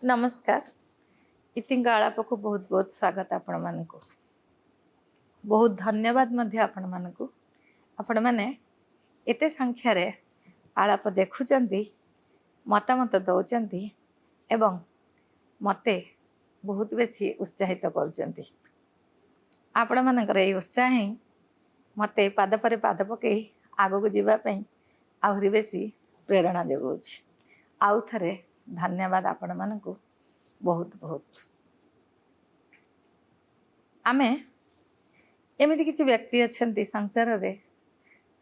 नमस्कार। इतिंग आलाप को बहुत बहुत स्वागत आपण मानकु। बहुत धन्यवाद मध्य आपण मानकु। आपण माने एते संख्या रे आलाप देखुचंती, मतामत दउचंती एवं मते बहुत बेसी उत्साहित करूचंती। आपण मानकर ए उत्साह ही मते पाद परे पाद पकई आगो को जीवा पई आहुरी बेसी प्रेरणा जगौछि। आउ थरे धन्यवाद आपण मानकु बहुत बहुत। आमे एमिति किछि व्यक्ति अछंती संसार रे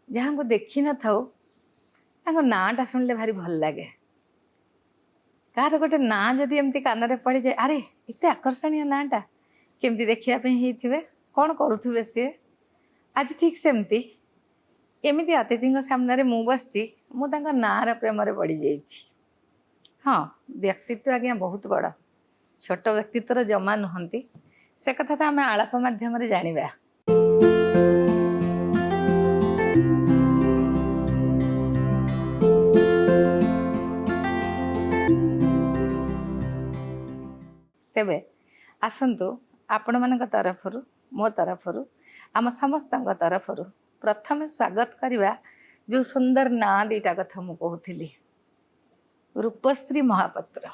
जहां को देखि न थाउ ताको नाटा सुनले भारी भल लागे। कार गोटे ना जदि एमती कान रे पड़ी जाए, अरे एते आकर्षणीय नाटा केमती देखिया पे हिथिबे, कोन करूथुबे से। आज ठीक सेमती एमिति अतिथिंग सामने रे मु बसची, मु तांका नार प्रेम रे पड़ी जाईछि। हाँ, व्यक्तित्व आज्ञा बहुत बड़ा, छोट व्यक्तित्व जमा नुहंती, से कथा तो आम आलाप माध्यम जानिबा। तेबे आसंतु आपण मानक तरफरु, मो तरफरु, आम समस्त तरफरु प्रथम स्वागत करिबा जो सुंदर ना दीटा कथा मु कहूथिली। रूपश्री महापात्र,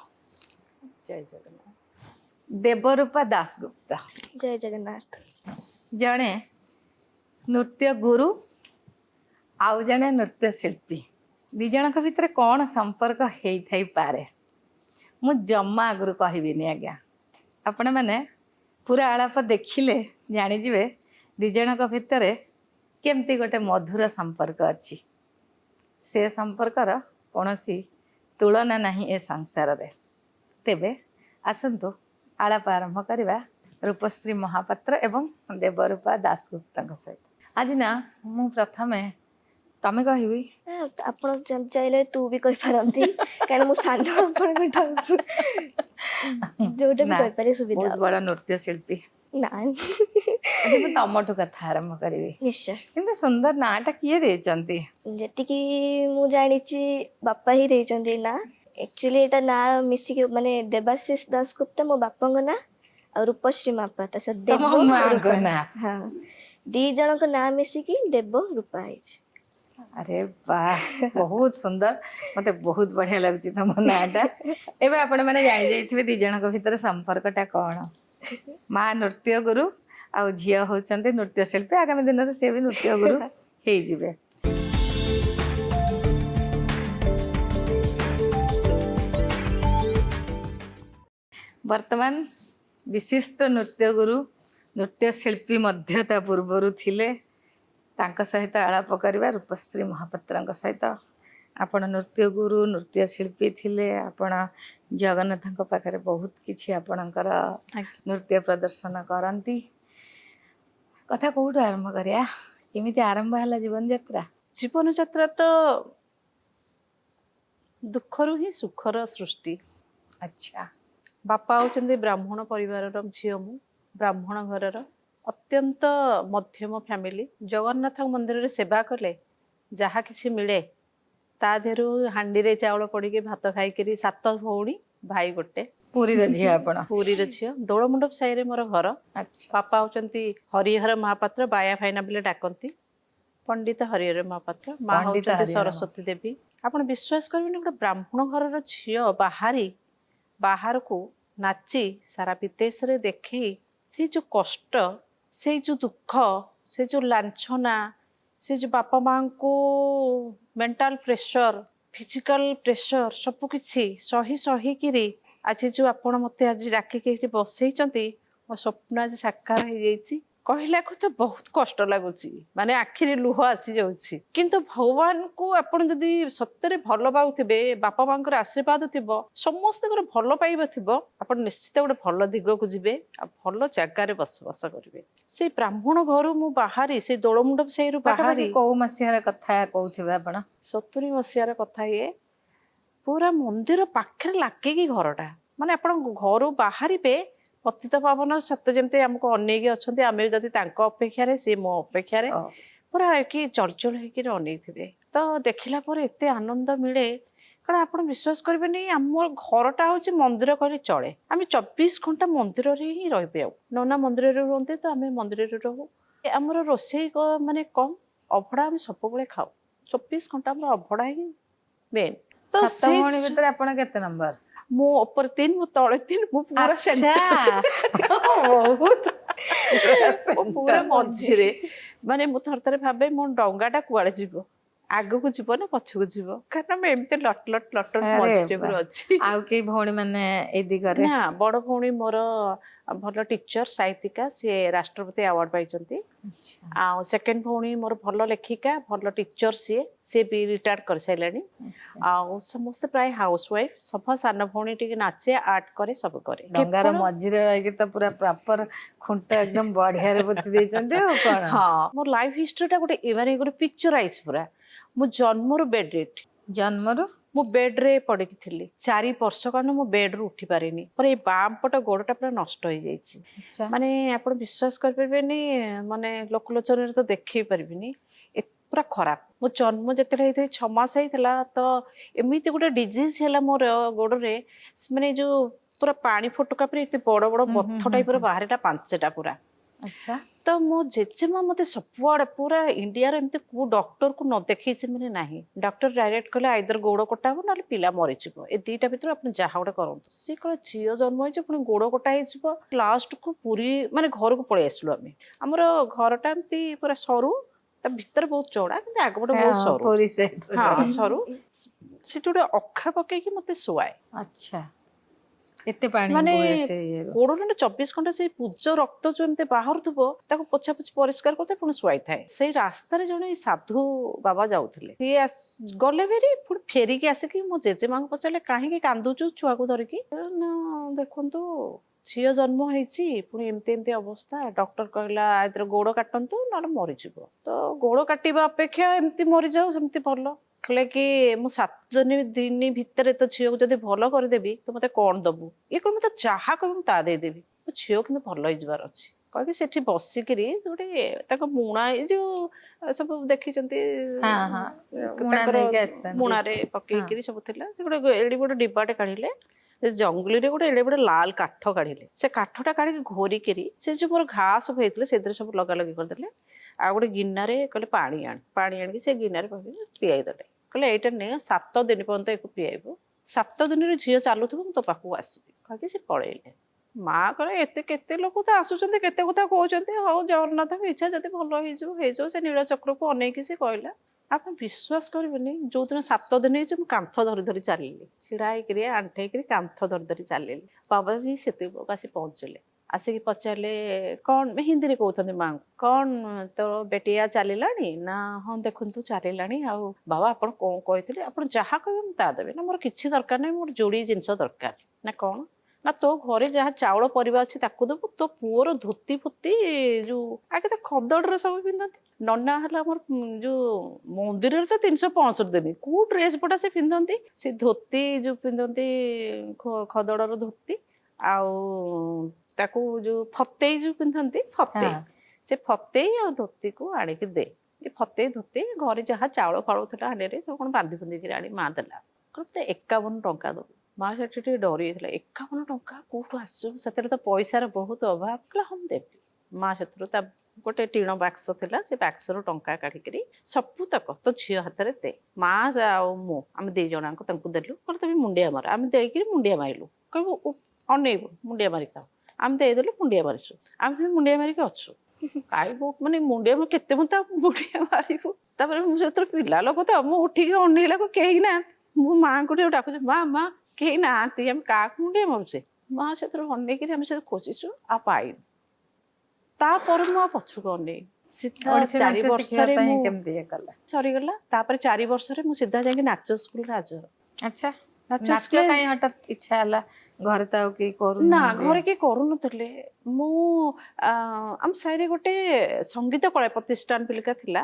जय जगन्नाथ। देवरूपा दासगुप्ता, जय जगन्नाथ। जड़े नृत्य गुरु आउ जड़े नृत्य शिल्पी, दिज भितर कौन संपर्क हो थई पारे मु जम्मा आगु कहबिनी। आज्ञा आपण मैंने पूरा आलाप देखिले जानीजे दिज भितर केमती गोटे मधुर संपर्क अच्छी। से संपर्कर कौनसी तुलना नहीं ए संसार रे। तेबे आसंतु आलाप आरंभ करवा रूपश्री महापात्र एवं देवरूपा दासगुप्ता सहित। आज ना मु प्रथमे तमे कहबी, आपण चाहिले तू भी कहि पारंती कारण मु सान आपण जोटा भी कहि पारे सुविधा। बहुत बड़ा नृत्य शिल्पी ना अभी मु तमठु कथा आरंभ करबी। निश्चय। किंतु सुंदर नाटा किए देचंती? जेति कि मु जानिछि बापा ही देचंती ना। एक्चुअली एटा ना मिसी के माने देवाशीष दासगुप्ता मो बापंग ना और रूपश्री महापात्र से देव रूपा ना। हां, दी जण को ना मिसी की देव रूपा है। अरे वाह, बहुत सुंदर, मते बहुत बढ़िया लगुची तुम नाटा। एबे आपण माने जानि जाइथिबे दी जणक भितर संपर्कटा कोन। माँ नृत्य गुरु आ झिया होचंते नृत्य शिल्पी, आगामी दिन रे से भी नृत्य गुरु हे जिवे। वर्तमान विशिष्ट नृत्य गुरु नृत्य शिल्पी मध्यता पूर्वरु थिले, तांका सहित आलाप करवा रूपश्री महापात्र सहित। आपण नृत्य गुरु नृत्य शिल्पी थिले, आपण जगन्नाथ पाखरे बहुत किछि आपणकर नृत्य प्रदर्शन करती। कथा कौटु आरंभ करिया, केमिति आरंभ हला जीवन यात्रा? जीवन यात्रा तो दुखरु ही सुखर सृष्टि। अच्छा, बापा होचंदी ब्राह्मण परिवार झियो, मु ब्राह्मण घरर अत्यंत मध्यम फैमिली। जगन्नाथ मंदिर रे सेवा कले जहा किछि मिले ता देरु हांडी रे चावल पड़ी के भात खाई करी 7 भौणी भाई गोटे। पूरी रे झिया आपण? पूरी रे झियो, दोलमंडप साई रे मोर घर। अच्छा, बापा होचंती हरिहर महापात्र, बाया भाईना बिले डाकंती पंडित हरिहर महापात्र। माँ होचंती सरस्वती देवी। आपण विश्वास करबेनी गोटे ब्राह्मण घरर झियो बाहर को नाची सारा विदेश रे देखी से जो कष्ट, से जो दुख, से जो लांछना, से जो बापा माँ को मेंटल प्रेशर, फिजिकल प्रेशर सब किछि सही सही किरी आज जो आपण मते आज डाकिके बसैचंती, मो स्वप्न आज साकार हो जाइछि। कहला को तो बहुत कष्ट लगुच, माने आखिरे लुह आसी जाउछि। किंतु भगवान को आपण जदि सत्य भल पाउथिबे, बापा माँ आशीर्वाद थिबो, समस्त भल पाइबा थिबो, आपण निश्चित गोटे भल दिग को जिबे, भल जगार बसवास करिवे। से ब्राह्मण घर मु बाहरी, से दोलमंडप साई बाहरी। को मसियार कथा कहउथिबे आपण? 70 मसियार कथा। ये पूरा मंदिर पाखे लागे की घरटा, माने आपण घर बाहरिबे पतित पावन सत्य जमते हमको अनेक अच्छा, आम जदि अपेक्षा सी मो अपेक्षा पूरा कि चलचल होकर अनेक थे। तो देखला एते आनंद मिले, କାରଣ ଆପଣ ବିଶ୍ୱାସ କରିବେନି ଆମ ଘରଟା ହେଉଛି ମନ୍ଦିର କହିଲେ ଚଳେ। ଆମେ 24 ଘଣ୍ଟା ମନ୍ଦିରରେ ହିଁ ରହିବେ। ଆଉ ନନା ମନ୍ଦିରରେ ରୁହନ୍ତି ତ ଆମେ ମନ୍ଦିରରେ ରହୁ। ଆମର ରୋଷେଇ ମାନେ କମ୍, ଅଭଡ଼ା ଆମେ ସବୁବେଳେ ଖାଉ। 24 ଘଣ୍ଟା ଆମର ଅଭଡ଼ା ହିଁ ମେନ୍। ତ 7 ଭଉଣୀ ଭିତରେ ଆପଣ କେତେ ନମ୍ବର? ମୁଁ ଉପରେ 3, ମୁଁ ତଳେ 3, ମୁଁ ପୁରା ବହୁତ ପୁରା ମଝିରେ। ମାନେ ମୁଁ ଥରେ ଥରେ ଭାବେ ମୋ ଡଙ୍ଗାଟା କୁଆଡେ ଯିବ, ଆଗକୁ ଯିବ ନା ପଛକୁ ଯିବ, କାରଣ ମୁଁ ଏମିତି ଲଟ ମଝିରେ ପୁରା ଅଛି। ଆଉ କେହି ଭଉଣୀ ମାନେ ଏଇ ଦିଗରେ? ନା, ବଡ ଭଉଣୀ ମୋର ଭଲ ଟିଚର ସାହିତ୍ୟିକା, ସିଏ ରାଷ୍ଟ୍ରପତି ଆୱାର୍ଡ ପାଇଛନ୍ତି। ଆଉ ସେକେଣ୍ଡ ଭଉଣୀ ମୋର ଭଲ ଲେଖିକା, ଭଲ ଟିଚର, ସିଏ ବି ରିଟାୟାର୍ଡ କରିସାରିଲାଣି। ଆଉ ସମସ୍ତେ ପ୍ରାୟ ହାଉସ ୱାଇଫ। ସଭା ସାନ ଭଉଣୀ ଟିକେ ନାଚେ, ଆର୍ଟ କରେ, ସବୁ କରେ। ଡଙ୍ଗାର ମଝିରେ ରହିକି ତ ପୁରା ପ୍ରପର ଖୁଣ୍ଟ ଏକଦମ ବଢିଆରେ ପୋତି ଦେଇଛନ୍ତି ଆଉ କଣ। ହଁ, ମୋ ଲାଇଫ ହିଷ୍ଟ୍ରିଟା ଗୋଟେ ଗୋଟେ ପିକ୍ଚରାଇଜ ପୁରା। ମୁଁ ଜନ୍ମରୁ ବେଡ୍ ରେଟ୍। ଜନ୍ମରୁ ମୁଁ ବେଡ୍ରେ ପଡ଼ିକି ଥିଲି 4 ବର୍ଷ, କାରଣ ମୁଁ ବେଡ୍ରୁ ଉଠି ପାରିନି। ମୋର ଏଇ ବାମ ପଟ ଗୋଡ଼ଟା ପୁରା ନଷ୍ଟ ହେଇଯାଇଛି। ମାନେ ଆପଣ ବିଶ୍ୱାସ କରିପାରିବେନି, ମାନେ ଲୋକଲୋଚନରେ ତ ଦେଖେଇ ପାରିବିନି, ପୁରା ଖରାପ। ମୋ ଜନ୍ମ ଯେତେବେଳେ ହେଇଥିଲା 6 ମାସ ହେଇଥିଲା, ତ ଏମିତି ଗୋଟେ ଡିଜିଜ୍ ହେଲା ମୋର ଗୋଡ଼ରେ, ମାନେ ଯୋଉ ପୁରା ପାଣି ଫୋଟକା ପରେ ଏତେ ବଡ଼ ବଡ଼ ବଥ ଟାଇପର ବାହାରିଲା 5ଟା ପୁରା। ଆଚ୍ଛା। ତ ମୋ ଜେଜେମା ମତେ ସବୁଆଡେ ପୁରା ଇଣ୍ଡିଆର ଏମିତି କୋଉ ଡକ୍ଟରକୁ ନ ଦେଖେଇଛି ମାନେ ନାହିଁ। ଡକ୍ଟର ଡାଇରେକ୍ଟ କହିଲେ ଆଇଦର ଗୋଡ଼ କଟା ହବ ନହେଲେ ପିଲା ମରିଯିବ, ଏ 2ଟା ଭିତରୁ ଆପଣ ଯାହା ଗୋଟେ କରନ୍ତୁ। ସିଏ କହିଲେ ଝିଅ ଜନ୍ମ ହେଇଛି ପୁଣି ଗୋଡ଼ କଟା ହେଇଯିବ। ଲାଷ୍ଟକୁ ପୁରୀ ମାନେ ଘରକୁ ପଳେଇ ଆସିଲୁ ଆମେ। ଆମର ଘରଟା ଏମିତି ପୁରା ସରୁ, ତା ଭିତରେ ବହୁତ ଚଉଡା, କିନ୍ତୁ ଆଗପଟେ ବହୁତ ସରୁ। ପୁରୀ ସେଟ ହଁ, ସରୁ। ସେଠି ଗୋଟେ ଅଖା ପକେଇକି ମତେ ଶୁଆଏ। ଆଚ୍ଛା। ଏତେ ପାଣି ମାନେ ବୋହେ ସେ ଇଏରୁ। ଗୋଡ଼ରେ 24 ଘଣ୍ଟା ସେଇ ପୂଜ ରକ୍ତ ଯୋଉ ଏମିତି ବାହାରୁଥିବ, ତାକୁ ପୋଛାପୋଛି ପରିଷ୍କାର କରିଥାଏ, ପୁଣି ଶୁଆଇଥାଏ। ସେଇ ରାସ୍ତାରେ ଜଣେ ସାଧୁ ବାବା ଯାଉଥିଲେ, ସିଏ ଗଲେ ପୁଣି ଫେରିକି ଆସିକି ମୋ ଜେଜେମାଙ୍କୁ ପଚାରିଲେ କାହିଁକି କାନ୍ଦୁଛୁ ଛୁଆକୁ ଧରିକି? ନା ଦେଖନ୍ତୁ, ଝିଅ ଜନ୍ମ ହେଇଛି, ପୁଣି ଏମିତି ଏମିତି ଅବସ୍ଥା, ଡକ୍ଟର କହିଲା ଏଥିରେ ଗୋଡ଼ କାଟନ୍ତୁ ନହେଲେ ମରିଯିବ। ତ ଗୋଡ଼ କାଟିବା ଅପେକ୍ଷା ଏମିତି ମରିଯାଉ ସେମିତି ଭଲ। କହିଲେ କି ମୁଁ 7 ଦିନ ଭିତରେ ତ ଝିଅକୁ ଯଦି ଭଲ କରିଦେବି, ତ ମତେ କଣ ଦବୁ? ଇଏ କହିଲେ ମତେ ଯାହା କହିବୁ ମୁଁ ତା ଦେଇଦେବି, ମୋ ଝିଅ କିନ୍ତୁ ଭଲ ହେଇଯିବାର ଅଛି। କହିକି ସେଠି ବସିକିରି ଗୋଟେ ତାଙ୍କ ମୁଣା, ଏଇ ଯୋଉ ସବୁ ଦେଖିଛନ୍ତି ତାଙ୍କର ମୁଣାରେ ପକେଇକିରି ସବୁ ଥିଲା, ସେ ଗୋଟେ ଏଡି ବଡ ଡିବାଟେ କାଢିଲେ, ଜଙ୍ଗଲିରେ ଗୋଟେ ଏଡେ ବଡ ଲାଲ କାଠ କାଢିଲେ। ସେ କାଠଟା କାଢିକି ଘୋରିକିରି ସେ ଯୋଉ ମୋର ଘା ସବୁ ହେଇଥିଲେ ସେଥିରେ ସବୁ ଲଗାଲଗି କରିଦେଲେ। ଆଉ ଗୋଟେ ଗିନାରେ କହିଲେ ପାଣି ଆଣିକି ସେ ଗିନାରେ ପିଆଇ ଦେଲେ। କହିଲେ ଏଇଟା ନେ, 7 ଦିନ ପର୍ଯ୍ୟନ୍ତ ଏକୁ ପିଆଇବୁ, 7 ଦିନରେ ଝିଅ ଚାଲୁଥିବ ମୁଁ ତୋ ପାଖକୁ ଆସିବି। କହିକି ସେ ପଳେଇଲେ। ମା କହିଲେ କେତେ ଲୋକ ତ ଆସୁଛନ୍ତି, କେତେ କଥା କହୁଛନ୍ତି, ହଉ ଜଗନ୍ନାଥଙ୍କ ଇଚ୍ଛା, ଯଦି ଭଲ ହେଇଯିବ। ସେ ନୀଳଚକ୍ରକୁ ଅନେଇକି ସେ କହିଲା। ଆପଣ ବିଶ୍ୱାସ କରିବେନି, ଯୋଉଦିନ 7 ଦିନ ହେଇଛି ମୁଁ କାନ୍ଥ ଧରି ଧରି ଚାଲିଲି, ଛିଡା ହେଇକିରି ଆଣ୍ଠେଇକିରି କାନ୍ଥ ଧରି ଧରି ଚାଲିଲି। ବାବାଜୀ ସେତିକି ବେଳକୁ ଆସି ପହଞ୍ଚିଲେ। ଆସିକି ପଚାରିଲେ କଣ, ହିନ୍ଦୀରେ କହୁଛନ୍ତି ମାଙ୍କୁ, କଣ ତ ବେଟିଆ ଚାଲିଲାଣି? ନା ହଁ ଦେଖନ୍ତୁ ଚାଲିଲାଣି। ଆଉ ବାବା ଆପଣ କଣ କହିଥିଲେ? ଆପଣ ଯାହା କହିବେ ମୁଁ ତା ଦେବି। ନା ମୋର କିଛି ଦରକାର ନାହିଁ, ମୋର ଯୋଡ଼ିଏ ଜିନିଷ ଦରକାର। ନା କଣ? ନା ତୋ ଘରେ ଯାହା ଚାଉଳ ପରିବା ଅଛି ତାକୁ ଦେବୁ, ତୋ ପୁଅର ଧୋତି ଫୋତି ଯୋଉ ଆଗେ ତ ଖଦଡରେ ସବୁ ପିନ୍ଧନ୍ତି, ନନା ହେଲା ଆମର ଯୋଉ ମନ୍ଦିରରେ ତ 365 ଦିନ କୋଉ ଡ୍ରେସ ପଟା ସେ ପିନ୍ଧନ୍ତି, ସେ ଧୋତି ଯୋଉ ପିନ୍ଧନ୍ତି ଖଦଡର ଧୋତି, ଆଉ ତାକୁ ଯୋଉ ଫତେଇ ଯୋଉ ପିନ୍ଧନ୍ତି, ଫତେଇ, ସେ ଫତେଇ ଆଉ ଧୋତିକୁ ଆଣିକି ଦେ। ଏ ଫତେଇ ଧୋତି ଘରେ ଯାହା ଚାଉଳ ଫାଉଳ ଥିଲା ହାଣ୍ଡିରେ ସବୁ କଣ ବାନ୍ଧି ବୁନ୍ଧିକିରି ଆଣି ମା ଦେଲା। କହିଲେ 51 ଟଙ୍କା ଦବୁ। ମା ସେଠି ଟିକେ ଡରି ଯାଇଥିଲା, 51 ଟଙ୍କା କୋଉଠୁ ଆସିବ, ସେଥିରେ ତ ପଇସାର ବହୁତ ଅଭାବ। କହିଲା ହଁ ମୁଁ ଦେବି। ମା ସେଥିରୁ ତା ଗୋଟେ ଟିଣ ବାକ୍ସ ଥିଲା, ସେ ବାକ୍ସରୁ ଟଙ୍କା କାଢିକିରି ସବୁତକ ତୋ ଝିଅ ହାତରେ ଦେ। ମା ଆଉ ମୁଁ ଆମେ 2 ଜଣଙ୍କୁ ତାଙ୍କୁ ଦେଲୁ। କହିଲେ ତମେ ମୁଣ୍ଡିଆ ମାର। ଆମେ ଦେଇକିରି ମୁଣ୍ଡିଆ ମାରିଲୁ। କହିବୁ ଅନେଇବୁ, ମୁଣ୍ଡିଆ ମାରିଥାଉ। ଆମେ ଦେଇଦେଲୁ, ମୁଣ୍ଡିଆ ମାରିଛୁ। ଆମେ କିନ୍ତୁ ମୁଣ୍ଡିଆ ମାରିକି ଅଛୁ। ମାନେ ମୁଣ୍ଡିଆ କେତେ ମୁଁ ତା ମୁଣ୍ଡିଆ ମାରିବୁ। ତାପରେ ମୁଁ ସେଥିରେ ପିଲା ଲୋକ ତ, ମୁଁ ଉଠିକି ଅନେଇଲାକୁ କେହି ନାହାନ୍ତି। ମୁଁ ମାଆଙ୍କୁ ଟିକେ ଡାକୁଛି, ମା କେହି ନାହାନ୍ତି, ଆମେ କାହାକୁ ମୁଣ୍ଡିଆ ମାରୁଛେ? ମା ସେଥିରୁ ଅନେଇକିରି ଆମେ ସେଠି ଖୋଜିଛୁ ଆଉ ପାଇନୁ। ତାପରେ ମୁଁ ଆଉ ପଛକୁ ଅନେଇନି। ସିଧା 4 ବର୍ଷରେ ମୁଁ କେମିତି ଇଏ କଲା? ସରିଗଲା। ତାପରେ 4 ବର୍ଷରେ ମୁଁ ସିଧା ଯାଇକି ନାଚ ସ୍କୁଲରେ ହାଜର। ଆଚ୍ଛା, ନାଚ କାଇଁ ହଠାତ୍ ଇଚ୍ଛା ହେଲା? ଘରେ ତ ଆଉ କେହି ନା, କରୁନାହାନ୍ତି। ଘରେ କେହି କରୁନଥିଲେ। ମୁଁ ଆମ ସାହିରେ ଗୋଟେ ସଙ୍ଗୀତ କଳା ପ୍ରତିଷ୍ଠାନ ପିଲିକା ଥିଲା।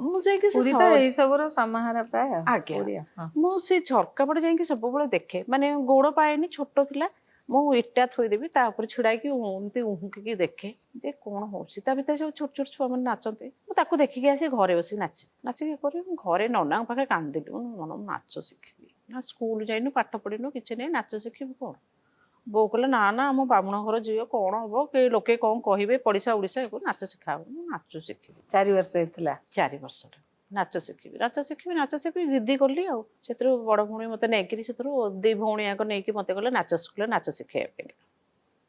ମୁଁ ଯାଇକି ପୁରୀ ତ ଏଇ ସବୁର ସମାହାର ପ୍ରାୟ। ଆଜ୍ଞା, ମୁଁ ସେ ଝରକା ପଟେ ଯାଇକି ସବୁବେଳେ ଦେଖେ। ମାନେ ଗୋଡ଼ ପାଏନି, ଛୋଟ ପିଲା, ମୁଁ ଇଟା ଥୋଇଦେବି ତା ଉପରେ ଛିଡାଇକି ଏମିତି ଉହୁଙ୍କିକି ଦେଖେ ଯେ କଣ ହଉଛି। ତା ଭିତରେ ସବୁ ଛୋଟ ଛୋଟ ଛୁଆ ମାନେ ନାଚନ୍ତି, ମୁଁ ତାକୁ ଦେଖିକି ଆସି ଘରେ ବସିକି ନାଚିକି କରିବି। ମୁଁ ଘରେ ନନାଙ୍କ ପାଖରେ କାନ୍ଦିଲି, ମୁଁ ନାଚ ଶିଖିବି। ନା ସ୍କୁଲ ଯାଇନୁ ପାଠ ପଢିନୁ କିଛି ନାହିଁ ନାଚ ଶିଖିବୁ କ'ଣ? ବୋଉ କହିଲା ନା ନା ଆମ ବ୍ରାହ୍ମଣ ଘର ଝିଅ କ'ଣ ହବ କେହି ଲୋକେ କ'ଣ କହିବେ ପଡ଼ିଶା ଓଡ଼ିଶା ନାଚ ଶିଖା ହବ। ମୁଁ ନାଚ ଶିଖିବି 4 ବର୍ଷ ହେଇଥିଲା। 4 ବର୍ଷର ନାଚ ଶିଖିବି ଜିଦ୍ଦି କଲି ଆଉ ସେଥିରୁ ବଡ଼ ଭଉଣୀ ମୋତେ ନେଇକିରି ସେଥିରୁ 2 ଭଉଣୀ ଯାକ ନେଇକି ମୋତେ ଗଲେ ନାଚ ସ୍କୁଲରେ ନାଚ ଶିଖେଇବା ପାଇଁ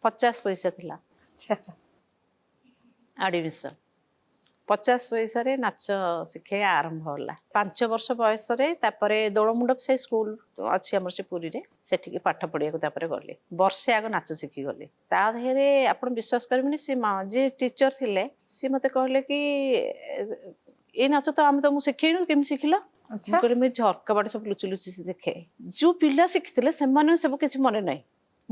50 ପଇସା ଥିଲା ଆଚ୍ଛା ଆଡ଼ମିସନ 50 ପଇସାରେ ନାଚ ଶିଖେଇବା ଆରମ୍ଭ ହେଲା। 5 ବର୍ଷ ବୟସରେ ତାପରେ ଦୋଳମଣ୍ଡପ ସେ ସ୍କୁଲ ଅଛି ଆମର ସେ ପୁରୀରେ ସେଠିକି ପାଠ ପଢିବାକୁ ତାପରେ ଗଲି ବର୍ଷେ ଆଗ ନାଚ ଶିଖିଗଲି। ତା ଦେହରେ ଆପଣ ବିଶ୍ୱାସ କରିବେନି ସେ ଯିଏ ଟିଚର ଥିଲେ ସିଏ ମୋତେ କହିଲେ କି ଏଇ ନାଚ ତ ଆମେ ତମକୁ ଶିଖେଇନୁ କେମିତି ଶିଖିଲ? ଆଚ୍ଛା ମୁଁ କହିଲି ମୁଁ ଝରକା ବାଟେ ସବୁ ଲୁଚି ଲୁଚି ଦେଖେ ଯୋଉ ପିଲା ଶିଖିଥିଲେ ସେମାନେ ସବୁ କିଛି ମନେ ନାହିଁ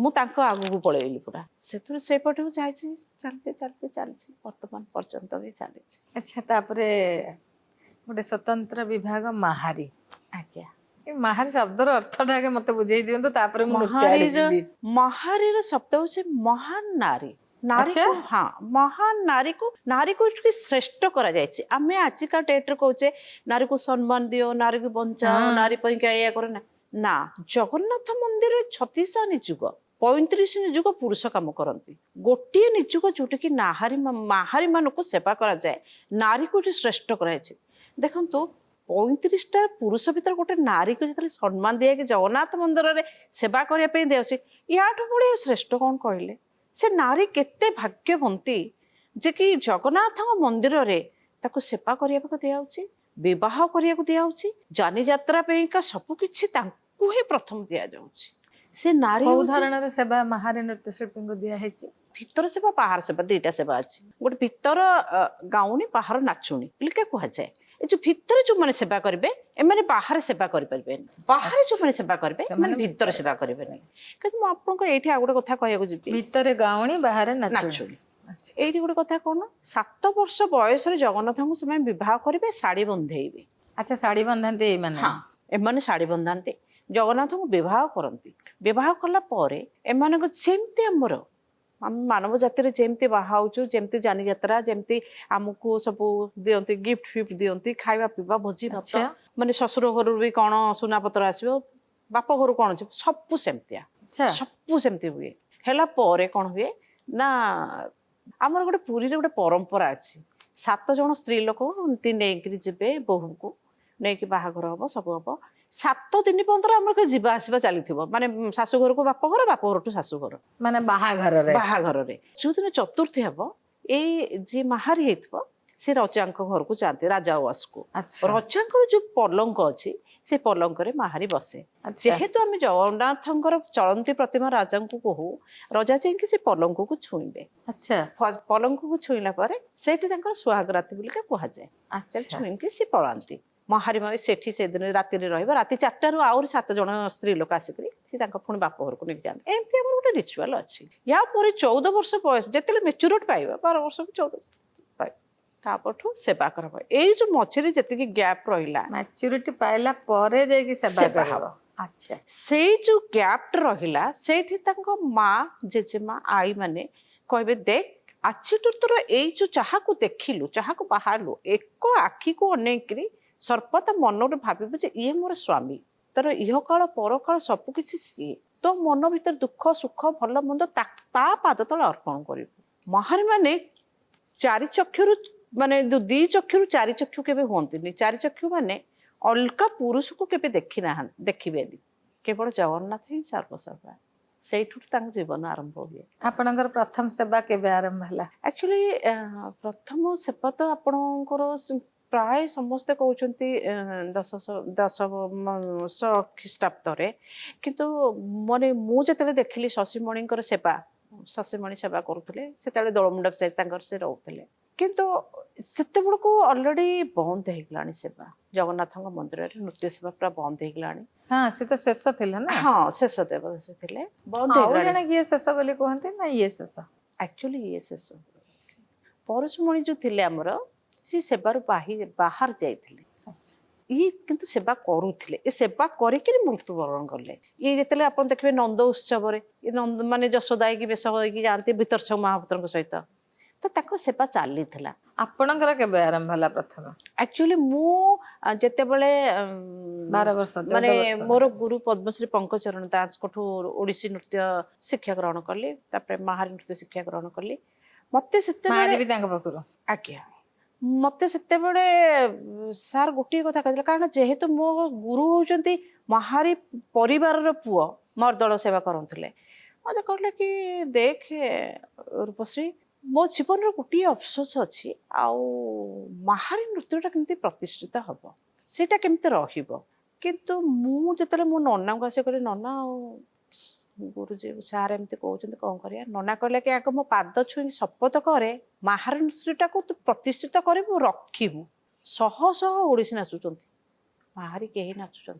ମୁଁ ତାଙ୍କ ଆଗକୁ ପଳେଇଲି ପୁରା ସେଥିରୁ ସେଇପଟକୁ ଯାଇଛି ଚାଲିଛି ବର୍ତ୍ତମାନ ପର୍ଯ୍ୟନ୍ତ ବି ଚାଲିଛି। ଆଚ୍ଛା ତାପରେ ଗୋଟେ ସ୍ୱତନ୍ତ୍ର ବିଭାଗ ମାହାରୀ। ଆଜ୍ଞା ଏ ମାହାରୀ ଶବ୍ଦର ଅର୍ଥଟା ଆଗେ ମତେ ବୁଝେଇ ଦିଅନ୍ତୁ ତାପରେ ମୁଁ ନୃତ୍ୟ ଆଡେ ମହାରୀର ଯିବି। ମହାରୀର ଶବ୍ଦ ହଉଛି ମହାନ ନାରୀ ଆଚ୍ଛା। ନାରୀକୁ ହଁ ମହାନ ନାରୀକୁ ଟିକେ ଶ୍ରେଷ୍ଠ କରାଯାଇଛି। ଆମେ ଆଜିକା ଡେଟ୍ରେ କହୁଛେ ନାରୀକୁ ସମ୍ମାନ ଦିଅ ନାରୀକୁ ବଞ୍ଚାଅ ହଁ। ନାରୀ ପାଇଁକା ଏଇଆ କର ନା ଜଗନ୍ନାଥ ମନ୍ଦିରରେ 36 ନିଯୁଗ 35 ନିଯୁଗ ପୁରୁଷ କାମ କରନ୍ତି ଗୋଟିଏ ନିଯୁଗ ଯୋଉଠିକି ମାହାରୀ ମାନଙ୍କୁ ସେବା କରାଯାଏ ନାରୀକୁ ଏଠି ଶ୍ରେଷ୍ଠ କରାଯାଇଛି। ଦେଖନ୍ତୁ 35ଟା ପୁରୁଷ ଭିତରେ ଗୋଟେ ନାରୀକୁ ଯେତେବେଳେ ସମ୍ମାନ ଦିଆକି ଜଗନ୍ନାଥ ମନ୍ଦିରରେ ସେବା କରିବା ପାଇଁ ଦିଆଯାଉଛି ୟାଠୁ ବଳି ଶ୍ରେଷ୍ଠ କ'ଣ କହିଲେ? ସେ ନାରୀ କେତେ ଭାଗ୍ୟବନ୍ତୀ ଯେ କି ଜଗନ୍ନାଥଙ୍କ ମନ୍ଦିରରେ ତାକୁ ସେବା କରିବାକୁ ଦିଆଯାଉଛି ବିବାହ କରିବାକୁ ଦିଆଯାଉଛି ଯାନିଯାତ୍ରା ପାଇଁକା ସବୁକିଛି ତାଙ୍କୁ ହିଁ ପ୍ରଥମ ଦିଆଯାଉଛି। ସେ ନାରୀ କୋଉ ଧରଣର ସେବା ମାହାରୀ ନୃତ୍ୟଶିଳ୍ପୀଙ୍କୁ ଦିଆହେଇଛି? ଭିତର ସେବା ବାହାର ସେବା 2ଟା ସେବା ଅଛି। ଗୋଟେ ଭିତର ଗାଉଣୀ ବାହାର ନାଚୁଣୀ ବୋଲିକା କୁହାଯାଏ। ଏ ଯୋଉ ଭିତରେ ଯୋଉମାନେ ସେବା କରିବେ ଏମାନେ ବାହାରେ ସେବା କରିପାରିବେନି ବାହାରେ ଯୋଉମାନେ ସେବା କରିବେ ସେମାନେ ଭିତରେ ସେବା କରିବେନି। କିନ୍ତୁ ମୁଁ ଆପଣଙ୍କୁ ଏଇଠି ଆଉ ଗୋଟେ କଥା କହିବାକୁ ଯିବି ଭିତରେ ଗାଉଣୀ ବାହାରେ ନାଚୁଣୀ। ନାଚୁଣୀ ଏଇଠି ଗୋଟେ କଥା କ'ଣ 7 ବର୍ଷ ବୟସରେ ଜଗନ୍ନାଥଙ୍କୁ ସେମାନେ ବିବାହ କରିବେ ଶାଢ଼ୀ ବନ୍ଧେଇବେ। ଆଚ୍ଛା ଶାଢ଼ୀ ବନ୍ଧାନ୍ତି ଏଇମାନେ? ହଁ ଏମାନେ ଶାଢ଼ୀ ବନ୍ଧାନ୍ତି ଜଗନ୍ନାଥଙ୍କୁ ବିବାହ କରନ୍ତି। ବିବାହ କଲା ପରେ ଏମାନଙ୍କ ଯେମିତି ଆମେ ମାନବ ଜାତିରେ ଯେମିତି ବାହା ହଉଛୁ ଯେମିତି ଯାନିଯାତ୍ରା ଯେମିତି ଆମକୁ ସବୁ ଦିଅନ୍ତି ଗିଫ୍ଟ ଫିଫ୍ଟ ଦିଅନ୍ତି ଖାଇବା ପିଇବା ଭୋଜି ଭାତ ଆଚ୍ଛା। ମାନେ ଶ୍ୱଶୁର ଘରୁ ବି କ'ଣ ସୁନାପତ୍ର ଆସିବ ବାପ ଘରୁ କ'ଣ ଯିବ ସବୁ ସେମିତିଆ ଆଚ୍ଛା ସବୁ ସେମିତି ହୁଏ। ହେଲା ପରେ କ'ଣ ହୁଏ ନା ଆମର ଗୋଟେ ପୁରୀରେ ଗୋଟେ ପରମ୍ପରା ଅଛି 7 ଜଣ ସ୍ତ୍ରୀ ଲୋକ ଏମିତି ନେଇକିରି ଯିବେ ବୋହୂକୁ ନେଇକି ବାହାଘର ହବ ସବୁ ହବ 7 ଦିନ ପର୍ଯ୍ୟନ୍ତ ଆମର ଯିବା ଆସିବା ଚାଲିଥିବ ମାନେ ଶାଶୁ ଘରକୁ ବାପ ଘରଠୁ ଶାଶୁ ଘର ମାନେ ବାହାଘରରେ ଯୋଉଦିନ ଚତୁର୍ଥୀ ହବ ଏଇ ଯିଏ ମାହାରୀ ହେଇଥିବ ସେ ରଜାଙ୍କ ଘରକୁ ଯାଆନ୍ତି ରାଜା ଉଆସକୁ। ଆଚ୍ଛା ରଜାଙ୍କର ଯୋଉ ପଲଙ୍କ ଅଛି ସେ ପଲଙ୍କରେ ମାହାରୀ ବସେ। ଆଚ୍ଛା ଯେହେତୁ ଆମେ ଜଗନ୍ନାଥଙ୍କର ଚଳନ୍ତି ପ୍ରତିମା ରାଜାଙ୍କୁ କହୁ ରଜା ଯାଇକି ସେ ପଲଙ୍କକୁ ଛୁଇଁବେ। ଆଚ୍ଛା ପଲଙ୍କକୁ ଛୁଇଁଲା ପରେ ସେଇଠି ତାଙ୍କର ସୁହାଗ ରାତି ବୋଲିକା କୁହାଯାଏ। ଆଚ୍ଛା ଛୁଇଁକି ସେ ପଳାନ୍ତି ମହାରୀ ସେଠି ସେଦିନ ରାତିରେ ରହିବ ରାତି 4ଟାରୁ ଆହୁରି 7 ଜଣ ସ୍ତ୍ରୀ ଲୋକ ଆସିକରି ସେ ତାଙ୍କ ପୁଣି ବାପ ଘରକୁ ନେଇକି ଯାଆନ୍ତି। ଏମିତି ଆମର ଗୋଟେ ରିଚୁଆଲ ଅଛି। ୟା ପରେ 14 ବର୍ଷ ବୟସ ଯେତେବେଳେ ମେଚୁରିଟି ପାଇବ 12 ବର୍ଷ 14 ପାଇବ ତାପରଠୁ ସେବା କରାହବ। ଏଇ ଯୋଉ ମଝିରେ ଯେତିକି ଗ୍ୟାପ୍ ରହିଲା ମ୍ୟାଚୁରିଟି ପାଇଲା ପରେ ଯାଇକି ସେବା ହବ। ଆଚ୍ଛା ସେଇ ଯୋଉ ଗ୍ୟାପ୍ ରହିଲା ସେଇଠି ତାଙ୍କ ମା ଜେଜେମା ଆଈ ମାନେ କହିବେ ଦେଖ ଆଜିଠୁ ତୋର ଏଇ ଯୋଉ ଯାହାକୁ ଦେଖିଲୁ ଯାହାକୁ ବାହାରିଲୁ ଏକ ଆଖିକୁ ଅନେଇକିରି ସର୍ବଦା ମନରେ ଭାବିବୁ ଯେ ଇଏ ମୋର ସ୍ୱାମୀ ତୋର ଇହକାଳ ପରକାଳ ସବୁକିଛି ସିଏ ତୋ ମନ ଭିତରେ ଦୁଃଖ ସୁଖ ଭଲ ମନ୍ଦ ତା ପାଦ ତଳେ ଅର୍ପଣ କରିବୁ। ମହାରୀ ମାନେ 4 ଚକ୍ଷୁରୁ ମାନେ 2 ଚକ୍ଷୁରୁ 4 ଚକ୍ଷୁ କେବେ ହୁଅନ୍ତିନି। 4 ଚକ୍ଷୁ ମାନେ ଅଲଗା ପୁରୁଷକୁ କେବେ ଦେଖିବେନି କେବଳ ଜଗନ୍ନାଥ ହିଁ ସର୍ବସର୍ବା ସେଇଠୁ ତାଙ୍କ ଜୀବନ ଆରମ୍ଭ ହୁଏ। ଆପଣଙ୍କର ପ୍ରଥମ ସେବା କେବେ ଆରମ୍ଭ ହେଲା? ଆକ୍ଚୁଆଲି ପ୍ରଥମ ସେବା ତ ଆପଣଙ୍କର ପ୍ରାୟ ସମସ୍ତେ କହୁଛନ୍ତି 1000 ଖ୍ରୀଷ୍ଟାବ୍ଦରେ କିନ୍ତୁ ମାନେ ମୁଁ ଯେତେବେଳେ ଦେଖିଲି ଶଶୀମଣିଙ୍କର ସେବା ଶଶୀମଣି ସେବା କରୁଥିଲେ ସେତେବେଳେ ଦୋଳମଣ୍ଡପ ତାଙ୍କର ସେ ରହୁଥିଲେ କିନ୍ତୁ ସେତେବେଳକୁ ଅଲରେଡି ବନ୍ଦ ହେଇଗଲାଣି ସେବା ଜଗନ୍ନାଥଙ୍କ ମନ୍ଦିରରେ ନୃତ୍ୟ ସେବା ପୁରା ବନ୍ଦ ହେଇଗଲାଣି। ହଁ ସେ ତ ଶେଷ ଥିଲା ନା? ହଁ ଶେଷ ଦେବଦାସୀ ଥିଲେ ବନ୍ଦ ଆଉ ହେଇଗଲାଣି। ଜଣେ କିଏ ଶେଷ ବୋଲି କୁହନ୍ତି ନା ଇଏ ଶେଷ? ଆକ୍ଚୁଆଲି ଇଏ ଶେଷ ପରଶୁମଣି ଯୋଉ ଥିଲେ ଆମର ସେ ସେବାରୁ ବାହାର ଯାଇଥିଲେ। ଇଏ କିନ୍ତୁ ସେବା କରୁଥିଲେ ଏ ସେବା କରିକିରି ମୃତ୍ୟୁବରଣ କଲେ। ଇଏ ଯେତେବେଳେ ଆପଣ ଦେଖିବେ ନନ୍ଦ ଉତ୍ସବରେ ମାନେ ଯଶୋଦା ହେଇକି ବେଶ ହେଇକି ଯାଆନ୍ତି ଭିତରଛକ ମହାପାତ୍ରଙ୍କ ସହିତ ତ ତାଙ୍କର ସେବା ଚାଲିଥିଲା। ଆପଣଙ୍କର କେବେ ଆରମ୍ଭ ହେଲା ପ୍ରଥମ? ଆକ୍ଚୁଆଲି ମୁଁ ଯେତେବେଳେ 12 ବର୍ଷ 14 ମାନେ ବର୍ଷ ମୋର ଗୁରୁ ପଦ୍ମଶ୍ରୀ ପଙ୍କଚରଣ ଦାସଙ୍କଠୁ ଓଡ଼ିଶୀ ନୃତ୍ୟ ଶିକ୍ଷା ଗ୍ରହଣ କଲି, ତାପରେ ମାହାରୀ ନୃତ୍ୟ ଶିକ୍ଷା ଗ୍ରହଣ କଲି। ମତେ ସେତେବେଳେ ମାରି ବି ତାଙ୍କ ପାଖରୁ ଆଜ୍ଞା ମତେ ସେତେବେଳେ ସାର୍ ଗୋଟିଏ କଥା କହିଥିଲେ, କାରଣ ଯେହେତୁ ମୋ ଗୁରୁ ହଉଛନ୍ତି ମାହାରୀ ପରିବାରର ପୁଅ, ମର୍ଦଳ ସେବା କରୁଥିଲେ। ମତେ କହିଲେ କି ଦେଖ ରୂପଶ୍ରୀ, ମୋ ଜୀବନର ଗୋଟିଏ ଅଫସୋସ ଅଛି, ଆଉ ମାହାରୀ ନୃତ୍ୟଟା କେମିତି ପ୍ରତିଷ୍ଠିତ ହବ, ସେଇଟା କେମିତି ରହିବ। କିନ୍ତୁ ମୁଁ ଯେତେବେଳେ ମୋ ନନାଙ୍କୁ ଆସି କହିଲି, ନନା ଆଉ ଗୁରୁଜୀ ସାର୍ ଏମିତି କହୁଛନ୍ତି, କ'ଣ କରିବା? ନନା କହିଲେ କି ଆଗ ମୋ ପାଦ ଛୁଇଁ ଶପଥ କରେ, ମାହାରୀ ନୃତ୍ୟଟାକୁ ତୁ ପ୍ରତିଷ୍ଠିତ କରିବୁ, ରଖିବୁ। ଶହ ଶହ ଓଡ଼ିଶୀ ନାଚୁଛନ୍ତି, ମାହାରୀ କେହି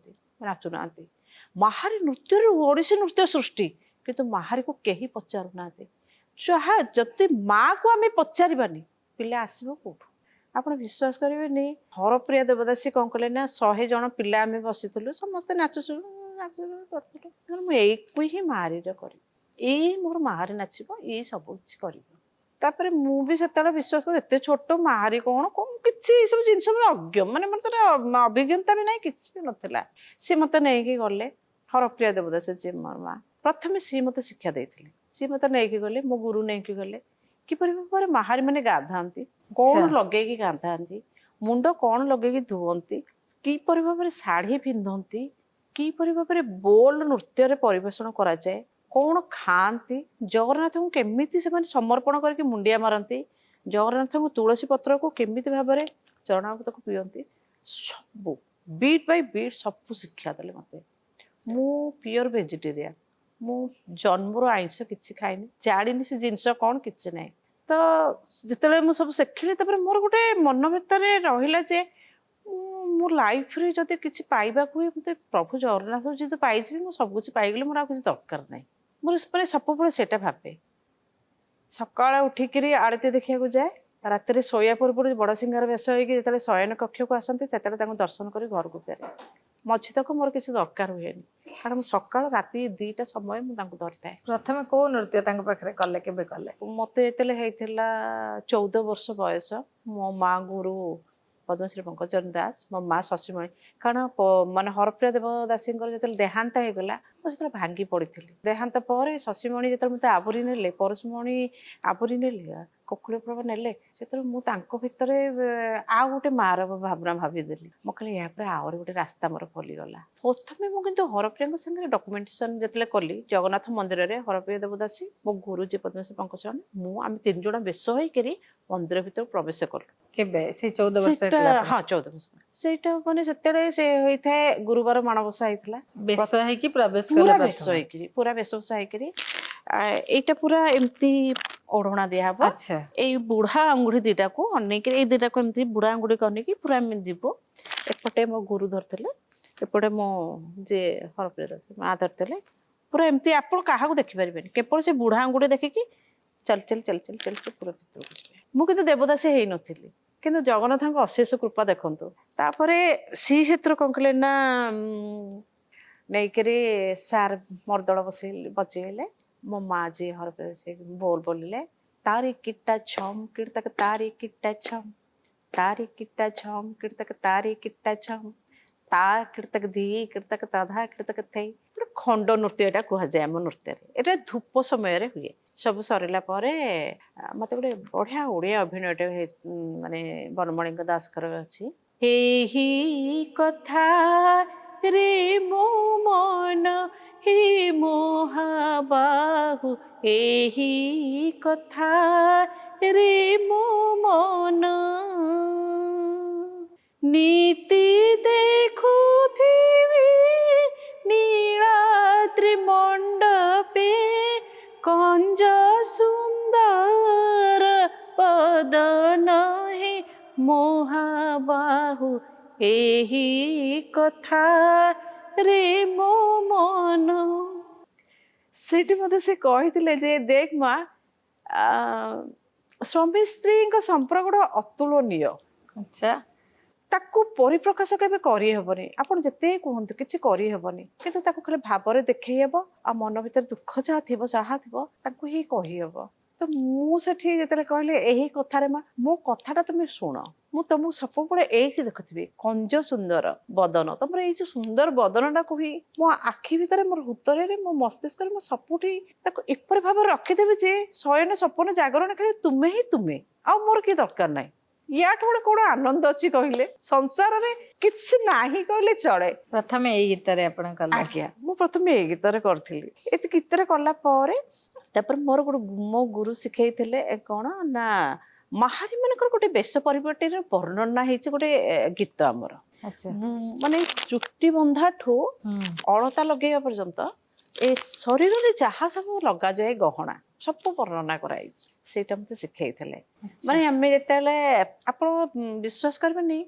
ନାଚୁନାହାନ୍ତି। ମାହାରୀ ନୃତ୍ୟରୁ ଓଡ଼ିଶୀ ନୃତ୍ୟ ସୃଷ୍ଟି, କିନ୍ତୁ ମାହାରୀକୁ କେହି ପଚାରୁନାହାନ୍ତି। ଯାହା ଯଦି ମାଆକୁ ଆମେ ପଚାରିବାନି, ପିଲା ଆସିବ କୋଉଠୁ? ଆପଣ ବିଶ୍ୱାସ କରିବେନି, ହରପ୍ରିୟା ଦେବଦାସୀ କ'ଣ କଲେ ନା, 100 ଜଣ ପିଲା ଆମେ ବସିଥିଲୁ, ସମସ୍ତେ ନାଚୁଛୁ କରୁଥିଲୁ। ମୁଁ ଏଇକୁ ହିଁ ମାହାରୀର କରିବି, ଏଇ ମୋର ମାହାରୀ ନାଚିବ, ଏଇ ସବୁ କିଛି କରିବ। ତାପରେ ମୁଁ ବି ସେତେବେଳେ ବିଶ୍ୱାସ କରେ, ଏତେ ଛୋଟ ମାହାରୀ କ'ଣ କିଛି ଏସବୁ ଜିନିଷ ମୋର ମାନେ ମୋର ତାର ଅଭିଜ୍ଞତା ବି ନାହିଁ, କିଛି ବି ନଥିଲା। ସିଏ ମତେ ନେଇକି ଗଲେ, ହରପ୍ରିୟା ଦେବଦାସୀ ଯିଏ ମୋର ମା, ପ୍ରଥମେ ସିଏ ମତେ ଶିକ୍ଷା ଦେଇଥିଲେ। ସିଏ ମତେ ନେଇକି ଗଲେ, ମୋ ଗୁରୁ ନେଇକି ଗଲେ, କିପରି ଭାବରେ ମାହାରୀ ମାନେ ଗାଧାନ୍ତି, କ'ଣ ଲଗେଇକି ଗାଧାନ୍ତି, ମୁଣ୍ଡ କ'ଣ ଲଗେଇକି ଧୁଅନ୍ତି, କିପରି ଭାବରେ ଶାଢ଼ୀ ପିନ୍ଧନ୍ତି, କିପରି ଭାବରେ ବୋଲ ନୃତ୍ୟରେ ପରିବେଷଣ କରାଯାଏ, କ'ଣ ଖାଆନ୍ତି, ଜଗନ୍ନାଥଙ୍କୁ କେମିତି ସେମାନେ ସମର୍ପଣ କରିକି ମୁଣ୍ଡିଆ ମାରନ୍ତି, ଜଗନ୍ନାଥଙ୍କୁ ତୁଳସୀ ପତ୍ରକୁ କେମିତି ଭାବରେ ଚରଣାମୃତକୁ ପିଅନ୍ତି, ସବୁ ବିଟ୍ ବାଇ ବିଟ୍ ସବୁ ଶିକ୍ଷା ଦେଲେ ମତେ। ମୁଁ ପିଓର ଭେଜିଟେରିଆନ୍, ମୁଁ ଜନ୍ମରୁ ଆଇଁଷ କିଛି ଖାଇନି, ଜାଣିନି ସେ ଜିନିଷ କ'ଣ, କିଛି ନାହିଁ। ତ ଯେତେବେଳେ ମୁଁ ସବୁ ଶିଖିଲି, ତାପରେ ମୋର ଗୋଟେ ମନ ଭିତରେ ରହିଲା ଯେ ମୋ ଲାଇଫରେ ଯଦି କିଛି ପାଇବାକୁ ହୁଏ, ମତେ ପ୍ରଭୁ ଜଗନ୍ନାଥ ଯେହେତୁ ପାଇଯିବି, ମୁଁ ସବୁ କିଛି ପାଇଗଲେ ମୋର ଆଉ କିଛି ଦରକାର ନାହିଁ। ମୋର ମାନେ ସବୁବେଳେ ସେଇଟା ଭାବେ। ସକାଳେ ଉଠିକିରି ଆଳତି ଦେଖିବାକୁ ଯାଏ, ରାତିରେ ଶୋଇବା ପୂର୍ବରୁ ବଡ଼ ସିଂହାର ବେଶ ହେଇକି ଯେତେବେଳେ ଶୟନ କକ୍ଷକୁ ଆସନ୍ତି, ସେତେବେଳେ ତାଙ୍କୁ ଦର୍ଶନ କରି ଘରକୁ ଫେରେ। ମଝି ତକ ମୋର କିଛି ଦରକାର ହୁଏନି, କାରଣ ମୁଁ ସକାଳ ରାତି 2ଟା ସମୟ ମୁଁ ତାଙ୍କୁ ଧରିଥାଏ। ପ୍ରଥମେ କୋଉ ନୃତ୍ୟ ତାଙ୍କ ପାଖରେ କଲେ, କେବେ କଲେ? ମତେ ଯେତେବେଳେ ହେଇଥିଲା 14 ବର୍ଷ ବୟସ, ମୋ ମା ଗୁରୁ ପଦ୍ମଶ୍ରୀ ପଙ୍କଚରଣ ଦାସ, ମୋ ମା ଶଶୀମଣି, କାରଣ ମାନେ ହରପ୍ରିୟା ଦେବଦାସୀଙ୍କର ଯେତେବେଳେ ଦେହାନ୍ତ ହେଇଗଲା, ମୁଁ ସେତେବେଳେ ଭାଙ୍ଗି ପଡ଼ିଥିଲି। ଦେହାନ୍ତ ପରେ ଶଶୀମଣି ଯେତେବେଳେ ମୋତେ ଆବୁରି ନେଲେ, ପରଶୁମଣି ଆବୁରି ନେଲେ, କୋକିଳ ପ୍ରଭା ନେଲେ, ସେତେବେଳେ ମୁଁ ତାଙ୍କ ଭିତରେ ଆଉ ଗୋଟେ ମାର ଭାବନା ଭାବିଦେଲି। ମୁଁ କହିଲି ଏହା ପରେ ଆହୁରି ଗୋଟେ ରାସ୍ତା ମୋର ଖୋଲିଗଲା। ପ୍ରଥମେ ମୁଁ କିନ୍ତୁ ହରପ୍ରିୟାଙ୍କ ସାଙ୍ଗରେ ଡକୁମେଣ୍ଟେସନ ଯେତେବେଳେ କଲି, ଜଗନ୍ନାଥ ମନ୍ଦିରରେ ହରପ୍ରିୟା ଦେବଦାସୀ, ମୋ ଗୁରୁଜୀ ପଦ୍ମଶ୍ରୀ ପଙ୍କଚରଣ, ମୁଁ ଆମେ 3 ଜଣ ବେଶ ହେଇକରି ମନ୍ଦିର ଭିତରକୁ ପ୍ରବେଶ କଲୁ। କେବେ? ସେଇ 14 ବର୍ଷ ସେଇଟା ହେଇଥିଲା? ହଁ 14 ବର୍ଷ। ସେଇଟା ମାନେ ଯେତେବେଳେ ସେ ହେଇଥାଏ, ଗୁରୁବାର ମାଣବସା ହେଇଥିଲା, ବେଶ ହେଇକି ପ୍ରବେଶ କଲେ ପୁରା ବେଶ ପ୍ରଥମେ? ହେଇକିରି, ପୁରା ବେଶ ହେଇକିରି, ଏଇଟା ପୁରା ଏମିତି ଓଢ଼ଣା ଦିଆହବ। ଆଚ୍ଛା। ଏଇ ବୁଢା ଆଙ୍ଗୁଠି ଦିଟାକୁ ଅନେଇକିରି, ଏଇ ଦିଟାକୁ ଏମିତି ବୁଢା ଆଙ୍ଗୁଠିକୁ ଅନେଇକି ପୁରା ଏମିତି ଯିବ। ଏପଟେ ମୋ ଗୁରୁ ଧରିଥିଲେ, ଏପଟେ ମୋ ଯିଏ ହରପ୍ରିୟା ମା ଧରିଥିଲେ, ପୁରା ଏମିତି। ଆପଣ କାହାକୁ ଦେଖିପାରିବେନି, କେବଳ ସେ ବୁଢା ଆଙ୍ଗୁଠି ଦେଖିକି ଚାଲି ପୁରା ଭିତରକୁ ଯିବେ। ମୁଁ କିନ୍ତୁ ଦେବଦାସୀ ହେଇନଥିଲି, କିନ୍ତୁ ଜଗନ୍ନାଥଙ୍କ ଅଶେଷ କୃପା ଦେଖନ୍ତୁ। ତାପରେ ଶ୍ରୀକ୍ଷେତ୍ର କ'ଣ କଲେ ନା, ନେଇକରି ସାର୍ ମର୍ଦଳ ବଜେଇଲେ, ମୋ ମା ଯିଏ ହରପ୍ରିୟା ବୋଲ ବୋଲିଲେ, ତାରି କିଟା ଛମ୍ କୀର୍ତ୍ତକ ତାରି କିଟା ଛମ୍, ତାରି କିଟା ଛମ୍ କୀର୍ତ୍ତକ ତାରି କିଟା ଛମ୍, ତା କୀର୍ତ୍ତକ धी କୀର୍ତ୍ତକ ତାଧା କୀର୍ତ୍ତକ ଥେଇ। ଗୋଟେ ଖଣ୍ଡ ନୃତ୍ୟ ଏଟା କୁହାଯାଏ ଆମ ନୃତ୍ୟରେ। ଏଟା ଧୂପ ସମୟରେ ହୁଏ। ସବୁ ସରିଲା ପରେ ମତେ ଗୋଟେ ବଢିଆ ଓଡ଼ିଆ ଅଭିନୟଟେ ମାନେ ବନମାଳୀଙ୍କ ଦାସଙ୍କର ଅଛି। ଏହି କଥା ରେ ମୋ ମନ ହେ ମହାବାହୁ, ଏହି କଥା ରେ ମୋ ମନ ନୀତି ଦେଖୁଥିବି ନୀଳାଦ୍ରି ମଣ୍ଡପେ, କଞ୍ଜ ସୁନ୍ଦର ବଦନ ହେ ମହାବାହୁ, ଏହି କଥା ରେ ମୋ ମନ। ସେଠି ମତେ ସେ କହିଥିଲେ ଯେ ଦେଖ ମା, ସ୍ୱାମୀ ସ୍ତ୍ରୀଙ୍କ ସମ୍ପର୍କଟା ଅତୁଳନୀୟ। ଆଚ୍ଛା। ତାକୁ ପରିପ୍ରକାଶ କେବେ କରିହେବନି, ଆପଣ ଯେତେ କୁହନ୍ତୁ କିଛି କରିହେବନି, କିନ୍ତୁ ତାକୁ ଖାଲି ଭାବରେ ଦେଖେଇ ହେବ, ଆଉ ମନ ଭିତରେ ଦୁଃଖ ଯାହା ଥିବ ତାକୁ ହିଁ କହିହେବ। ତ ମୁଁ ସେଠି ଯେତେବେଳେ କହିଲେ ଏହି କଥାରେ ମା ମୋ କଥାଟା ତମେ ଶୁଣ, ମୁଁ ତମକୁ ସବୁବେଳେ ଏଇଠି ଦେଖୁଥିବି କଞ୍ଜ ସୁନ୍ଦର ବଦନ, ତମର ଏଇ ଯୋଉ ସୁନ୍ଦର ବଦନଟାକୁ ହିଁ ମୋ ଆଖି ଭିତରେ, ମୋର ହୃଦୟରେ, ମୋ ମସ୍ତିଷ୍କରେ ମୁଁ ସବୁଠି ତାକୁ ଏପରି ଭାବରେ ରଖିଦେବି ଯେ ଶୟନ ସପନ ଜାଗରଣ ଖାଲି ତୁମେ ହିଁ ତୁମେ, ଆଉ ମୋର କିଏ ଦରକାର ନାହିଁ। ୟାଠୁ ଗୋଟେ କଣ ଆନନ୍ଦ ଅଛି କହିଲେ? ସଂସାରରେ କିଛି ନାହିଁ କହିଲେ ଚଳେ। ପ୍ରଥମେ ଏଇ ଗୀତରେ ଆପଣ କଲେ? ଆଜ୍ଞା, ମୁଁ ପ୍ରଥମେ ଏଇ ଗୀତରେ କରିଥିଲି। ଏ ଗୀତରେ କଲା ପରେ ତାପରେ ମୋର ମୋ ଗୁରୁ ଶିଖେଇଥିଲେ କଣ ନା ମାହାରୀ ମାନଙ୍କର ଗୋଟେ ବେଶ ପରିବର୍ତ୍ତନର ବର୍ଣ୍ଣନା ହେଇଛି ଗୋଟେ ଗୀତ ଆମର। ଆଚ୍ଛା। ମାନେ ଚୁଟି ବନ୍ଧାଠୁ ଅଳତା ଲଗେଇବା ପର୍ଯ୍ୟନ୍ତ ଏ ଶରୀରରେ ଯାହା ସବୁ ଲଗାଯାଏ ଗହଣା ସବୁ ବର୍ଣ୍ଣନା କରାଯାଇଛି, ସେଇଟା ମତେ ଶିଖେଇଥିଲେ। ମାନେ ଆମେ ଯେତେବେଳେ, ଆପଣ ବିଶ୍ୱାସ କରିବେନି,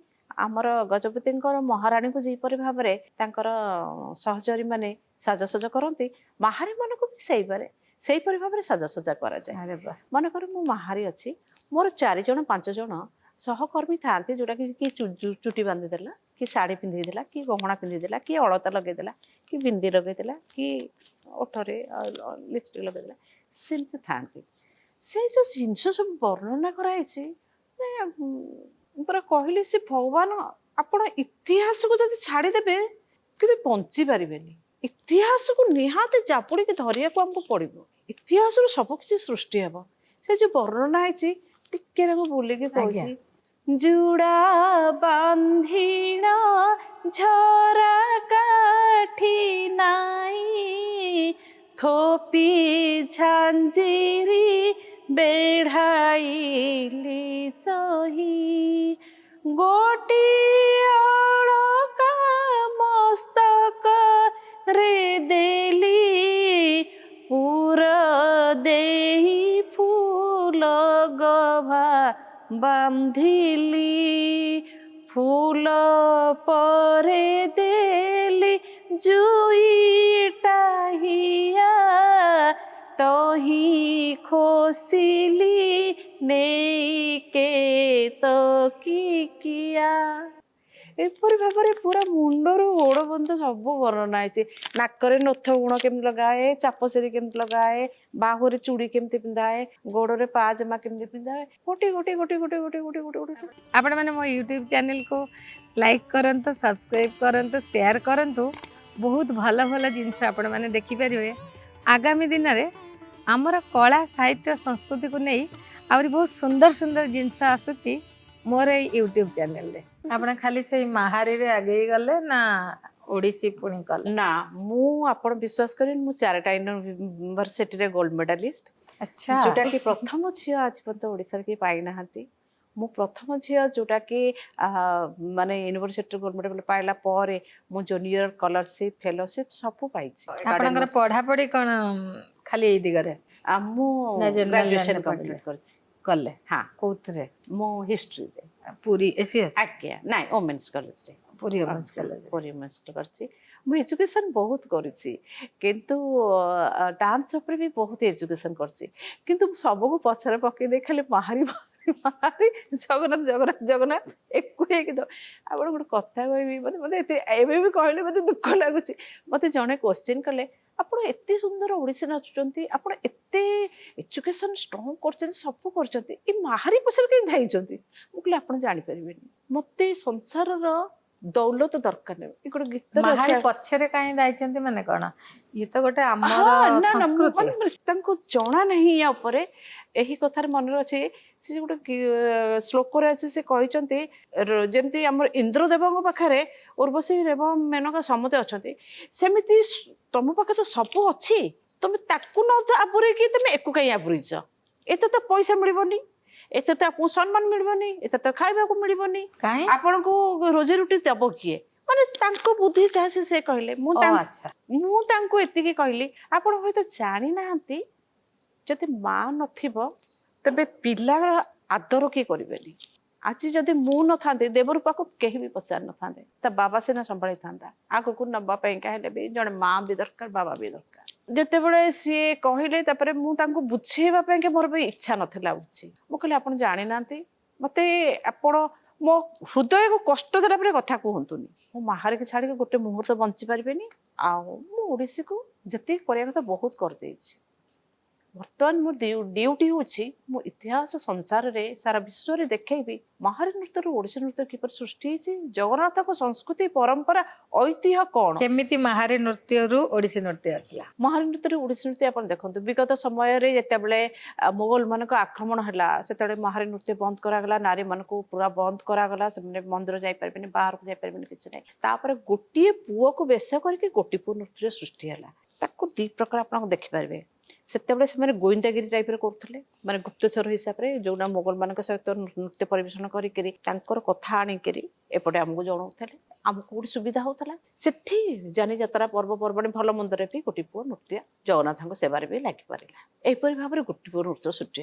ଆମର ଗଜପତିଙ୍କର ମହାରାଣୀକୁ ଯେପରି ଭାବରେ ତାଙ୍କର ସହଚରୀ ମାନେ ସାଜସଜ କରନ୍ତି, ମାହାରୀ ମାନଙ୍କୁ ବି ସେଇପରି ଭାବରେ ସାଜସଜା କରାଯାଏ। ମନେକର ମୁଁ ମାହାରୀ ଅଛି, ମୋର 4 ଜଣ 5 ଜଣ ସହକର୍ମୀ ଥାଆନ୍ତି, ଯୋଉଟାକି କିଏ ଚୁଟି ବାନ୍ଧିଦେଲା, କି ଶାଢ଼ୀ ପିନ୍ଧିଦେଲା, କି ଗହଣା ପିନ୍ଧିଦେଲା, କି ଅଳତା ଲଗେଇଦେଲା, କି ବିନ୍ଦି ଲଗେଇଦେଲା, କି ଓଠରେ ଲିପଷ୍ଟିକ୍ ଲଗେଇଦେଲା, ସେମିତି ଥାଆନ୍ତି। ସେଇ ଯୋଉ ଜିନିଷ ସବୁ ବର୍ଣ୍ଣନା କରାଯାଇଛି, ପୁରା କହିଲେ ସେ ଭଗବାନ, ଆପଣ ଇତିହାସକୁ ଯଦି ଛାଡ଼ିଦେବେ କେବେ ବଞ୍ଚି ପାରିବେନି। ଇତିହାସକୁ ନିହାତି ଜାବୁଡ଼ିକି ଧରିବାକୁ ଆମକୁ ପଡ଼ିବ। ଇତିହାସରୁ ସବୁ କିଛି ସୃଷ୍ଟି ହେବ। ସେ ଯୋଉ ବର୍ଣ୍ଣନା ହେଇଛି, ଟିକେ ମୁଁ ବୁଲିକି କହୁଛି। ଜୁଡ଼ା ବାନ୍ଧିଣ ଝରା କାଠି ନାଇଁ, ଥୋପି ଝାଞ୍ଜିରି ବେଢ଼ାଇଲି ଚହି, ଗୋଟିଏ ଅଳକା ମସ୍ତକରେ ଦେଲି, ପୁର ଦେଇ ଫୁଲ ଗଭା ବାନ୍ଧିଲି, ଫୁଲ ପରେ ଦେଲି ଜୁଇଟା ହିଆ, ତହିଁ ଖୋସିଲି ନେଇକେ ତକିକିଆ। ଏପରି ଭାବରେ ପୁରା ମୁଣ୍ଡରୁ ଗୋଡ଼ ପର୍ଯ୍ୟନ୍ତ ସବୁ ବର୍ଣ୍ଣନା ହେଇଛି। ନାକରେ ନଥ ଗୁଣ କେମିତି ଲଗାଏ, ଚାପସେରି କେମିତି ଲଗାଏ, ବାହୁରେ ଚୁଡ଼ି କେମିତି ପିନ୍ଧାଏ, ଗୋଡ଼ରେ ପାଜମା କେମିତି ପିନ୍ଧାଏ, ଗୋଟି ଗୋଟି ଗୋଟି ଗୋଟି ଗୋଟି ଗୋଟି ଗୋଟି ଗୋଟି। ଆପଣ ମାନେ ମୋ ୟୁଟ୍ୟୁବ୍ ଚ୍ୟାନେଲକୁ ଲାଇକ୍ କରନ୍ତୁ, ସବସ୍କ୍ରାଇବ୍ କରନ୍ତୁ, ସେୟାର କରନ୍ତୁ। ବହୁତ ଭଲ ଭଲ ଜିନିଷ ଆପଣମାନେ ଦେଖିପାରିବେ। ଆଗାମୀ ଦିନରେ ଆମର କଳା ସାହିତ୍ୟ ସଂସ୍କୃତିକୁ ନେଇ ଆହୁରି ବହୁତ ସୁନ୍ଦର ସୁନ୍ଦର ଜିନିଷ ଆସୁଛି ମୋର ଏଇ ୟୁଟ୍ୟୁବ୍ ଚ୍ୟାନେଲରେ। ଆପଣ ଖାଲି ସେଇ ମାହାରୀରେ ଆଗେଇ ଗଲେ ନା ଓଡ଼ିଶୀ ପୁଣି କଲେ? ନା, ଆପଣ ବିଶ୍ୱାସ କରିବେନି, ମୁଁ 4ଟା ୟୁନିଭର୍ସିଟିରେ ଗୋଲ୍ଡ ମେଡାଲିଷ୍ଟ। ଆଚ୍ଛା। ଯୋଉଟାକି ପ୍ରଥମ ଝିଅ ଆଜି ପର୍ଯ୍ୟନ୍ତ ଓଡ଼ିଶାରେ କେହି ପାଇନାହାନ୍ତି। ମୁଁ ପ୍ରଥମ ଝିଅ ଯୋଉଟାକି ମାନେ ୟୁନିଭର୍ସିଟିରେ ଗୋଲ୍ଡ ମେଡାଲ ପାଇଲା ପରେ ମୁଁ ଜୁନିୟର ସ୍କଲାରସିପ୍, ଫେଲୋସିପ୍ ସବୁ ପାଇଛି। ଆପଣଙ୍କର ପଢ଼ାପଢ଼ି କ'ଣ ଖାଲି ଏଇ ଦିଗରେ? ମୁଁ ଗ୍ରାଜୁଏସନ୍ କମ୍ପ୍ଲିଟ୍ କରିଛି। କଲେ? ହଁ। କୋଉଥିରେ? ମୁଁ ହିଷ୍ଟ୍ରିରେ। ପୁରୀ ଏସିଏସ୍? ଆଜ୍ଞା, ନାଇଁ ଓମେନ୍ସ କଲେଜରେ। Puri women's college? Puri women's କରିଛି। ମୁଁ ଏଜୁକେସନ୍ ବହୁତ କରିଛି, କିନ୍ତୁ ଡାନ୍ସ ଉପରେ ବି ବହୁତ ଏଜୁକେସନ୍ କରିଛି। କିନ୍ତୁ ସବୁକୁ ପଛରେ ପକେଇ ଦେଇ ଖାଲି ମାହାରୀ ମାହାରୀ ଜଗନ୍ନାଥ ଜଗନ୍ନାଥ ଜଗନ୍ନାଥ ଏକୁ ହେଇକି ଆପଣ ଗୋଟେ କଥା କହିବି, ମୋତେ ଏବେ ବି କହିଲେ ମୋତେ ଦୁଃଖ ଲାଗୁଛି। ମୋତେ ଜଣେ କ୍ୱେଶ୍ଚିନ୍ କଲେ, ଆପଣ ଏତେ ସୁନ୍ଦର ଓଡ଼ିଶୀ ନାଚୁଛନ୍ତି, ଆପଣ ଏତେ ଏଜୁକେସନ୍ ଷ୍ଟ୍ରଙ୍ଗ କରିଛନ୍ତି, ସବୁ କରିଛନ୍ତି, ଏ ମାହାରୀ ପଛରେ କାହିଁ ଧାଇଛନ୍ତି? ମୁଁ କହିଲି ଆପଣ ଜାଣିପାରିବେନି, ମୋତେ ସଂସାରର ଦୌଲତ ଦରକାର ନାହିଁ। ଏ ଗୋଟେ ଗୀତ ମାହାରୀ ପଛରେ କାହିଁ ଯାଇଛନ୍ତି ମାନେ କ'ଣ? ଇଏ ତ ଗୋଟେ ଆମର ସଂସ୍କୃତି। ତାଙ୍କୁ ଜଣା ନାହିଁ ୟା ଉପରେ। ଏହି କଥାରେ ମନେ ଅଛି, ସେ ଗୋଟେ ଶ୍ଲୋକରେ ଅଛି, ସେ କହିଛନ୍ତି ଯେମିତି ଆମର ଇନ୍ଦ୍ରଦେବଙ୍କ ପାଖରେ ଉର୍ବଶୀ ରେବ ମେନକା ସମସ୍ତେ ଅଛନ୍ତି, ସେମିତି ତମ ପାଖେ ତ ସବୁ ଅଛି, ତମେ ତାକୁ ନ ଆବୁରେଇକି ତମେ ଏକୁ କାହିଁ ଆବୁରେଇଛ? ଏତେ ତ ପଇସା ମିଳିବନି, ଏତେ ତ ଆପଣଙ୍କୁ ସମ୍ମାନ ମିଳିବନି, ଏତେ ତ ଖାଇବାକୁ ମିଳିବନି, ଆପଣଙ୍କୁ ରୋଜି ରୁଟି ଦେବ କିଏ? ମାନେ ତାଙ୍କ ବୁଦ୍ଧି ଯାହା ସେ କହିଲେ। ମୁଁ ତାଙ୍କୁ ଏତିକି କହିଲି, ଆପଣ ହୁଏତ ଜାଣିନାହାନ୍ତି, ଯଦି ମା ନଥିବ ତେବେ ପିଲାର ଆଦର କିଏ କରିବେନି। ଆଜି ଯଦି ମୁଁ ନଥାନ୍ତି, ଦେବରୂପାକୁ କେହି ବି ପଚାରି ନଥାନ୍ତେ, ତା ବାବା ସିନା ସମ୍ଭାଳିଥାନ୍ତା। ଆଗକୁ ନେବା ପାଇଁକା ହେଲେ ବି ଜଣେ ମା ବି ଦରକାର, ବାବା ବି ଦରକାର। ଯେତେବେଳେ ସିଏ କହିଲେ, ତାପରେ ମୁଁ ତାଙ୍କୁ ବୁଝେଇବା ପାଇଁକା ମୋର ବି ଇଚ୍ଛା ନଥିଲା ବୁଝି। ମୁଁ କହିଲି ଆପଣ ଜାଣିନାହାନ୍ତି, ମୋତେ ଆପଣ ମୋ ହୃଦୟକୁ କଷ୍ଟ ଦେଲା ପରେ କଥା କୁହନ୍ତୁନି। ମୁଁ ମାହାରୀକି ଛାଡ଼ିକି ଗୋଟେ ମୁହୂର୍ତ୍ତ ବଞ୍ଚି ପାରିବେନି। ଆଉ ମୁଁ ଓଡ଼ିଶୀକୁ ଯେତିକି କରିବା କଥା ବହୁତ କରିଦେଇଛି, ବର୍ତ୍ତମାନ ମୋ ଡ୍ୟୁଟି ହେଉଛି ମୁଁ ଇତିହାସ ସଂସାରରେ ସାରା ବିଶ୍ୱରେ ଦେଖେଇବି ମହାରୀ ନୃତ୍ୟରୁ ଓଡ଼ିଶୀ ନୃତ୍ୟ କିପରି ସୃଷ୍ଟି ହେଇଛି, ଜଗନ୍ନାଥଙ୍କ ସଂସ୍କୃତି ପରମ୍ପରା ଐତିହ୍ୟ କ'ଣ। କେମିତି ମାହାରୀ ନୃତ୍ୟରୁ ଓଡ଼ିଶୀ ନୃତ୍ୟ ଆସିଲା? ମହାରୀ ନୃତ୍ୟରୁ ଓଡ଼ିଶୀ ନୃତ୍ୟ ଆପଣ ଦେଖନ୍ତୁ, ବିଗତ ସମୟରେ ଯେତେବେଳେ ମୋଗଲମାନଙ୍କ ଆକ୍ରମଣ ହେଲା ସେତେବେଳେ ମହାରୀ ନୃତ୍ୟ ବନ୍ଦ କରାଗଲା, ନାରୀମାନଙ୍କୁ ପୁରା ବନ୍ଦ କରାଗଲା, ସେମାନେ ମନ୍ଦିର ଯାଇପାରିବେନି, ବାହାରକୁ ଯାଇପାରିବେନି, କିଛି ନାହିଁ। ତାପରେ ଗୋଟିଏ ପୁଅକୁ ବେଶ କରିକି ଗୋଟିଏ ପୁଅ ନୃତ୍ୟ ସୃଷ୍ଟି ହେଲା। ତାକୁ ଦି ପ୍ରକାର ଆପଣ ଦେଖିପାରିବେ। ସେତେବେଳେ ସେମାନେ ଗୋଇନ୍ଦାଗିରି ଟାଇପ୍ର କରୁଥିଲେ, ମାନେ ଗୁପ୍ତଚର ହିସାବରେ ଯେଉଁଟା ମୋଗଲମାନଙ୍କ ସହିତ ନୃତ୍ୟ ପରିବେଷଣ କରିକିରି ତାଙ୍କର କଥା ଆଣିକିରି ଏପଟେ ଆମକୁ ଜଣାଉଥିଲେ, ଆମକୁ ଗୋଟେ ସୁବିଧା ହେଉଥିଲା। ସେଠି ଯାନିଯାତ୍ରା ପର୍ବପର୍ବାଣି ଭଲ ମନ୍ଦରେ ବି ଗୋଟିଏ ପୁଅ ନୃତ୍ୟ ଜଗନ୍ନାଥଙ୍କ ସେବାରେ ବି ଲାଗିପାରିଲା। ଏହିପରି ଭାବରେ ଗୋଟିଏ ପୁଅ ନୃତ୍ୟ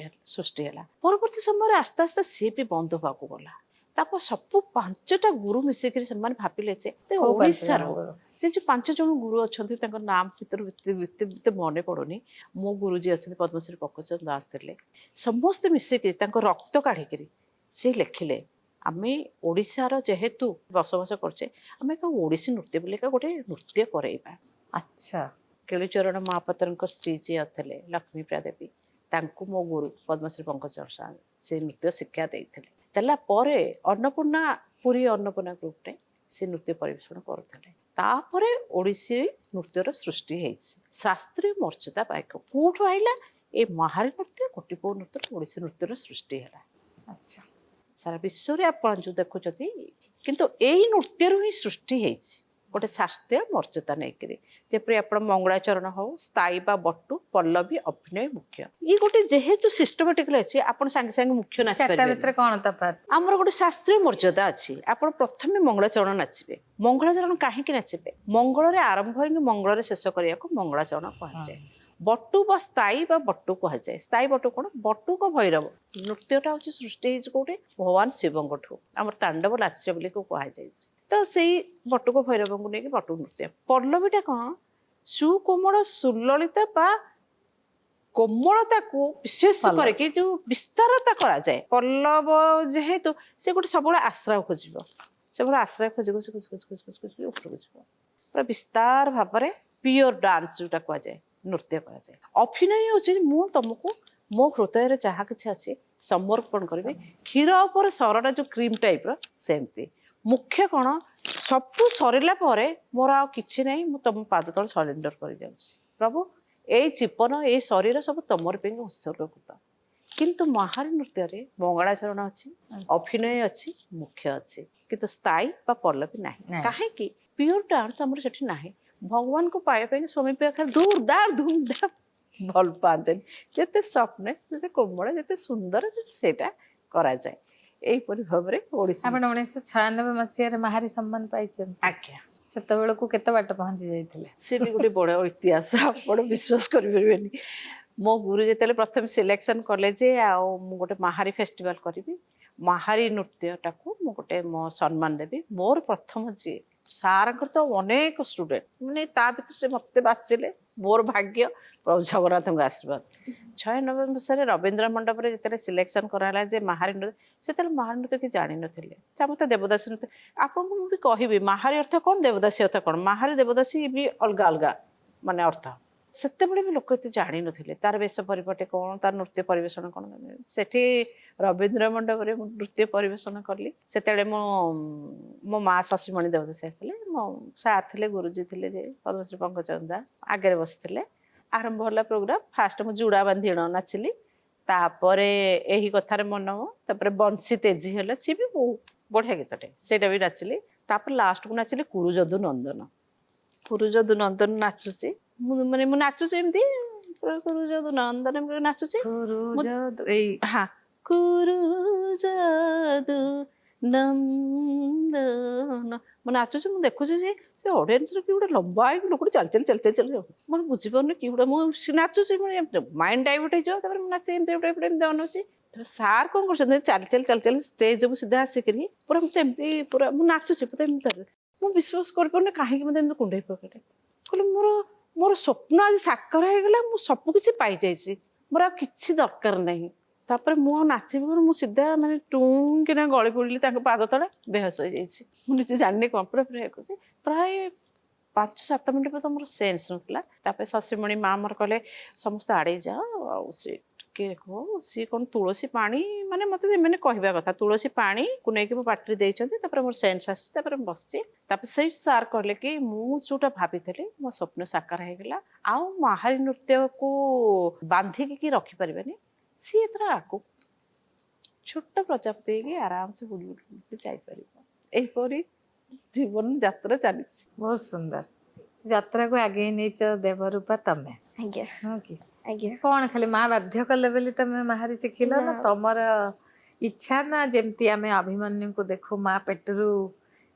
ସୃଷ୍ଟି ହେଲା। ପରବର୍ତ୍ତୀ ସମୟରେ ଆସ୍ତେ ଆସ୍ତେ ସିଏ ବି ବନ୍ଦ ହେବାକୁ ଗଲା। ତାପରେ ସବୁ 5ଟା ଗୁରୁ ମିଶିକିରି ସେମାନେ ଭାବିଲେ ଯେ ଓଡ଼ିଶାର ସେ ଯେଉଁ 5 ଜଣ ଗୁରୁ ଅଛନ୍ତି ତାଙ୍କ ନାମ ଭିତରୁ ଏତେ ମନେ ପଡ଼ୁନି। ମୋ ଗୁରୁ ଯିଏ ଅଛନ୍ତି ପଦ୍ମଶ୍ରୀ ପଙ୍କଜଚରଣ ଦାସ ଥିଲେ। ସମସ୍ତେ ମିଶିକିରି ତାଙ୍କ ରକ୍ତ କାଢ଼ିକିରି ସେ ଲେଖିଲେ ଆମେ ଓଡ଼ିଶାର ଯେହେତୁ ବସବାସ କରୁଛେ, ଆମେ ଏକ ଓଡ଼ିଶୀ ନୃତ୍ୟ ବୋଲି ଗୋଟେ ନୃତ୍ୟ କରେଇବା। ଆଚ୍ଛା। କେଳୁଚରଣ ମହାପାତ୍ରଙ୍କ ସ୍ତ୍ରୀ ଯିଏ ଥିଲେ ଲକ୍ଷ୍ମୀପ୍ରିୟା ଦେବୀ, ତାଙ୍କୁ ମୋ ଗୁରୁ ପଦ୍ମଶ୍ରୀ ପଙ୍କଜଚରଣ ସାର୍ ସେ ନୃତ୍ୟ ଶିକ୍ଷା ଦେଇଥିଲେ। ଦେଲା ପରେ ଅନ୍ନପୂର୍ଣ୍ଣା ପୁରୀ ଅନ୍ନପୂର୍ଣ୍ଣା ଗ୍ରୁପରେ ସେ ନୃତ୍ୟ ପରିବେଷଣ କରୁଥିଲେ। ତାପରେ ଓଡ଼ିଶୀ ନୃତ୍ୟର ସୃଷ୍ଟି ହେଇଛି, ଶାସ୍ତ୍ରୀୟ ମର୍ଯ୍ୟାଦା ପାଇକ। କୋଉଠୁ ଆଇଲା? ଏ ମହାରୀ ନୃତ୍ୟ ଗୋଟିଏ ପୁଅ ନୃତ୍ୟ ଓଡ଼ିଶୀ ନୃତ୍ୟର ସୃଷ୍ଟି ହେଲା। ଆଚ୍ଛା। ସାରା ବିଶ୍ୱରେ ଆପଣ ଯେଉଁ ଦେଖୁଛନ୍ତି, କିନ୍ତୁ ଏଇ ନୃତ୍ୟରୁ ହିଁ ସୃଷ୍ଟି ହେଇଛି ଗୋଟେ ଶାସ୍ତ୍ରୀୟ ମର୍ଯ୍ୟାଦା ନେଇକିରି। ଯେପରି ଆପଣ ମଙ୍ଗଳାଚରଣ ହଉ, ସ୍ଥାୟୀ ବା ବଟୁ, ପଲ୍ଲବୀ, ଅଭିନୟ, ମୁଖ୍ୟ, ଇଏ ଗୋଟେ ଯେହେତୁ ସିଷ୍ଟମାଟିକାଲି ଅଛି, ଆପଣ ସାଙ୍ଗେ ସାଙ୍ଗେ ମୁଖ୍ୟ ଚାରିଟା ନାଚିପାରିବେ। ଭିତରେ କ'ଣ ତଫାତ୍? ଆମର ଗୋଟେ ଶାସ୍ତ୍ରୀୟ ମର୍ଯ୍ୟାଦା ଅଛି। ଆପଣ ପ୍ରଥମେ ମଙ୍ଗଳାଚରଣ ନାଚିବେ। ମଙ୍ଗଳାଚରଣ କାହିଁକି ନାଚିବେ? ମଙ୍ଗଳରେ ଆରମ୍ଭ ହୋଇକି ମଙ୍ଗଳରେ ଶେଷ କରିବାକୁ ମଙ୍ଗଳାଚରଣ କୁହାଯାଏ। ବଟୁ ବା ସ୍ଥାୟୀ ବା ବଟୁ କୁହାଯାଏ। ସ୍ଥାୟୀ ବଟୁ କ'ଣ? ବଟୁକ ଭୈରବ ନୃତ୍ୟଟା ହେଉଛି ସୃଷ୍ଟି ହେଇଛି କୋଉଠି? ଭଗବାନ ଶିବଙ୍କଠୁ। ଆମର ତାଣ୍ଡବ ଲାସ୍ୟ ବୋଲି କୁହାଯାଇଛି। ତ ସେଇ ବଟୁକ ଭୈରବଙ୍କୁ ନେଇକି ବଟୁ ନୃତ୍ୟ। ପଲ୍ଲବୀଟା କ'ଣ? ସୁକୋମଳ ସୁଲଳିତ ବା କୋମଳତାକୁ ବିଶେଷ କରିକି ଯେଉଁ ବିସ୍ତାରତା କରାଯାଏ। ପଲ୍ଲବ ଯେହେତୁ ସେ ଗୋଟେ ସବୁବେଳେ ଆଶ୍ରୟ ଖୋଜିବ, ସବୁବେଳେ ଆଶ୍ରୟ ଖୋଜି ଖୋଜି ଖୋଜି ଖୋଜି ଖୋଜି ଖୋଜି ଖୋଜି ଉପରକୁ ଯିବ। ପୁରା ବିସ୍ତାର ଭାବରେ ପିଓର ଡାନ୍ସ ଯେଉଁଟା କୁହାଯାଏ ନୃତ୍ୟ କରାଯାଏ। ଅଭିନୟ ହେଉଛି ମୁଁ ତମକୁ ମୋ ହୃଦୟରେ ଯାହା କିଛି ଅଛି ସମର୍ପଣ କରିବି, କ୍ଷୀର ଉପରେ ସରଟା ଯେଉଁ କ୍ରିମ୍ ଟାଇପ୍ର ସେମିତି। ମୁଖ୍ୟ କ'ଣ? ସବୁ ସରିଲା ପରେ ମୋର ଆଉ କିଛି ନାହିଁ, ମୁଁ ତମ ପାଦ ତଳେ ସରେଣ୍ଡର କରିଯାଉଛି। ପ୍ରଭୁ ଏଇ ଜୀବନ ଏଇ ଶରୀର ସବୁ ତମର ପାଇଁ ଉତ୍ସର୍ଗୀକୃତ। କିନ୍ତୁ ମହାରୀ ନୃତ୍ୟରେ ମଙ୍ଗଳାଚରଣ ଅଛି, ଅଭିନୟ ଅଛି, ମୁଖ୍ୟ ଅଛି, କିନ୍ତୁ ସ୍ଥାୟୀ ବା ପଲ୍ଲବୀ ନାହିଁ। କାହିଁକି? ପିଓର ଡାନ୍ସ ଆମର ସେଠି ନାହିଁ। ଭଗବାନଙ୍କୁ ପାଇବା ପାଇଁ ସ୍ୱାମୀ ପାଖରେ ଦୂରଦାର ଧୁମଧାମ ଭଲ ପାଆନ୍ତେନି। ଯେତେ ସଫ୍ଟନେସ୍, ଯେତେ କୋମଳ, ଯେତେ ସୁନ୍ଦର ସେଇଟା କରାଯାଏ। ଏହିପରି ଭାବରେ ଓଡ଼ିଶା। ଆପଣ 1996 ମସିହାରେ ମାହାରୀ ସମ୍ମାନ ପାଇଛନ୍ତି। ଆଜ୍ଞା। ସେତେବେଳକୁ କେତେ ବାଟ ପହଞ୍ଚି ଯାଇଥିଲେ? ସେ ବି ଗୋଟେ ବଡ଼ ଇତିହାସ, ଆପଣ ବିଶ୍ୱାସ କରିପାରିବେନି। ମୋ ଗୁରୁ ଯେତେବେଳେ ପ୍ରଥମେ ସିଲେକ୍ସନ୍ କଲେ ଯେ ଆଉ ମୁଁ ଗୋଟେ ମାହାରୀ ଫେଷ୍ଟିଭାଲ କରିବି, ମାହାରୀ ନୃତ୍ୟଟାକୁ ମୁଁ ଗୋଟେ ମୋ ସମ୍ମାନ ଦେବି, ମୋର ପ୍ରଥମ ଯିଏ ସାର୍ଙ୍କର ତ ଅନେକ ଷ୍ଟୁଡେଣ୍ଟ, ମାନେ ତା ଭିତରୁ ସେ ମୋତେ ବାଛିଲେ। ମୋର ଭାଗ୍ୟ, ପ୍ରଭୁ ଜଗନ୍ନାଥଙ୍କ ଆଶୀର୍ବାଦ। 96 ମସିହାରେ ରବୀନ୍ଦ୍ର ମଣ୍ଡପରେ ଯେତେବେଳେ ସିଲେକ୍ସନ୍ କରାହେଲା ଯେ ମାହାରୀ ନୃତ୍ୟ, ସେତେବେଳେ ମାହାରୀ ନୃତ୍ୟ କି ଜାଣିନଥିଲେ। ସମସ୍ତେ ଦେବଦାସୀ ନୃତ୍ୟ। ଆପଣଙ୍କୁ ମୁଁ ବି କହିବି ମାହାରୀ ଅର୍ଥ କ'ଣ, ଦେବଦାସୀ ଅର୍ଥ କ'ଣ। ମାହାରୀ ଦେବଦାସୀ ବି ଅଲଗା ଅଲଗା ମାନେ ଅର୍ଥ। ସେତେବେଳେ ବି ଲୋକ ଏତେ ଜାଣିନଥିଲେ ତାର ବେଶ ପରିପାଟି କ'ଣ, ତାର ନୃତ୍ୟ ପରିବେଷଣ କ'ଣ। ସେଠି ରବୀନ୍ଦ୍ର ମଣ୍ଡପରେ ମୁଁ ନୃତ୍ୟ ପରିବେଷଣ କଲି। ସେତେବେଳେ ମୋ ମା ଶଶୀମଣି ଦେବଦାସୀ ଆସିଥିଲେ, ମୋ ସାର୍ ଥିଲେ, ଗୁରୁଜୀ ଥିଲେ ଯେ ପଦ୍ମଶ୍ରୀ ପଙ୍କଜଚରଣ ଦାସ ଆଗରେ ବସିଥିଲେ। ଆରମ୍ଭ ହେଲା ପ୍ରୋଗ୍ରାମ। ଫାଷ୍ଟ ମୁଁ ଚୁଡ଼ା ବାନ୍ଧିଣ ନାଚିଲି, ତାପରେ ଏହି କଥାରେ ମନ, ତାପରେ ବଂଶୀ ତେଜି ହେଲା, ସିଏ ବି ବଢ଼ିଆ ଗୀତଟେ, ସେଇଟା ବି ନାଚିଲି। ତାପରେ ଲାଷ୍ଟକୁ ନାଚିଲି କୁରୁଯଦୁ ନନ୍ଦନ। କୁରୁଯଦୁ ନନ୍ଦନ ନାଚୁଛି ମୁଁ, ମାନେ ମୁଁ ନାଚୁଛି ଏମିତି କୁରୁଯଦୁ ନନ୍ଦନ ନାଚୁଛି। ଏଇ ହଁ, କୁରୁଯଦୁ ନନ୍ଦନ ମୁଁ ନାଚୁଛି। ମୁଁ ଦେଖୁଛି ଯେ ସେ ଅଡ଼ିଏନ୍ସରେ କି ଗୋଟେ ଲମ୍ବା ହେଇକି ଲୋକଟି ଚାଲି ଚାଲି ଚାଲି ଚାଲି ଚାଲି ମାନେ ବୁଝିପାରୁନି କି ଗୋଟେ ମୁଁ ନାଚୁଛି, ମାନେ ମାଇଣ୍ଡ ଡାଇଭର୍ଟ ହେଇଯିବ। ତାପରେ ମୁଁ ନାଚି ଏମିତି ଏମିତି ଅନଉଛି। ସାର୍ କ'ଣ କରୁଛନ୍ତି, ଚାଲି ଚାଲି ଚାଲି ଚାଲି ଷ୍ଟେଜ୍କୁ ସିଧା ଆସିକିରି ପୁରା ମୋତେ ଏମିତି ପୁରା ମୁଁ ନାଚୁଛି ମୋତେ ଏମିତି। ମୁଁ ବିଶ୍ୱାସ କରିପାରୁନି କାହିଁକି ମୋତେ ଏମିତି କୁଣ୍ଡେଇ ପକେଇଲେ। କହିଲେ ମୋର ସ୍ୱପ୍ନ ଆଜି ସାକାର ହେଇଗଲା, ମୁଁ ସବୁ କିଛି ପାଇଯାଇଛି, ମୋର ଆଉ କିଛି ଦରକାର ନାହିଁ। ତାପରେ ମୁଁ ଆଉ ନାଚିବି କ'ଣ, ମୁଁ ସିଧା ମାନେ ଟୁଙ୍କିନା ଗଳି ପଡ଼ିଲି ତାଙ୍କ ପାଦ ତଳେ, ବେହୋସ ହେଇଯାଇଛି। ମୁଁ ନିଜେ ଜାଣିନି କ'ଣ ପୁରା ପ୍ରାୟ କରୁଛି। ପ୍ରାୟ 5-7 ମିନିଟ୍ ପରେ ତ ମୋର ସେନ୍ସ ନଥିଲା। ତାପରେ ଶଶୀମଣି ମା ଆମର କହିଲେ ସମସ୍ତେ ଆଡ଼େଇ ଯାଅ, ଆଉ ସେ ଟିକେ କୁହ ସିଏ କ'ଣ ତୁଳସୀ ପାଣି, ମାନେ ମୋତେ ଏମାନେ କହିବା କଥା ତୁଳସୀ ପାଣିକୁ ନେଇକି ମୋ ପାଟିରେ ଦେଇଛନ୍ତି। ତାପରେ ମୋର ସେନ୍ସ ଆସିଛି, ତାପରେ ମୁଁ ବସିଛି। ତାପରେ ସେଇଠି ସାର୍ କହିଲେ କି ମୁଁ ଯୋଉଟା ଭାବିଥିଲି ମୋ ସ୍ୱପ୍ନ ସାକାର ହେଇଗଲା, ଆଉ ମାହାରୀ ନୃତ୍ୟକୁ ବାନ୍ଧିକି କି ରଖିପାରିବେନି, ସିଏ ଏଥର ଆଗକୁ ଛୋଟ ପ୍ରଜାପତି ହେଇକି ଆରାମସେ ବୁଲି ବୁଲି ଯାଇପାରିବ। ଏହିପରି ଜୀବନ ଯାତ୍ରା ଚାଲିଛି। ବହୁତ ସୁନ୍ଦର। ସେ ଯାତ୍ରାକୁ ଆଗେଇ ନେଇଛ ଦେବରୂପା ତମେ, ଆଜ୍ଞା ନୁହଁ କି? ଆଜ୍ଞା। କ'ଣ ଖାଲି ମା ବାଧ୍ୟ କଲେ ବୋଲି ତମେ ମାହାରୀ ଶିଖିଲ ନା ନା। ତମର ଇଚ୍ଛା, ନା ଯେମିତି ଆମେ ଅଭିମନ୍ୟୁଙ୍କୁ ଦେଖୁ ମା ପେଟରୁ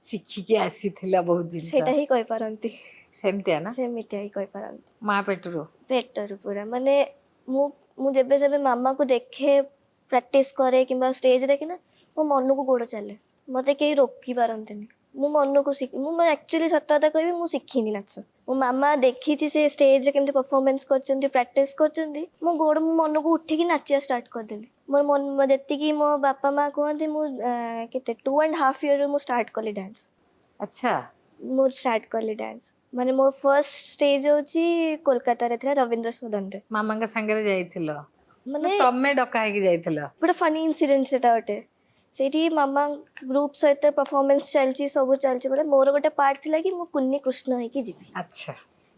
ଶିଖିକି ଆସିଥିଲା ବହୁତ ଜିନିଷ, ସେଇଟା ହିଁ କହିପାରନ୍ତି, ସେମିତିଆ ନା? ସେମିତିଆ ହିଁ କହିପାରନ୍ତି। ମା ପେଟରୁ ପେଟରୁ ପୁରା ମାନେ ମୁଁ ମୁଁ ଯେବେ ଯେବେ ମାମାକୁ ଦେଖେ, ପ୍ରାକ୍ଟିସ୍ କରେ କିମ୍ବା ଷ୍ଟେଜ୍ ଦେଖେ ନା, ମୋ ମନକୁ ଗୋଡ଼ ଚାଲେ। ମୋତେ କେହି ରୋକି ପାରନ୍ତିନି। ମୁଁ ମନକୁ ମୁଁ ଆକ୍ଚୁଆଲି ସତ କଥା କହିବି, ମୁଁ ଶିଖିନି ନାଚ। ମୋ ମାମା ଦେଖିଛି ସେ ଷ୍ଟେଜ୍ରେ କେମିତି ପରଫର୍ମାନ୍ସ କରିଛନ୍ତି, ପ୍ରାକ୍ଟିସ୍ କରିଛନ୍ତି, ମୋ ମନକୁ ଉଠିକି ନାଚିବା ଷ୍ଟାର୍ଟ କରିଦେଲି। ଯେତିକି ମୋ ବାପା ମା କୁହନ୍ତି, ମୁଁ କେତେ 2.5 ଇୟର୍ରୁ ମୁଁ ଷ୍ଟାର୍ଟ କଲି ଡ୍ୟାନ୍ସ। ଆଚ୍ଛା। ମୁଁ ଷ୍ଟାର୍ଟ କଲି ଡ୍ୟାନ୍ସ, ମାନେ ମୋ ଫର୍ଷ୍ଟ ଷ୍ଟେଜ୍ ହେଉଛି କୋଲକାତାରେ ଥିଲା, ରବୀନ୍ଦ୍ର ସଦନରେ। ମାମାଙ୍କ ସାଙ୍ଗରେ ଯାଇଥିଲ ମାନେ ନା ତମେ ଡକା ହେଇକି ଯାଇଥିଲ? ଗୋଟେ ଫନି ଇନସିଡେଣ୍ଟ ସେଟା ଗୋଟେ। ସେଇଠି ମାମା ଗ୍ରୁପ୍ ସହିତ ପରଫର୍ମାନ୍ସ ଚାଲିଛି, ସବୁ ଚାଲିଛି ବୋଲେ ମୋର ଗୋଟେ ପାର୍ଟ ଥିଲା କି ମୁଁ କୁନି କୃଷ୍ଣ ହେଇକି ଯିବି। ଆଚ୍ଛା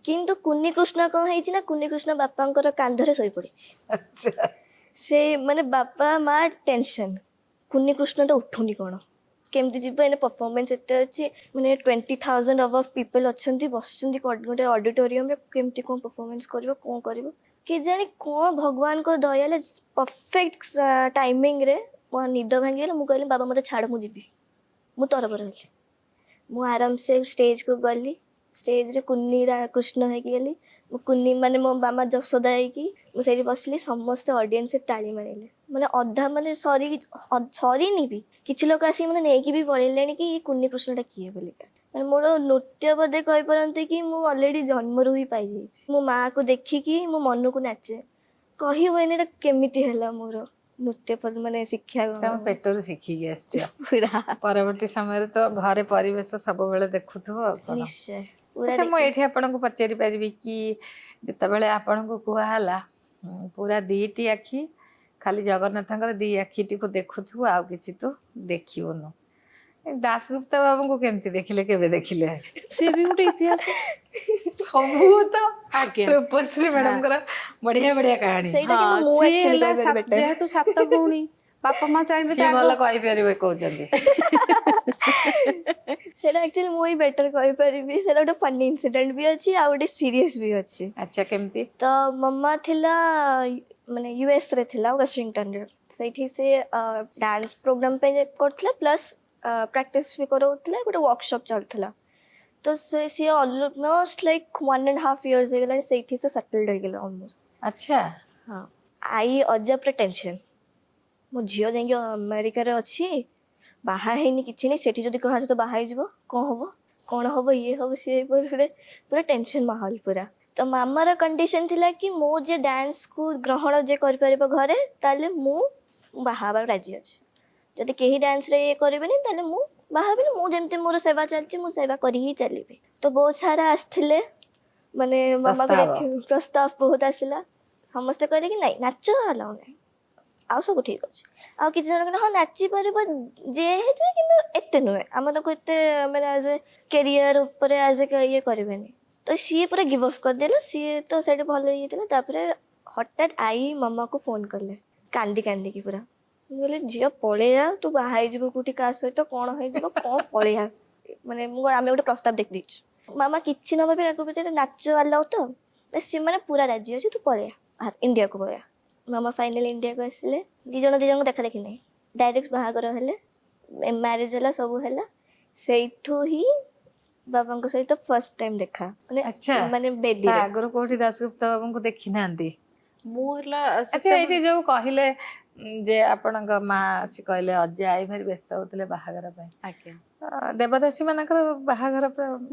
କିନ୍ତୁ କୁନି କୃଷ୍ଣ କ'ଣ ହେଇଛି ନା, କୁନି କୃଷ୍ଣ ବାପାଙ୍କର କାନ୍ଧରେ ଶୋଇପଡ଼ିଛି। ଆଚ୍ଛା। ସେ ମାନେ ବାପା ମା ଟେନସନ୍, କୁନି କୃଷ୍ଣଟା ଉଠୁନି କ'ଣ, କେମିତି ଯିବ, ଏଇନେ ପରଫର୍ମାନ୍ସ ଏତେ ଅଛି, ମାନେ 20,000 ଅବଭ୍ ପିପଲ୍ ଅଛନ୍ତି, ବସୁଛନ୍ତି ଗୋଟେ ଅଡିଟୋରିୟମରେ, କେମିତି କ'ଣ ପରଫର୍ମାନ୍ସ କରିବ, କ'ଣ କରିବ କେଜାଣି, କ'ଣ ଭଗବାନଙ୍କ ଦୟାରେ ପରଫେକ୍ଟ ଟାଇମିଂରେ ମୋ ନିଦ ଭାଙ୍ଗିଗଲା। ମୁଁ କହିଲି ବାବା ମୋତେ ଛାଡ଼, ମୁଁ ଯିବି। ମୁଁ ତରବର ହେଲି, ମୁଁ ଆରାମସେ ଷ୍ଟେଜ୍କୁ ଗଲି। ଷ୍ଟେଜ୍ରେ କୁନି କୃଷ୍ଣ ହେଇକି ଗଲି, ମୁଁ କୁନି ମାନେ ମୋ ମାମା ଯଶୋଦା ହେଇକି ମୁଁ ସେଇଠି ବସିଲି। ସମସ୍ତେ ଅଡ଼ିଏନ୍ସରେ ତାଳି ମାରିଲେ, ମାନେ ଅଧା ମାନେ ସରିନି ବି, କିଛି ଲୋକ ଆସିକି ମାନେ ନେଇକି ବି ପଳେଇଲେଣି କି କୁନି କୃଷ୍ଣଟା କିଏ ବୋଲିକା। ମାନେ ମୋର ନୃତ୍ୟ ବୋଧେ କହିପାରନ୍ତି କି ମୁଁ ଅଲରେଡ଼ି ଜନ୍ମରୁ ହିଁ ପାଇଯାଇଛି। ମୋ ମାଆକୁ ଦେଖିକି ମୋ ମନକୁ ନାଚେ, କହି ହୁଏନି ଏଇଟା କେମିତି ହେଲା ମୋର ନୃତ୍ୟ ମାନେ ଶିକ୍ଷା ତମ ପେଟରୁ ଶିଖିକି ଆସିଛ। ପୁରା ପରବର୍ତ୍ତୀ ସମୟରେ ତ ଘରେ ପରିବେଶ ସବୁବେଳେ ଦେଖୁଥିବ ଆଉ କ'ଣ। ନିଶ୍ଚୟ ପୁରା ଆଚ୍ଛା, ମୁଁ ଏଇଠି ଆପଣଙ୍କୁ ପଚାରି ପାରିବି କି ଯେତେବେଳେ ଆପଣଙ୍କୁ କୁହାହେଲା ପୁରା 2ଟି ଆଖି, ଖାଲି ଜଗନ୍ନାଥଙ୍କର 2 ଆଖିଟିକୁ ଦେଖୁଥିବୁ, ଆଉ କିଛି ତୁ ଦେଖିବୁନୁ, ଦାସଗୁପ୍ତା ବାବୁଙ୍କୁ କେମିତି ଦେଖିଲେ, କେବେ ଦେଖିଲେ? ସିଏ ବି ଗୋଟେ ଇତିହାସ। ସବୁ ତ ଆଜ୍ଞା। ରୂପଶ୍ରୀ ମ୍ୟାଡମଙ୍କର ବଢିଆ ବଢିଆ କାହାଣୀ। ସେଇଟା ହଁ, କିନ୍ତୁ ମୁଁ ସିଏ ଆକ୍ଚୁଆଲି ହେଲା କହିପାରିବି ବେଟର। ଯେହେତୁ 7 ଭଉଣୀ, ବାପା ମା ଚାହିଁବେ ସିଏ ତା ଭଲ କହିପାରିବେ କହୁଛନ୍ତି। ସେଇଟା ଆକ୍ଚୁଆଲି ମୁଁ ହିଁ ବେଟର କହିପାରିବି। ସେଇଟା ଗୋଟେ ଫନି ଇନସିଡେଣ୍ଟ ବି ଅଛି, ଆଉ ଗୋଟେ ସିରିୟସ୍ ବି ଅଛି। ଆଚ୍ଛା, କେମିତି? ତ ମାମା ଥିଲା ମାନେ ୟୁଏସ୍ରେ ଥିଲା, ୱାଶିଂଟନରେ। ସେଇଠି ସେ ଡ୍ୟାନ୍ସ ପ୍ରୋଗ୍ରାମ ପାଇଁ କରୁଥିଲା, ପ୍ଲସ୍ ପ୍ରାକ୍ଟିସ୍ ବି କରାଉଥିଲା, ଗୋଟେ ୱାର୍କସପ୍ ଚାଲୁଥିଲା। ତ ସିଏ ଅଲମୋଷ୍ଟ ଲାଇକ୍ 1.5 ଇୟର୍ସ ହେଇଗଲାଣି ସେଇଠି ସେ ସେଟଲ୍ଡ ହେଇଗଲା ଅଲମୋଷ୍ଟ। ଆଚ୍ଛା। ହଁ, ଆଈ ଅଜା ପୁରା ଟେନସନ୍, ମୋ ଝିଅ ଯାଇକି ଆମେରିକାରେ ଅଛି, ବାହା ହେଇନି, କିଛି ନାହିଁ, ସେଠି ଯଦି କାହା ସହିତ ବାହା ହେଇଯିବ କ'ଣ ହେବ, କ'ଣ ହେବ, ଇଏ ହେବ, ସିଏ ପୁରା ଟେନସନ୍ ମାହୋଲ ପୁରା। ତ ମାମାର କଣ୍ଡିସନ୍ ଥିଲା କି ମୁଁ ଯେ ଡ୍ୟାନ୍ସକୁ ଗ୍ରହଣ ଯେ କରିପାରିବ ଘରେ, ତାହେଲେ ମୁଁ ବାହା ହେବାକୁ ରାଜି ଅଛି। ଯଦି କେହି ଡ୍ୟାନ୍ସରେ ଇଏ କରିବେନି, ତାହେଲେ ମୁଁ ବାହା ହେବିନି। ମୁଁ ଯେମିତି ମୋର ସେବା ଚାଲିଛି, ମୁଁ ସେବା କରି ହିଁ ଚାଲିବି। ତ ବହୁତ ସାରା ଆସିଥିଲେ, ମାନେ ମାମାକୁ ଦେଖି ପ୍ରସ୍ତାବ ବହୁତ ଆସିଲା। ସମସ୍ତେ କହିଲେ କି ନାଇଁ, ନାଚ ଆଲାଉ ନାହିଁ, ଆଉ ସବୁ ଠିକ୍ ଅଛି। ଆଉ କିଛି ଜଣ କହିଲେ ହଁ ନାଚିପାରିବ ଯେହେତୁ, କିନ୍ତୁ ଏତେ ନୁହେଁ, ଆମେ ତାକୁ ଏତେ ମାନେ ଆଜ୍ ଏ କ୍ୟାରିୟର ଉପରେ ଆଜ୍ ଏ ଇଏ କରିବେନି। ତ ସିଏ ପୁରା ଗିଭ୍ ଅପ୍ କରିଦେଲା। ସିଏ ତ ସେଇଠି ଭଲ ହେଇଯାଇଥିଲା। ତାପରେ ହଠାତ୍ ଆଈ ମାମାକୁ ଫୋନ୍ କଲେ, କାନ୍ଦି କାନ୍ଦିକି ପୁରା। ମୁଁ କହିଲି ଝିଅ ପଳେଇଆ, ତୁ ବାହା ହେଇଯିବୁ କେଉଁଠି କାହା ସହିତ, କ'ଣ ହେଇଯିବ, କ'ଣ ପଳେଇଆ, ମାନେ ଆମେ ଗୋଟେ ପ୍ରସ୍ତାବ ଦେଖିଦେଇଛୁ। ମାମା କିଛି ନ ଭାବି ତାକୁ ପଚାରେ ନାଚ ଆଲାଉ ତ? ସେମାନେ ପୁରା ରାଜି ଅଛି, ତୁ ପଳେଇଆ, ଇଣ୍ଡିଆକୁ ପଳେଇଆ। ମାମା ଫାଇନାଲି ଇଣ୍ଡିଆକୁ ଆସିଲେ। 2 ଜଣ ଦେଖା ଦେଖି ନାହିଁ, ଡାଇରେକ୍ଟ ବାହାଘର ହେଲେ, ମ୍ୟାରେଜ୍ ହେଲା, ସବୁ ହେଲା। ସେଇଠୁ ହିଁ ବାବାଙ୍କ ସହିତ ଫାର୍ଷ୍ଟ ଟାଇମ୍ ଦେଖା, ଆଚ୍ଛା, ମାନେ ତା ବେଦିରେ। ଆଗରୁ କୋଉଠି ଦାସଗୁପ୍ତା ବାବୁଙ୍କୁ ଦେଖିନାହାନ୍ତି? ମୁଁ ହେଲା ଆଚ୍ଛା, ଏଇଠି ଯୋଉ କହିଲେ ଯେ ଆପଣଙ୍କ ମା ଆସି କହିଲେ ଅଜା ଆଈ ଭାରି ବ୍ୟସ୍ତ ହଉଥିଲେ ବାହାଘର ପାଇଁ, ଆଜ୍ଞା, ଦେବଦାସୀ ମାନଙ୍କର ବାହାଘର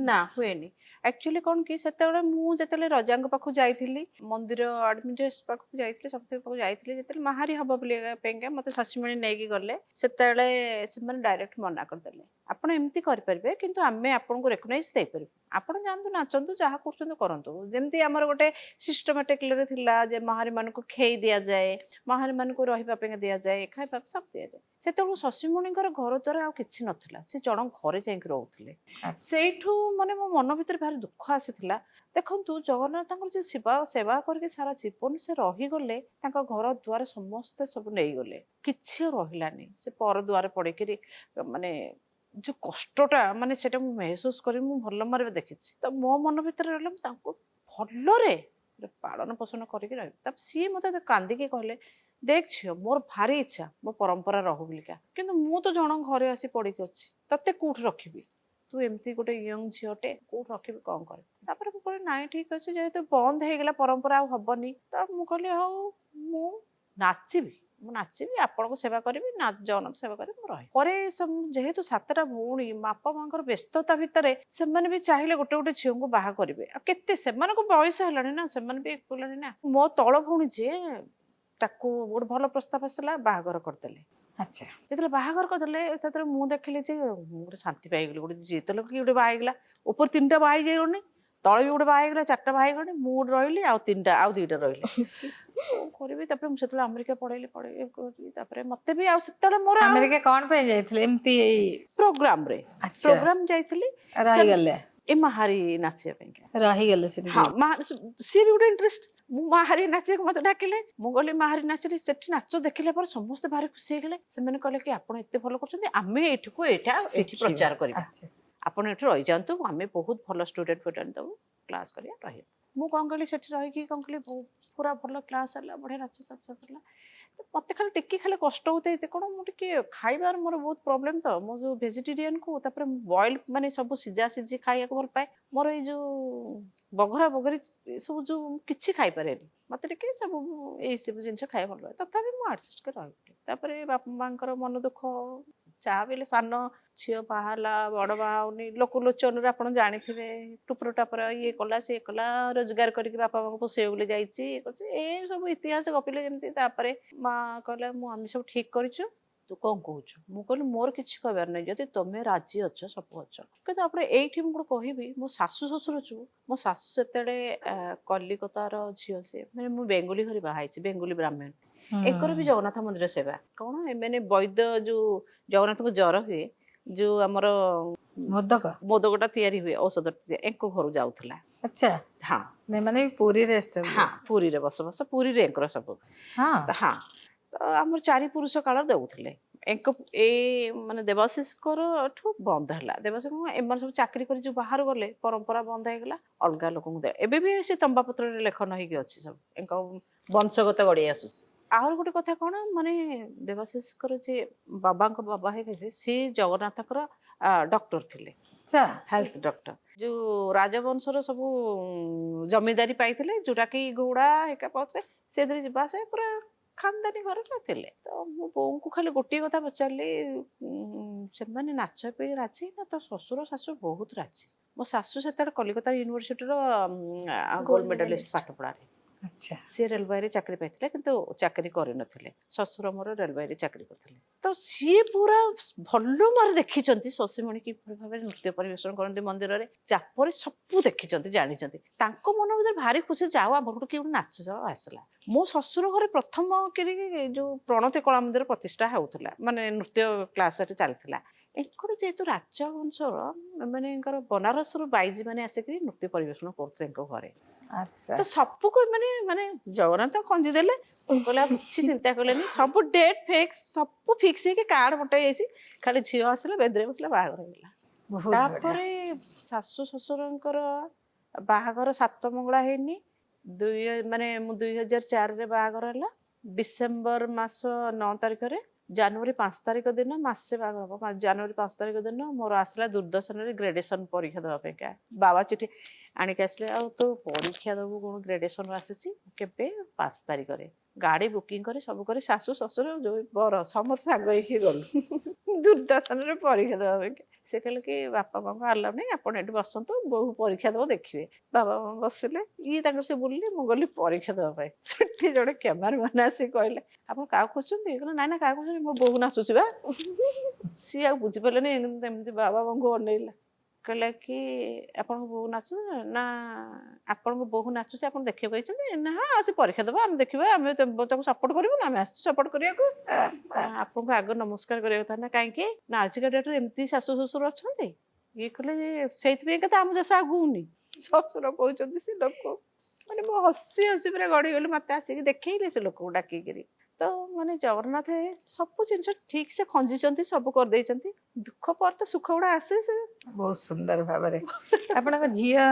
ନା ହୁଏନି। एक्चुअली कौन कि सेतेବେଳେ ମୁଁ ଯେତେବେଳେ ରଜାଙ୍କ ପାଖକୁ ଯାଇଥିଲି ମନ୍ଦିର ଆଡମିନିଷ୍ଟ୍ରେଟର ପାଖକୁ ଯାଇଥିଲି ସମସ୍ତଙ୍କ ପାଖକୁ ଯାଇଥିଲି ଯେତେବେଳେ ମାହାରୀ ହବ ବୋଲି ପାଇଁକା ମତେ ଶାଶୁମଣି ନେଇକି ଗଲେ ସେତେବେଳେ ସେମାନେ ଡାଇରେକ୍ଟ ମନା କରିଦେଲେ ଆପଣ ଏମିତି କରିପାରିବେ କିନ୍ତୁ ଆମେ ଆପଣଙ୍କୁ ରେକଗ୍ନାଇଜ ଦେଇପାରିବୁ ଆପଣ ଯାଆନ୍ତୁ ନାଚନ୍ତୁ ଯାହା କରୁଛନ୍ତି କରନ୍ତୁ ଯେମିତି ଆମର ଗୋଟେ ସିଷ୍ଟମାଟିକରେ ଥିଲା ଯେ ମାହାରୀ ମାନଙ୍କୁ ଖେଇ ଦିଆଯାଏ ମାହାରୀ ମାନଙ୍କୁ ରହିବା ପାଇଁ ଦିଆଯାଏ ଖାଇବା ସବୁ ଦିଆଯାଏ ସେତେବେଳକୁ ଶଶୀମଣିଙ୍କର ଘର ଦ୍ୱାରା ଆଉ କିଛି ନଥିଲା ସେ ଜଣଙ୍କ ଘରେ ଯାଇକି ରହୁଥିଲେ ସେଇଠୁ ମାନେ ମୋ ମନ ଭିତରେ ଭାରି ଦୁଃଖ ଆସିଥିଲା ଦେଖନ୍ତୁ ଜଗନ୍ନାଥଙ୍କର ଯେ ସେବା କରିକି ସାରା ଜୀବନ ସେ ରହିଗଲେ ତାଙ୍କ ଘର ଦ୍ୱାର ସମସ୍ତେ ସବୁ ନେଇଗଲେ କିଛି ରହିଲାନି ସେ ପର ଦ୍ୱାର ପଡିକିରି ମାନେ ଯୋଉ କଷ୍ଟଟା ମାନେ ସେଟା ମୁଁ ମେହସୁସ କରି ମୁଁ ଭଲ ମାରିବେ ଦେଖିଛି ତ ମୋ ମନ ଭିତରେ ରହିଲା ମୁଁ ତାଙ୍କୁ ଭଲରେ ପାଳନ ପୋଷଣ କରିକି ରହିବି ତାପରେ ସିଏ ମତେ କାନ୍ଦିକି କହିଲେ ଦେଖ ଝିଅ ମୋର ଭାରି ଇଚ୍ଛା ମୋ ପରମ୍ପରା ରହୁ ବୋଲିକା କିନ୍ତୁ ମୁଁ ତ ଜଣଙ୍କ ଘରେ ଆସି ପଡିକି ଅଛି ତତେ କୋଉଠି ରଖିବି ତୁ ଏମିତି ଗୋଟେ ୟଙ୍ଗ ଝିଅଟେ କୋଉଠି ରଖିବି କଣ କରିବି ତାପରେ ମୁଁ କହିଲି ନାଇଁ ଠିକ ଅଛି ଯେହେତୁ ବନ୍ଦ ହେଇଗଲା ପରମ୍ପରା ଆଉ ହବନି ତ ମୁଁ କହିଲି ହଉ ମୁଁ ନାଚିବି ଆପଣଙ୍କୁ ସେବା କରିବି ଜଗନ୍ନାଥ ସେବା କରିବି ମୁଁ ରହିବି ପରେ ଯେହେତୁ 7ଟା ଭଉଣୀ ବାପା ମାଙ୍କର ବ୍ୟସ୍ତତା ଭିତରେ ସେମାନେ ବି ଚାହିଁଲେ ଗୋଟେ ଗୋଟେ ଝିଅଙ୍କୁ ବାହା କରିବେ ଆଉ କେତେ ସେମାନଙ୍କୁ ବୟସ ହେଲାଣି ନା ସେମାନେ ବି କଲେଣି ନା ମୋ ତଳ ଭଉଣୀ ଯିଏ ତାକୁ ଗୋଟେ ଭଲ ପ୍ରସ୍ତାବ ଆସିଲା ବାହାଘର କରିଦେଲେ ଆଚ୍ଛା ଯେତେବେଳେ ବାହାଘର କରିଦେଲେ ସେତେବେଳେ ମୁଁ ଦେଖିଲି ଯେ ମୁଁ ଗୋଟେ ଶାନ୍ତି ପାଇଗଲି ଗୋଟେ ଯେତେ ଲୋକ କି ଗୋଟେ ବାହା ହେଇଗଲା ଉପରେ 3ଟା ବାହା ହେଇଯାଇଗଣି ତଳେ ବି ଗୋଟେ ବାହା ହେଇଗଲା 4ଟା ବାହା ହେଇଗଣି ମୁଁ ଗୋଟେ ରହିଲି ଆଉ 2ଟା ରହିଲେ କରିବି ତାପରେ ମୁଁ ସେତେବେଳେ ଆମେରିକା ପଳେଇଲି ତାପରେ ମତେ ବି ଆଉ ସେତେବେଳେ ମୋର ଆମେରିକା କଣ ପାଇଁ ଯାଇଥିଲେ ଏମିତି ପ୍ରୋଗ୍ରାମରେ ଆଚ୍ଛା ପ୍ରୋଗ୍ରାମ ଯାଇଥିଲି ରହିଗଲେ ଏ ମାହାରୀ ନାଚିବା ପାଇଁକା ରହିଗଲେ ସେଠି ହଁ ସିଏ ବି ଗୋଟେ ଇଣ୍ଟରେଷ୍ଟ ମୁଁ ମାହାରୀ ନାଚିବାକୁ ମତେ ଡାକିଲେ ମୁଁ ଗଲି ମାହାରୀ ନାଚିଲି ସେଠି ନାଚ ଦେଖିଲା ପରେ ସମସ୍ତେ ଭାରି ଖୁସି ହେଇଗଲେ ସେମାନେ କହିଲେ କି ଆପଣ ଏତେ ଭଲ କରୁଛନ୍ତି ଆମେ ଏଇଠି ପ୍ରଚାର କରିବା ଆଚ୍ଛା ଆପଣ ଏଠି ରହିଯାଆନ୍ତୁ ଆମେ ବହୁତ ଭଲ ଷ୍ଟୁଡେଣ୍ଟ ଦବୁ କ୍ଲାସ୍ କରିବା ରହିବା ମୁଁ କଣ କଲି ସେଠି ରହିକି କଣ କଲି ପୁରା ଭଲ କ୍ଲାସ୍ ହେଲା ବଢିଆ ନାଚ ହେଲା ମତେ ଖାଲି କଷ୍ଟ ହଉଥାଏ କଣ ମୁଁ ଟିକେ ଖାଇବାର ମୋର ବହୁତ ପ୍ରୋବ୍ଲେମ ତ ମୁଁ ଯୋଉ ଭେଜିଟେରିଆନକୁ ତାପରେ ବଏଲ ମାନେ ସବୁ ସିଝା ସିଝି ଖାଇବାକୁ ଭଲ ପାଏ ମୋର ଏଇ ଯୋଉ ବଘରି ଏସବୁ ଯୋଉ କିଛି ଖାଇପାରେନି ମତେ ଟିକେ ସବୁ ଏଇ ସବୁ ଜିନିଷ ଖାଇବା ଭଲ ପାଏ ତଥାପି ମୁଁ ଆଡଜଷ୍ଟ କରି ରହିଲି ତାପରେ ବାପା ମାଙ୍କର ମନ ଦୁଃଖ ଯାହା ବି ହେଲେ ସାନ ଝିଅ ବାହା ହେଲା ବଡ ବାହା ହଉନି ଲୋକ ଲୋଚନରେ ଆପଣ ଜାଣିଥିବେ ଟୁପର ଟାପର ଇଏ କଲା ସିଏ କଲା ରୋଜଗାର କରିକି ବାପା ମାଙ୍କୁ ପୋଷେଇବ ବୋଲି ଯାଇଛି ଇଏ କରୁଛି ଏ ସବୁ ଇତିହାସ ଗପିଲେ ଯେମିତି ତାପରେ ମା କହିଲା ଆମେ ସବୁ ଠିକ କରିଛୁ ତୁ କଣ କହୁଛୁ ମୁଁ କହିଲି ମୋର କିଛି କହିବାର ନାହିଁ ଯଦି ତମେ ରାଜି ଅଛ ସବୁ ଅଛ କିନ୍ତୁ ଆପଣ ଏଇଠି ମୁଁ ଗୋଟେ କହିବି ମୋ ଶାଶୁ ଶ୍ୱଶୁର ମୋ ଶାଶୁ ସେତେବେଳେ କଲିକତାର ଝିଅ ସିଏ ମାନେ ମୁଁ ବେଙ୍ଗୁଲି ଘରେ ବାହା ହେଇଛି ବେଙ୍ଗୁଲି ବ୍ରାହ୍ମଣ ଏଙ୍କର ବି ଜଗନ୍ନାଥ ମନ୍ଦିର ସେବା କଣ ଏମାନେ ବୈଦ୍ୟ ଯୋଉ ଜଗନ୍ନାଥଙ୍କୁ ଜର ହୁଏ ଯୋଉ ଆମର ମୋଦକଟା ତିଆରି ହୁଏ ଔଷଧ ଏଙ୍କ ଘରୁ ଯାଉଥିଲା ଆଚ୍ଛା ହଁ ମାନେ ପୁରୀରେ ହଁ ପୁରୀରେ ବସ ପୁରୀରେ ଏଙ୍କର ସବୁ ହଁ ତ ଆମର 4 ପୁରୁଷ କାଳ ଦେଉଥିଲେ ଏଇ ମାନେ ଦେବାଶିଷଙ୍କର ଠୁ ବନ୍ଦ ହେଲା ଦେବାଶିଷ ଏମାନେ ସବୁ ଚାକିରି କରି ଯୋଉ ବାହାରୁ ଗଲେ ପରମ୍ପରା ବନ୍ଦ ହେଇଗଲା ଅଲଗା ଲୋକଙ୍କୁ ଦେ ଏବେ ବି ସେ ତମ୍ବାପତ୍ରରେ ଲେଖନ ହେଇକି ଅଛି ସବୁ ଏଙ୍କ ବଂଶଗତ ଗଡି ଆସୁଛି ଆହୁରି ଗୋଟେ କଥା କଣ ମାନେ ଦେବାଶିଷଙ୍କର ଯିଏ ବାବାଙ୍କ ବାବା ହେଇଥିଲେ ସିଏ ଜଗନ୍ନାଥଙ୍କର ଡକ୍ଟର ଥିଲେ ହେଲ୍ଥ ଡକ୍ଟର ଯୋଉ ରାଜବଂଶର ସବୁ ଜମିଦାରୀ ପାଇଥିଲେ ଯୋଉଟା କି ଘୋଡା ଏକା ପାଉଥିଲେ ସେଥିରେ ଯିବା ଆସିବା ପୁରା ଖାନଦାନୀ ଘରର ଥିଲେ ତ ମୁଁ ବୋଉଙ୍କୁ ଖାଲି ଗୋଟିଏ କଥା ପଚାରିଲି ସେମାନେ ନାଚ ପାଇଁ ରାଜି ନା ତ ଶ୍ୱଶୁର ଶାଶୁ ବହୁତ ରାଜି ମୋ ଶାଶୁ ସେତେବେଳେ କଲିକତା ୟୁନିଭରସିଟିର ଗୋଲ୍ଡ ମେଡାଲିଷ୍ଟ ପାଠ ପଢାରେ ଆଚ୍ଛା ସିଏ ରେଲବାଇରେ ଚାକିରି ପାଇଥିଲେ କିନ୍ତୁ ଚାକିରି କରିନଥିଲେ ଶ୍ୱଶୁର ମୋର ରେଲବାଇରେ ଚାକିରି କରିଥିଲେ ତ ସିଏ ପୁରା ଭଲ ମାରେ ଦେଖିଛନ୍ତି ଶଶୀମଣି କିଭଳି ଭାବରେ ନୃତ୍ୟ ପରିବେଷଣ କରନ୍ତି ମନ୍ଦିରରେ ଚାପରେ ସବୁ ଦେଖିଛନ୍ତି ଜାଣିଛନ୍ତି ତାଙ୍କ ମନ ଭିତରେ ଭାରି ଖୁସି ଯାଉ ଆମ ଘରକୁ କିଏ ଗୋଟେ ନାଚ ଯାଉ ଆସିଲା ମୋ ଶ୍ୱଶୁର ଘରେ ପ୍ରଥମ କରି ଯୋଉ ପ୍ରଣତି କଳା ମନ୍ଦିର ପ୍ରତିଷ୍ଠା ହେଉଥିଲା ମାନେ ନୃତ୍ୟ କ୍ଲାସ ସେଠି ଚାଲିଥିଲା ଏଙ୍କର ଯେହେତୁ ରାଜବଂଶର ମାନେ ବନାରସରୁ ବାଇଜି ମାନେ ଆସିକି ନୃତ୍ୟ ପରିବେଷଣ କରୁଥିଲେ ଏଙ୍କ ଘରେ ତ ସବୁକୁ ମାନେ ଜଗନ୍ନାଥ ଖଞ୍ଜି ଦେଲେ କହିଲେ ଆଉ କିଛି ଚିନ୍ତା କଲେନି ସବୁ ଡେଟ୍ ସବୁ ଫିକ୍ସ ହେଇକି କାର୍ଡ ବଣ୍ଟା ଯାଇଛି ଖାଲି ଝିଅ ଆସିଲା ବେଦରେ ବସିଲା ବାହାଘର ହେଇଗଲା ତାପରେ ଶାଶୁ ଶ୍ୱଶୁରଙ୍କର ବାହାଘର 7 ମଙ୍ଗଳା ହେଇନି ମାନେ ମୁଁ 2004ରେ ବାହାଘର ହେଲା ଡିସେମ୍ବର ମାସ 9 ତାରିଖରେ ଜାନୁଆରୀ 5 ତାରିଖ ଦିନ ମାସେ ବାହାଘର ହବ ଜାନୁଆରୀ 5 ତାରିଖ ଦିନ ମୋର ଆସିଲା ଦୂରଦର୍ଶନରେ ଗ୍ରାଡୁଏସନ ପରୀକ୍ଷା ଦେବା ପାଇଁକା ବାବା ଚିଠି ଆଣିକି ଆସିଲେ ଆଉ ତୁ ପରୀକ୍ଷା ଦେବୁ କଣ ଗ୍ରାଡୁଏସନ ଆସିଛି କେବେ 5 ତାରିଖରେ ଗାଡି ବୁକିଂ କରି ସବୁ କରି ଶାଶୁ ଶ୍ୱଶୁର ଯୋଉ ବର ସମସ୍ତେ ସାଙ୍ଗ ହେଇକି ଗଲୁ ଦୂରଦର୍ଶନରେ ପରୀକ୍ଷା ଦେବା ପାଇଁକା ସେ କହିଲେ କି ବାପା ମାଙ୍କୁ ଆଲାଉ ନାହିଁ, ଆପଣ ଏଠି ବସନ୍ତୁ, ବୋହୂ ପରୀକ୍ଷା ଦେବ ଦେଖିବେ। ବାବା ମା ବସିଲେ, ଇଏ ତାଙ୍କର ସେ ବୁଲିଲେ, ମୁଁ ଗଲି ପରୀକ୍ଷା ଦେବା ପାଇଁ। ସେଠି ଜଣେ କ୍ୟାମେରାମ୍ୟାନ୍ ଆସିକି କହିଲେ ଆପଣ କାହାକୁ ଖୋଜୁଛନ୍ତି? କହିଲେ ନାଇଁ ନା କାହାକୁ ଖୋଜୁଛନ୍ତି, ମୋ ବୋହୂ ନାଚୁଛି ବା। ସିଏ ଆଉ ବୁଝିପାରିଲେନି, ଏମିତି ବାବା ମାଙ୍କୁ ଅନେଇଲା, କହିଲା କି ଆପଣଙ୍କ ବୋହୂ ନାଚୁ ନା ଆପଣଙ୍କ ବୋହୂ ନାଚୁଛି ଆପଣ ଦେଖିବାକୁ କହିଛନ୍ତି? ନା ହଁ ସେ ପରୀକ୍ଷା ଦେବା, ଆମେ ଦେଖିବା, ଆମେ ତାକୁ ସପୋର୍ଟ କରିବୁ ନା, ଆମେ ଆସିଛୁ ସପୋର୍ଟ କରିବାକୁ। ଆପଣଙ୍କୁ ଆଗ ନମସ୍କାର କରିବା କଥା ନା, କାହିଁକି ନା ଆଜିକା ଡେଟ୍ରେ ଏମିତି ଶାଶୁ ଶ୍ୱଶୁର ଅଛନ୍ତି। ଇଏ କହିଲେ ଯେ ସେଇଥିପାଇଁ କେତେ ଆମ ଦେଶ ଆଗୁନି, ଶ୍ୱଶୁର କହୁଛନ୍ତି ସେ ଲୋକ। ମାନେ ମୁଁ ହସି ହସି ପୁରା ଗଡ଼ିଗଲି, ମତେ ଆସିକି ଦେଖେଇଲେ ସେ ଲୋକକୁ ଡାକିକିରି। ତ ମାନେ ଜଗନ୍ନାଥ ସବୁ ଜିନିଷ ଠିକ ସେ ଖଞ୍ଜିଛନ୍ତି, ସବୁ କରିଦେଇଛନ୍ତି। ଦୁଃଖ ପରେ ତ ସୁଖ ଗୁଡ଼ା ଆସେ। ସେ ବହୁତ ସୁନ୍ଦର ଭାବରେ ଆପଣଙ୍କ ଝିଅ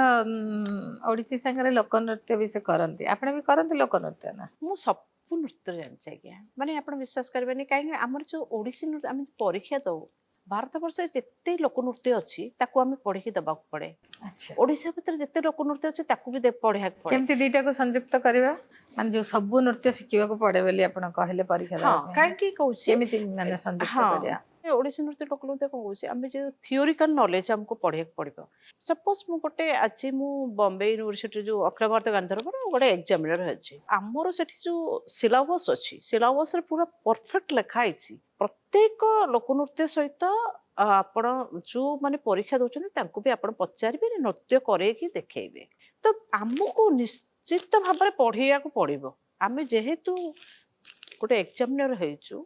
ଓଡ଼ିଶୀ ସାଙ୍ଗରେ ଲୋକନୃତ୍ୟ ବି ସେ କରନ୍ତି, ଆପଣ ବି କରନ୍ତି ଲୋକନୃତ୍ୟ ନା? ମୁଁ ସବୁ ନୃତ୍ୟ ଜାଣିଛି ଆଜ୍ଞା। ମାନେ ଆପଣ ବିଶ୍ୱାସ କରିବେନି, କାହିଁକି ଆମର ଯୋଉ ଓଡ଼ିଶୀ ନୃତ୍ୟ ଆମେ ପରୀକ୍ଷା ଦଉ, ଭାରତ ବର୍ଷରେ ଯେତେ ଲୋକନୃତ୍ୟ ଅଛି ତାକୁ ଆମେ ପଢିକି ଦେବାକୁ ପଡେ। ଆଚ୍ଛା, ଓଡ଼ିଶା ଭିତରେ ଯେତେ ଲୋକନୃତ୍ୟ ଅଛି ତାକୁ ବି ପଢିବାକୁ ପଡେ। କେମିତି ଦିଟାକୁ ସଂଯୁକ୍ତ କରିବା, ମାନେ ଯୋଉ ସବୁ ନୃତ୍ୟ ଶିଖିବାକୁ ପଡେ ବୋଲି ଆପଣ କହିଲେ ପରୀକ୍ଷା ଦେବା ହଁ, ପାଇଁ, କାହିଁକି କହୁଛି, କେମିତି ମାନେ ସଂଯୁକ୍ତ ହଁ କରିବା? ଓଡ଼ିଶୀ ନୃତ୍ୟ ଲୋକନୃତ୍ୟ କଣ କହୁଛି, ଆମେ ଯୋଉ ଥିଓରିକାଲ ନଲେଜ ଆମକୁ ପଢିବାକୁ ପଡିବ। ସପୋଜ ମୁଁ ଗୋଟେ ଆଜି ମୁଁ ବମ୍ବେ ୟୁନିଭର୍ସିଟି ଯୋଉ ଅଖିଳ ଭାରତୀୟ ଗାନ୍ଧୀଧର ଗୋଟେ ଏକ୍ସାମିନର ଅଛି, ଆମର ସେଠି ଯୋଉ ସିଲାବସ୍ ଅଛି, ସିଲାବସରେ ପୁରା ପରଫେକ୍ଟ ଲେଖା ହେଇଛି। ପ୍ରତ୍ୟେକ ଲୋକନୃତ୍ୟ ସହିତ ଆପଣ ଯୋଉ ମାନେ ପରୀକ୍ଷା ଦଉଛନ୍ତି ତାଙ୍କୁ ବି ଆପଣ ପଚାରିବେ, ନୃତ୍ୟ କରେଇକି ଦେଖେଇବେ। ତ ଆମକୁ ନିଶ୍ଚିତ ଭାବରେ ପଢେଇବାକୁ ପଡିବ। ଆମେ ଯେହେତୁ ଗୋଟେ ଏକ୍ସାମିନର ହେଇଛୁ,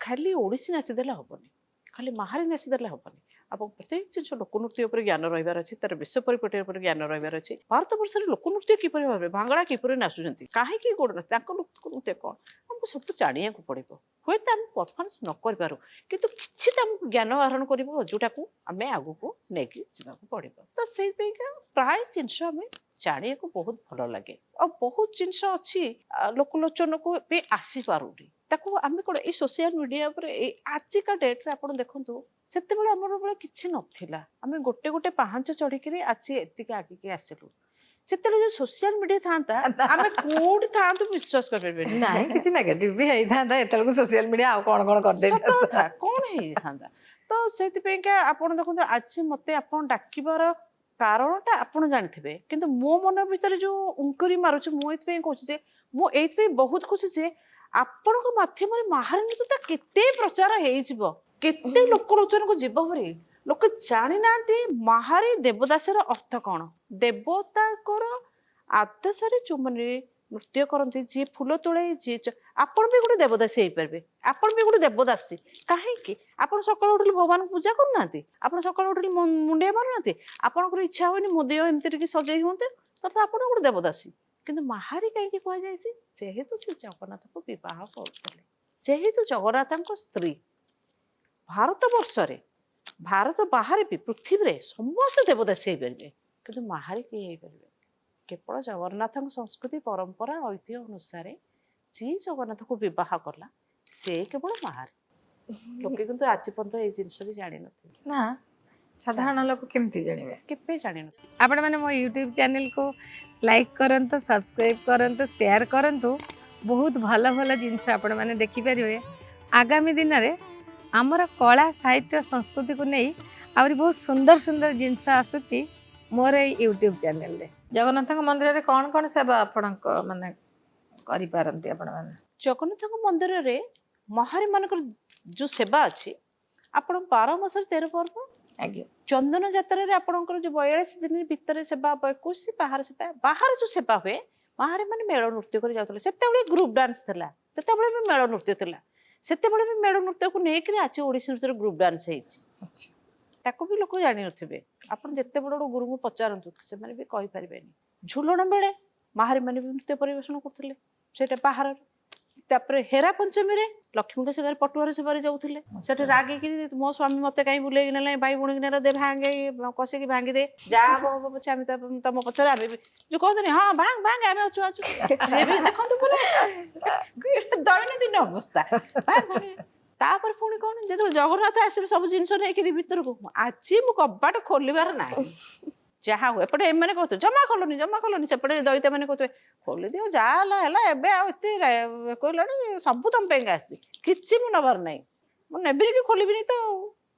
ଖାଲି ଓଡ଼ିଶୀ ନାଚିଦେଲେ ହବନି, ଖାଲି ମାହାରୀ ନାଚିଦେଲେ ହବନି। ଆପଣ ପ୍ରତ୍ୟେକ ଜିନିଷ ଲୋକନୃତ୍ୟ ଉପରେ ଜ୍ଞାନ ରହିବାର ଅଛି, ତାର ବିଷୟ ପରିପଟ ଉପରେ ଜ୍ଞାନ ରହିବାର ଅଛି। ଭାରତ ବର୍ଷରେ ଲୋକନୃତ୍ୟ କିପରି ଭାବେ, ଭାଙ୍ଗଡ଼ା କିପରି ନାଚୁଛନ୍ତି, କାହିଁକି ଗୋଡ଼, ତାଙ୍କ ଲୋକନୃତ୍ୟ କ'ଣ, ଆମକୁ ସବୁ ଜାଣିବାକୁ ପଡ଼ିବ। ହୁଏତ ଆମେ ପରଫର୍ମାନ୍ସ ନ କରିପାରୁ, କିନ୍ତୁ କିଛି ତ ଆମକୁ ଜ୍ଞାନ ଆହରଣ କରିବ, ଯୋଉଟାକୁ ଆମେ ଆଗକୁ ନେଇକି ଯିବାକୁ ପଡ଼ିବ। ତ ସେଇଥିପାଇଁକା ପ୍ରାୟ ଜିନିଷ ଆମେ ଜାଣିବାକୁ ବହୁତ ଭଲ ଲାଗେ। ଆଉ ବହୁତ ଜିନିଷ ଅଛି ଲୋକଲୋଚନକୁ ବି ଆସିପାରୁନି, ତାକୁ ଆମେ କ'ଣ ଏଇ ସୋସିଆଲ ମିଡ଼ିଆ ଉପରେ ଏଇ ଆଜିକା ଡେଟ୍ରେ ଆପଣ ଦେଖନ୍ତୁ, ସେତେବେଳେ ଆମର ବେଳେ କିଛି ନଥିଲା। ଆମେ ଗୋଟେ ଗୋଟେ ପାହାଞ୍ଚ ଚଢ଼ିକିରି ଆଜି ଏତିକି ଆଗିକି ଆସିଲୁ। ସେତେବେଳେ ଯୋଉ ସୋସିଆଲ ମିଡ଼ିଆ ଥାନ୍ତା, ଆମେ କୋଉଠି ଥାନ୍ତୁ ବିଶ୍ୱାସ କରିପାରିବେନି। ନାଇଁ କିଛି ନେଗେଟିଭ ବି ହେଇଥାନ୍ତା, ଏତେବେଳକୁ ସୋସିଆଲ ମିଡ଼ିଆ ଆଉ କ'ଣ କ'ଣ ସତ କରିଦେଇଥାନ୍ତା। କଥା, କ'ଣ ହେଇଥାନ୍ତା। ତ ସେଇଥିପାଇଁକା ଆପଣ ଦେଖନ୍ତୁ, ଆଜି ମତେ ଆପଣ ଡାକିବାର କାରଣଟା ଆପଣ ଜାଣିଥିବେ, କିନ୍ତୁ ମୋ ମନ ଭିତରେ ଯୋଉ ଉଙ୍କୁରି ମାରୁଛି, ମୁଁ ଏଇଥିପାଇଁ କହୁଛି ଯେ ମୁଁ ଏଇଥିପାଇଁ ବହୁତ ଖୁସି ଯେ ଆପଣଙ୍କ ମାଧ୍ୟମରେ ମାହାରୀ ନୃତ୍ୟଟା କେତେ ପ୍ରଚାର ହେଇଯିବ, କେତେ ଲୋକଲୋଚନକୁ ଯିବ। ଭରି ଲୋକ ଜାଣିନାହାନ୍ତି ମାହାରୀ ଦେବଦାସୀର ଅର୍ଥ କ'ଣ। ଦେବତାଙ୍କର ଆଦେଶରେ ଯୋଉମାନେ ନୃତ୍ୟ କରନ୍ତି, ଯିଏ ଫୁଲ ତୋଳେ, ଯିଏ ଆପଣ ବି ଗୋଟେ ଦେବଦାସୀ ହେଇପାରିବେ, ଆପଣ ବି ଗୋଟେ ଦେବଦାସୀ। କାହିଁକି ଆପଣ ସକାଳୁ ଉଠିଲେ ଭଗବାନଙ୍କୁ ପୂଜା କରୁନାହାନ୍ତି, ଆପଣ ସକାଳୁ ଉଠିଲେ ମୁଣ୍ଡିଆ ମାରୁନାହାନ୍ତି, ଆପଣଙ୍କର ଇଚ୍ଛା ହୁଏନି ମୋ ଦେହ ଏମିତି ଟିକେ ସଜେଇ ହୁଅନ୍ତେ, ତ ଆପଣ ଗୋଟେ ଦେବଦାସୀ। କିନ୍ତୁ ମାହାରୀ କାହିଁକି କୁହାଯାଇଛି, ଯେହେତୁ ସେ ଜଗନ୍ନାଥଙ୍କୁ ବିବାହ କରୁଥିଲେ, ଯେହେତୁ ଜଗନ୍ନାଥଙ୍କ ସ୍ତ୍ରୀ। ଭାରତ ବର୍ଷରେ, ଭାରତ ବାହାରେ ବି, ପୃଥିବୀରେ ସମସ୍ତେ ଦେବଦାସୀ ହେଇପାରିବେ, କିନ୍ତୁ ମାହାରୀ କିଏ ହେଇପାରିବେ? କେବଳ ଜଗନ୍ନାଥଙ୍କ ସଂସ୍କୃତି ପରମ୍ପରା ଐତିହ୍ୟ ଅନୁସାରେ ଯିଏ ଜଗନ୍ନାଥକୁ ବିବାହ କଲା ସେ କେବଳ ମାହାରୀ। ଲୋକେ କିନ୍ତୁ ଆଜି ପର୍ଯ୍ୟନ୍ତ ଏଇ ଜିନିଷ ବି ଜାଣିନଥିବେ। ନା, ସାଧାରଣ ଲୋକ କେମିତି ଜାଣିବେ? କେବେ ଜାଣିନଥିବେ। ଆପଣମାନେ ମୋ ୟୁଟ୍ୟୁବ୍ ଚ୍ୟାନେଲକୁ ଲାଇକ୍ କରନ୍ତୁ, ସବସ୍କ୍ରାଇବ୍ କରନ୍ତୁ, ସେୟାର କରନ୍ତୁ। ବହୁତ ଭଲ ଭଲ ଜିନିଷ ଆପଣମାନେ ଦେଖିପାରିବେ। ଆଗାମୀ ଦିନରେ ଆମର କଳା ସାହିତ୍ୟ ସଂସ୍କୃତିକୁ ନେଇ ଆହୁରି ବହୁତ ସୁନ୍ଦର ସୁନ୍ଦର ଜିନିଷ ଆସୁଛି ମୋର ଏଇ ୟୁଟ୍ୟୁବ୍ ଚ୍ୟାନେଲରେ। ଜଗନ୍ନାଥଙ୍କ ମନ୍ଦିରରେ କ'ଣ କ'ଣ ସେବା ଆପଣଙ୍କ ମାନେ କରିପାରନ୍ତି ଆପଣମାନେ? ଜଗନ୍ନାଥଙ୍କ ମନ୍ଦିରରେ ମାହାରୀ ମାନଙ୍କର ଯୋଉ ସେବା ଅଛି, ଆପଣ 12 ମାସରେ 13 ପର୍ବ, ଆଜ୍ଞା, ଚନ୍ଦନ ଯାତ୍ରାରେ ଆପଣଙ୍କର ଯୋଉ 42 ଦିନ ଭିତରେ ସେବା, 21 ବାହାର ସେବା, ବାହାର ଯୋଉ ସେବା ହୁଏ, ମାହାରୀ ମାନେ ମେଳ ନୃତ୍ୟ କରି ଯାଉଥିଲେ। ସେତେବେଳେ ଗ୍ରୁପ ଡାନ୍ସ ଥିଲା, ସେତେବେଳେ ବି ମେଳ ନୃତ୍ୟ ଥିଲା, ସେତେବେଳେ ବି ମେଳ ନୃତ୍ୟକୁ ନେଇକରି ଆଜି ଓଡ଼ିଶୀ ନୃତ୍ୟର ଗ୍ରୁପ ଡାନ୍ସ ହେଇଛି। ଆଚ୍ଛା, ତାକୁ ବି ଲୋକ ଜାଣିନଥିବେ। ଆପଣ ଯେତେ ବଡ଼ ବଡ଼ ଗୁରୁଙ୍କୁ ପଚାରନ୍ତୁ, ସେମାନେ ବି କହିପାରିବେନି। ଝୁଲଣ ବେଳେ ମାହାରୀ ମାନେ ବି ନୃତ୍ୟ ପରିବେଷଣ କରୁଥିଲେ, ସେଇଟା ବାହାର। ତାପରେ ହେରା ପଞ୍ଚମୀରେ ଲକ୍ଷ୍ମୀଙ୍କ ସେବାରେ ପଟୁଆର ସେବାରେ ଯାଉଥିଲେ, ସେଠି ରାଗିକିରି ମୋ ସ୍ୱାମୀ ମତେ କାହିଁ ବୁଲେଇକି ନେଲା, ଭାଇ ଭଉଣୀକି ନେଲା, ଦେ ଭାଙ୍ଗେ, କଷିକି ଭାଙ୍ଗିଦେ, ଯାହା ହବ ପଛେ ଆମେ ତମ ପଛରେ, ଆମେ ବି ଯୋଉ କହନ୍ତନି ହଁ ଭାଙ୍ଗ ଭାଙ୍ଗ ଆମେ ଅଛୁ ଅଛୁ, ସିଏ ବି ଦେଖନ୍ତୁ ପୁରା ଦୈନନ୍ଦିନ ଅବସ୍ଥା। ତାପରେ ପୁଣି କ'ଣ, ଯେତେବେଳେ ଜଗନ୍ନାଥ ଆସିବେ ସବୁ ଜିନିଷ ନେଇକିରି ଭିତରକୁ, ଆଜି ମୁଁ କବାଟ ଖୋଲିବାର ନାହିଁ। ଯାହା ହୁଏ ଏପଟେ ଏମାନେ କହୁଥିବେ ଜମା ଖୋଲନି ଜମା ଖୋଲନି, ସେପଟେ ଦଇତା ମାନେ କହୁଥିବେ ଖୋଲିଦିଅ, ଯାହା ହେଲା ହେଲା, ଏବେ ଆଉ ଏତେ କହିଲାଣି, ସବୁ ତମ ପାଇଁକା ଆସିଛି, କିଛି ମୁଁ ନେବାର ନାହିଁ, ମୁଁ ନେବିନି କି ଖୋଲିବିନି ତ।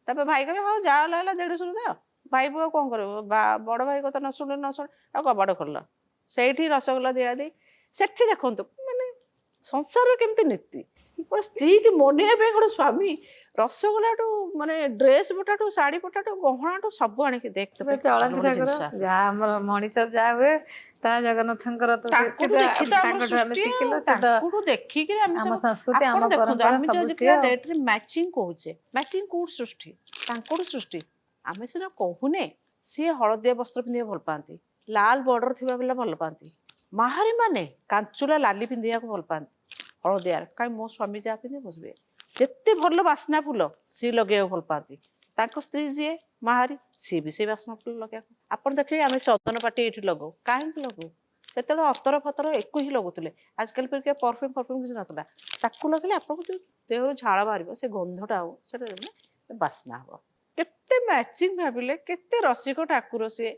ତାପରେ ଭାଇ କହିବେ ହଉ ଯାହା ହେଲା ହେଲା ଦେଢ଼ଶୁର ଯାଅ। ଭାଇ ପୁଅ କଣ କରିବ ବଡ଼ ଭାଇ କଥା ନ ଶୁଣିଲେ ନ ଶୁଣେ ଆଉ କବାଟ ଖୋଲିଲ ସେଇଠି ରସଗୋଲା ଦିଆଦି। ସେଠି ଦେଖନ୍ତୁ ମାନେ ସଂସାରରେ କେମିତି ନୀତି ଗୋଟେ ସ୍ତ୍ରୀ କି ମନେଇବା ପାଇଁ ଗୋଟେ ସ୍ୱାମୀ ରସଗୋଲାଠୁ ମାନେ ଡ୍ରେସ୍ ପଟାଠୁ ଶାଢ଼ୀ ପଟାଠୁ ଗହଣାଠୁ ସବୁ ଆଣିକି ଏବେ ଚଳନ୍ତି ଠାକୁର ଯାହା ଆମର ମଣିଷର ଯାହା ହୁଏ ତା ଜଗନ୍ନାଥଙ୍କର ତ ତାଙ୍କଠୁ ଦେଖି ତ ଆମର ତାଙ୍କଠୁ ଆମେ ସୃଷ୍ଟି ଶିଖିଲୁ ଆଉ ସେ ତ ତାଙ୍କଠୁ ଦେଖିକିରି ଆମେ ଆମ ସବୁ ସଂସ୍କୃତି ଆପଣ ଆମ ଦେଖନ୍ତୁ ପରମ୍ପରା ଆମେ ଯୋଉ ସବୁ ସିଏ ଆଜିକାଲି ଆଉ। ଡେଟ୍ରେ ମ୍ୟାଚିଂ କହୁଛେ ମ୍ୟାଚିଂ କୋଉଠି ସୃଷ୍ଟି ତାଙ୍କଠୁ ସୃଷ୍ଟି। ଆମେ ସିନା କହୁନେ ସିଏ ହଳଦିଆ ବସ୍ତ୍ର ପିନ୍ଧିବାକୁ ଭଲ ପାଆନ୍ତି ଲାଲ ବର୍ଡର ଥିବା ପିଲା ଭଲ ପାଆନ୍ତି ମାହାରୀ ମାନେ କାଞ୍ଚୁଲା ଲାଲି ପିନ୍ଧିବାକୁ ଭଲ ପାଆନ୍ତି ହଳଦିଆ କାହିଁ ମୋ ସ୍ୱାମୀ ଯାହା ପିନ୍ଧେ ବୁଝିବେ ଯେତେ ଭଲ ବାସ୍ନା ଫୁଲ ସିଏ ଲଗେଇବାକୁ ଭଲ ପାଆନ୍ତି ତାଙ୍କ ସ୍ତ୍ରୀ ଯିଏ ମାହାରୀ ସିଏ ବି ସେଇ ବାସ୍ନା ଫୁଲ ଲଗେଇବାକୁ ଆପଣ ଦେଖିବେ ଆମେ ଚନ୍ଦନ ପାଟି ଏଇଠି ଲଗାଉ କାହିଁକି ଲଗାଉ ସେତେବେଳେ ଅତର ଫତର ଏକୁ ହିଁ ଲଗୁଥିଲେ ଆଜିକାଲି ପରିକା ପରଫ୍ୟୁମ୍ କିଛି ନଥିଲା ତାକୁ ଲଗେଇଲେ ଆପଣଙ୍କୁ ଯୋଉ ଦେହରୁ ଝାଳ ବାହାରିବ ସେ ଗନ୍ଧଟା ହବ ସେଟା ବାସ୍ନା ହବ କେତେ ମ୍ୟାଚିଂ ଭାବିଲେ କେତେ ରସିକ ଠାକୁର ସିଏ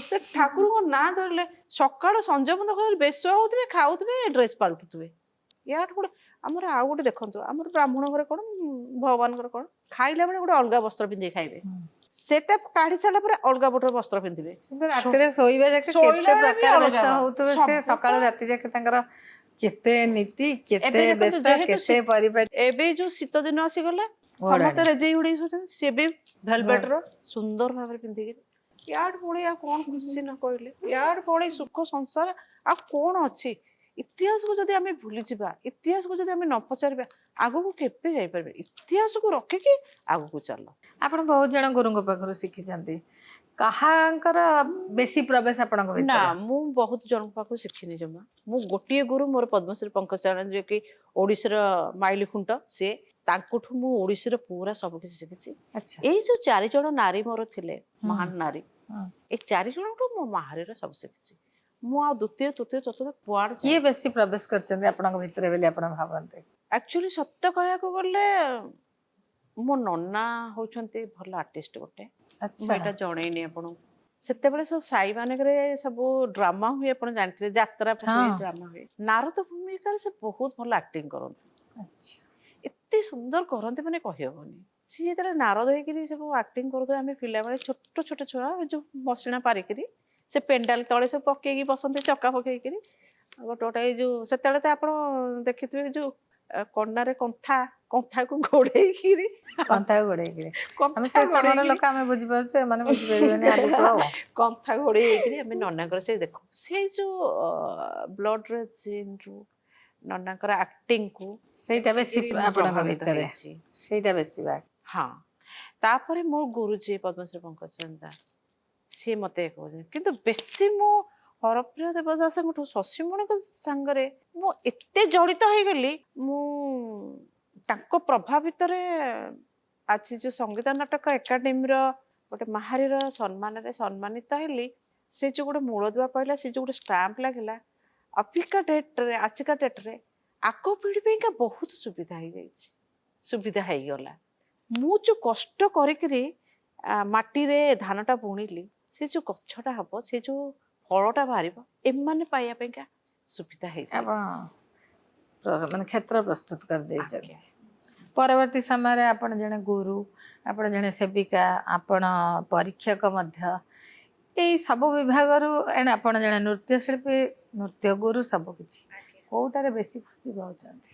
ସେ ଠାକୁରଙ୍କ ନାଁ ଧରିଲେ ସକାଳୁ ସଞ୍ଜ ପର୍ଯ୍ୟନ୍ତ ବେଶ ହଉଥିବେ ଖାଉଥିବେ ଡ୍ରେସ୍ ପାଲଟୁଥିବେ ୟାଠୁ ଗୋଟେ ଆମର ଆଉ ଗୋଟେ ଦେଖନ୍ତୁ ଆମର ବ୍ରାହ୍ମଣ ଘରେ କଣ ଭଗବାନଙ୍କର କଣ ଖାଇଲା ବେଳେ ଗୋଟେ ଅଲଗା ବସ୍ତ୍ର ପିନ୍ଧିକି ଖାଇବେ ସେଟା କାଢି ସାରିଲା ପରେ ଅଲଗା ଗୋଟେ ବସ୍ତ୍ର ପିନ୍ଧିବେ କିନ୍ତୁ ରାତିରେ ଶୋଇବା ଯାକେ ଶୋଇଲା କେତେ ବେଳେ ବି ପ୍ରକାର ଅଲଗା ବେଶ ହଉଥିବେ ସେ ସବୁ ସକାଳୁ ତ ରାତି ଯାକେ ତାଙ୍କର କେତେ ନୀତି କେତେ ଏବେ ଦେଖନ୍ତୁ ବେଶ ଯେହେତୁ କେତେ ପରିପାଟି ଏବେ ଯୋଉ ଶୀତ ଦିନ ଆସିଗଲା ସମସ୍ତେ ଘୋଡ଼ାରେ ରେଜେଇ ଉଡେଇ ଶୋଉଛନ୍ତି ସିଏ ବି ଭେଲଭେଟର ସୁନ୍ଦର ଭାବରେ ପିନ୍ଧିକି ୟାର ପଳେଇ ଆଉ କଣ ଖୁସି ନ କହିଲେ ୟାର ପଳେଇ ସୁଖ ସଂସାର ଆଉ କଣ ଅଛି ଇତିହାସକୁ ଯଦି ଆମେ ଭୁଲିଯିବା ଇତିହାସକୁ ଯଦି ଆମେ ନ ପଚାରିବା ଆଗକୁ କେବେ ଯାଇପାରିବେ ଇତିହାସକୁ ରଖିକି ଆଗକୁ ଚାଲ। ଆପଣ ବହୁତ ଜଣ ଗୁରୁଙ୍କ ପାଖରୁ ଶିଖିଛନ୍ତି କାହାଙ୍କର ବେଶୀ ପ୍ରବେଶ ଆପଣଙ୍କ ନା ଭିତରେ? ମୁଁ ବହୁତ ଜଣଙ୍କ ପାଖକୁ ଶିଖିନି ଜମା ମୁଁ ଗୋଟିଏ ଗୁରୁ ମୋର ପଦ୍ମଶ୍ରୀ ପଙ୍କଜ ଚାରଣ ଯିଏକି ଓଡ଼ିଶାର ମାଇଲି ଖୁଣ୍ଟ ସିଏ ତାଙ୍କଠୁ ମୁଁ ଓଡ଼ିଶାର ପୁରା ସବୁ କିଛି ଶିଖିଛି। ଆଚ୍ଛା ଏଇ ଯୋଉ 4 ଜଣ ନାରୀ ମୋର ଥିଲେ ମହାନ ନାରୀ ହଁ। ଏଇ 4 ଜଣଠୁ ମୋ ମାହାରୀର ସବୁ ଶିଖିଛି ମୁଁ ଆଉ ଦ୍ୱିତୀୟ ତୃତୀୟ ଚତୁର୍ଥ କୁଆଡେ କିଏ ବେଶୀ ପ୍ରବେଶ କରିଛନ୍ତି ଆପଣଙ୍କ ଭିତରେ ବୋଲି ଆପଣ ଭାବନ୍ତି? ଆକ୍ଚୁଆଲି ସତ କହିବାକୁ ଗଲେ ମୋ ନନା ହଉଛନ୍ତି ଭଲ ଆର୍ଟିଷ୍ଟ ଗୋଟେ ମୁଁ ଆଚ୍ଛା ଏଇଟା ଜଣେଇନି ଆପଣଙ୍କୁ ସେତେବେଳେ ସବୁ ସାଇ ମାନଙ୍କରେ ସବୁ ଡ୍ରାମା ହୁଏ ଆପଣ ଜାଣିଥିବେ ଯାତ୍ରା ହୁଏ ହଁ ଡ୍ରାମା ହୁଏ ନାରଦ ଭୂମିକାରେ ସେ ବହୁତ ଭଲ ଆକ୍ଟିଂ କରନ୍ତି ଆଚ୍ଛା ଏତେ ସୁନ୍ଦର କରନ୍ତି ମାନେ କହିହବନି ସିଏ ଯେତେବେଳେ ନାରଦ ହେଇକିରି ସବୁ ଆକ୍ଟିଂ କରୁଥିଲେ ଆମେ ପିଲାବେଳେ ଛୋଟ ଛୋଟ ଛୁଆ ଯୋଉ ମସିଣା ପାରିକିରି ସେ ପେଣ୍ଡାଲ ତଳେ ସବୁ ପକେଇକି ବସନ୍ତି ଚକା ପକେଇକିରି ଗୋଟେ ଗୋଟେ ଏଇ ଯୋଉ ସେତେବେଳେ ତ ଆପଣ ଦେଖିଥିବେ ଯୋଉ କନାରେ କନ୍ଥାକୁ ଘୋଡେଇକିରି କନ୍ଥାକୁ ଘୋଡ଼େଇକିରି ଆମେ କନ୍ଥା ସେ ସମୟର ଘୋଡେଇକିରି ଲୋକ ଆମେ ବୁଝିପାରୁଛୁ ଏମାନେ ବୁଝିପାରିବେନି ଆଗକୁ ଆଉ କନ୍ଥା ଘୋଡେଇ ହେଇକିରି ଆମେ ନନାଙ୍କର ସେ ଦେଖୁ ସେଇ ଯୋଉ ବ୍ଲଡର ଜିନ୍ରୁ ନନାଙ୍କର ଆକ୍ଟିଂକୁ ସେଇଟା ବେଶୀ ଦେଖିକିରି ମୁଁ ଆପଣଙ୍କ ପ୍ରଭାବିତ ଭିତରେ ହେଇଛି। ସେଇଟା ବେଶୀ ବା ହଁ ତାପରେ ମୋ ଗୁରୁ ଯିଏ ପଦ୍ମଶ୍ରୀ ପଙ୍କଜ ଚରଣ ଦାସ ସିଏ ମତେ କହୁଛନ୍ତି କିନ୍ତୁ ବେଶୀ ମୁଁ ହରପ୍ରିୟ ଦେବଦାସଙ୍କଠୁ ଶଶୀମଣିଙ୍କ ସାଙ୍ଗରେ ମୁଁ ଏତେ ଜଡ଼ିତ ହେଇଗଲି ମୁଁ ତାଙ୍କ ପ୍ରଭାବିତରେ ଆଜି ଯୋଉ ସଙ୍ଗୀତ ନାଟକ ଏକାଡେମୀର ଗୋଟେ ମାହାରୀର ସମ୍ମାନରେ ସମ୍ମାନିତ ହେଲି ସେ ଯୋଉ ଗୋଟେ ମୂଳଦୁଆ ପାଇଲା ସେ ଯୋଉ ଗୋଟେ ଷ୍ଟାମ୍ପ ଲାଗିଲା ଆଜିକା ଡେଟ୍ରେ ଆଗ ପିଢ଼ି ପାଇଁକା ବହୁତ ସୁବିଧା ହେଇଯାଇଛି ସୁବିଧା ହେଇଗଲା ମୁଁ ଯୋଉ କଷ୍ଟ କରିକିରି ମାଟିରେ ଧାନଟା ବୁଣିଲି ସେ ଯୋଉ ଗଛଟା ହବ ସେ ଯୋଉ ଫଳଟା ବାହାରିବ ଏମାନେ ପାଇବା ପାଇଁକା ସୁବିଧା ଆପଣ ହେଇଯାଇଛି। ମାନେ କ୍ଷେତ୍ର ପ୍ରସ୍ତୁତ କରିଦେଇଛନ୍ତି। ଆଜ୍ଞା ପରବର୍ତ୍ତୀ ସମୟରେ ଆପଣ ଜଣେ ଗୁରୁ ଆପଣ ଜଣେ ସେବିକା ଆପଣ ପରୀକ୍ଷକ ମଧ୍ୟ ଏଇ ସବୁ ବିଭାଗରୁ ଏଣେ ଆପଣ ଜଣେ ନୃତ୍ୟଶିଳ୍ପୀ ନୃତ୍ୟ ଗୁରୁ ସବୁକିଛି କୋଉଟାରେ ବେଶୀ ଖୁସି ପାଉଛନ୍ତି?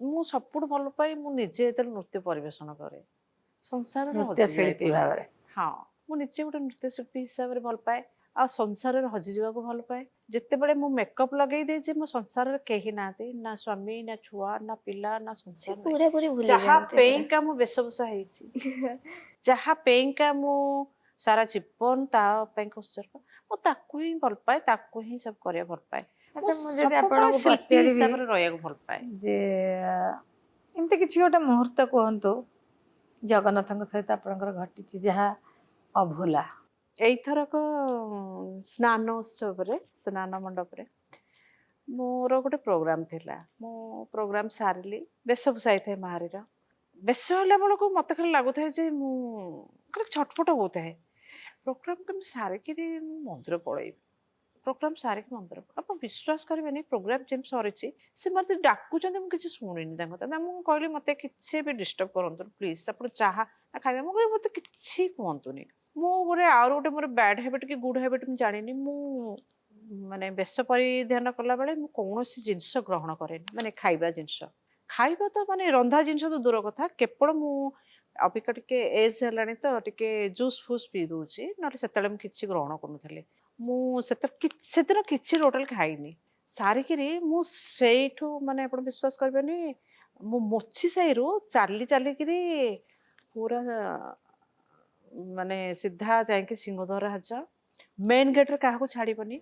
ମୁଁ ସବୁଠୁ ଭଲ ପାଇ ମୁଁ ନିଜେ ଯେତେବେଳେ ନୃତ୍ୟ ପରିବେଷଣ କରେ ସଂସାରରେ ହଜି ନୃତ୍ୟଶିଳ୍ପୀ ଯାଇପାରେ ଭାବରେ ହଁ ମୁଁ ନିଜେ ଗୋଟେ ନୃତ୍ୟଶିଳ୍ପୀ ହିସାବରେ ଭଲ ପାଏ ଆଉ ସଂସାରରେ ହଜିଯିବାକୁ ଭଲ ପାଏ ଯେତେବେଳେ ମୁଁ ମେକଅପ୍ ଲଗେଇ ଦେଇଛି ମୋ ସଂସାରରେ କେହି ନାହାନ୍ତି ନା ସ୍ୱାମୀ ନା ଛୁଆ ନା ପିଲା ନା ସେ ସଂସାର ନାହିଁ ପୁରାପୁରି ଭୁଲି ଯାହା ଯାଆନ୍ତି ପେଇଁକା ମୁଁ ବେଶଭୂଷା ହେଇଛି ଯାହା ପେଇଁକା ମୁଁ ସାରା ଜୀବନ ତା ପାଇଁକା ଉତ୍ସର୍ଗ ମୁଁ ତାକୁ ହିଁ ଭଲ ପାଏ ତାକୁ ହିଁ ସବୁ କରିବାକୁ ଭଲ ପାଏ ଆଚ୍ଛା ମୁଁ ଯଦି ସବୁବେଳେ ଆପଣଙ୍କୁ ଶିଳ୍ପୀ ପଚାରିବି ହିସାବରେ ରହିବାକୁ ଭଲ ପାଏ। ଯେ ଏମିତି କିଛି ଗୋଟେ ମୁହୂର୍ତ୍ତ କୁହନ୍ତୁ ଜଗନ୍ନାଥଙ୍କ ସହିତ ଆପଣଙ୍କର ଘଟିଛି ଯାହା ଅଭୁଲା। ଏଇଥରକ ସ୍ନାନ ଉତ୍ସବରେ ସ୍ନାନ ମଣ୍ଡପରେ ମୋର ଗୋଟେ ପ୍ରୋଗ୍ରାମ ଥିଲା ମୁଁ ପ୍ରୋଗ୍ରାମ ସାରିଲି ବେଶଭୂଷା ହେଇଥାଏ ମାହାରୀର ବେଶ ହେଲା ବେଳକୁ ମତେ ଖାଲି ଲାଗୁଥାଏ ଯେ ମୁଁ ଖାଲି ଛଟପଟ ହଉଥାଏ ପ୍ରୋଗ୍ରାମ କେମିତି ସାରିକିରି ମୁଁ ମନ୍ଦିର ପଳେଇବି ପ୍ରୋଗ୍ରାମ ସାରିକି ମନ୍ଦିର ଆପଣ ବିଶ୍ୱାସ କରିବେନି ପ୍ରୋଗ୍ରାମ ଯେମିତି ସରିଛି ସେ ମୋତେ ଡାକୁଛନ୍ତି ମୁଁ କିଛି ଶୁଣିନି ତାଙ୍କ କଥା ମୁଁ କହିଲି ମୋତେ କିଛି ବି ଡିଷ୍ଟର୍ବ କରନ୍ତୁନି ପ୍ଲିଜ୍ ଆପଣ ଚାହା ଖାଇବା ମୁଁ କହିଲି ମୋତେ କିଛି କୁହନ୍ତୁନି ମୁଁ ଆହୁରି ଗୋଟେ ମୋର ବ୍ୟାଡ୍ ହ୍ୟାବିଟ୍ କି ଗୁଡ୍ ହ୍ୟାବିଟ୍ ମୁଁ ଜାଣିନି ମୁଁ ମାନେ ବେଶ ପରିଧାନ କଲାବେଳେ ମୁଁ କୌଣସି ଜିନିଷ ଗ୍ରହଣ କରେନି ମାନେ ଖାଇବା ଜିନିଷ ଖାଇବା ତ ମାନେ ରନ୍ଧା ଜିନିଷ ତ ଦୂର କଥା କେବଳ ମୁଁ ଅବିକା ଟିକେ ଏଜ୍ ହେଲାଣି ତ ଟିକେ ଜୁସ୍ ଫୁସ୍ ପିଇ ଦଉଛି ନହେଲେ ସେତେବେଳେ ମୁଁ କିଛି ଗ୍ରହଣ କରୁନଥିଲି ମୁଁ ସେଦିନ କିଛି ଟୋଟାଲ ଖାଇନି ସାରିକିରି ମୁଁ ସେଇଠୁ ମାନେ ଆପଣ ବିଶ୍ୱାସ କରିବେନି ମୁଁ ମୋଚି ସାହିରୁ ଚାଲିକିରି ପୁରା ମାନେ ସିଧା ଯାଇକି ସିଂହଦ୍ୱାର ହାଜ ମେନ୍ ଗେଟ୍ରେ କାହାକୁ ଛାଡ଼ିବନି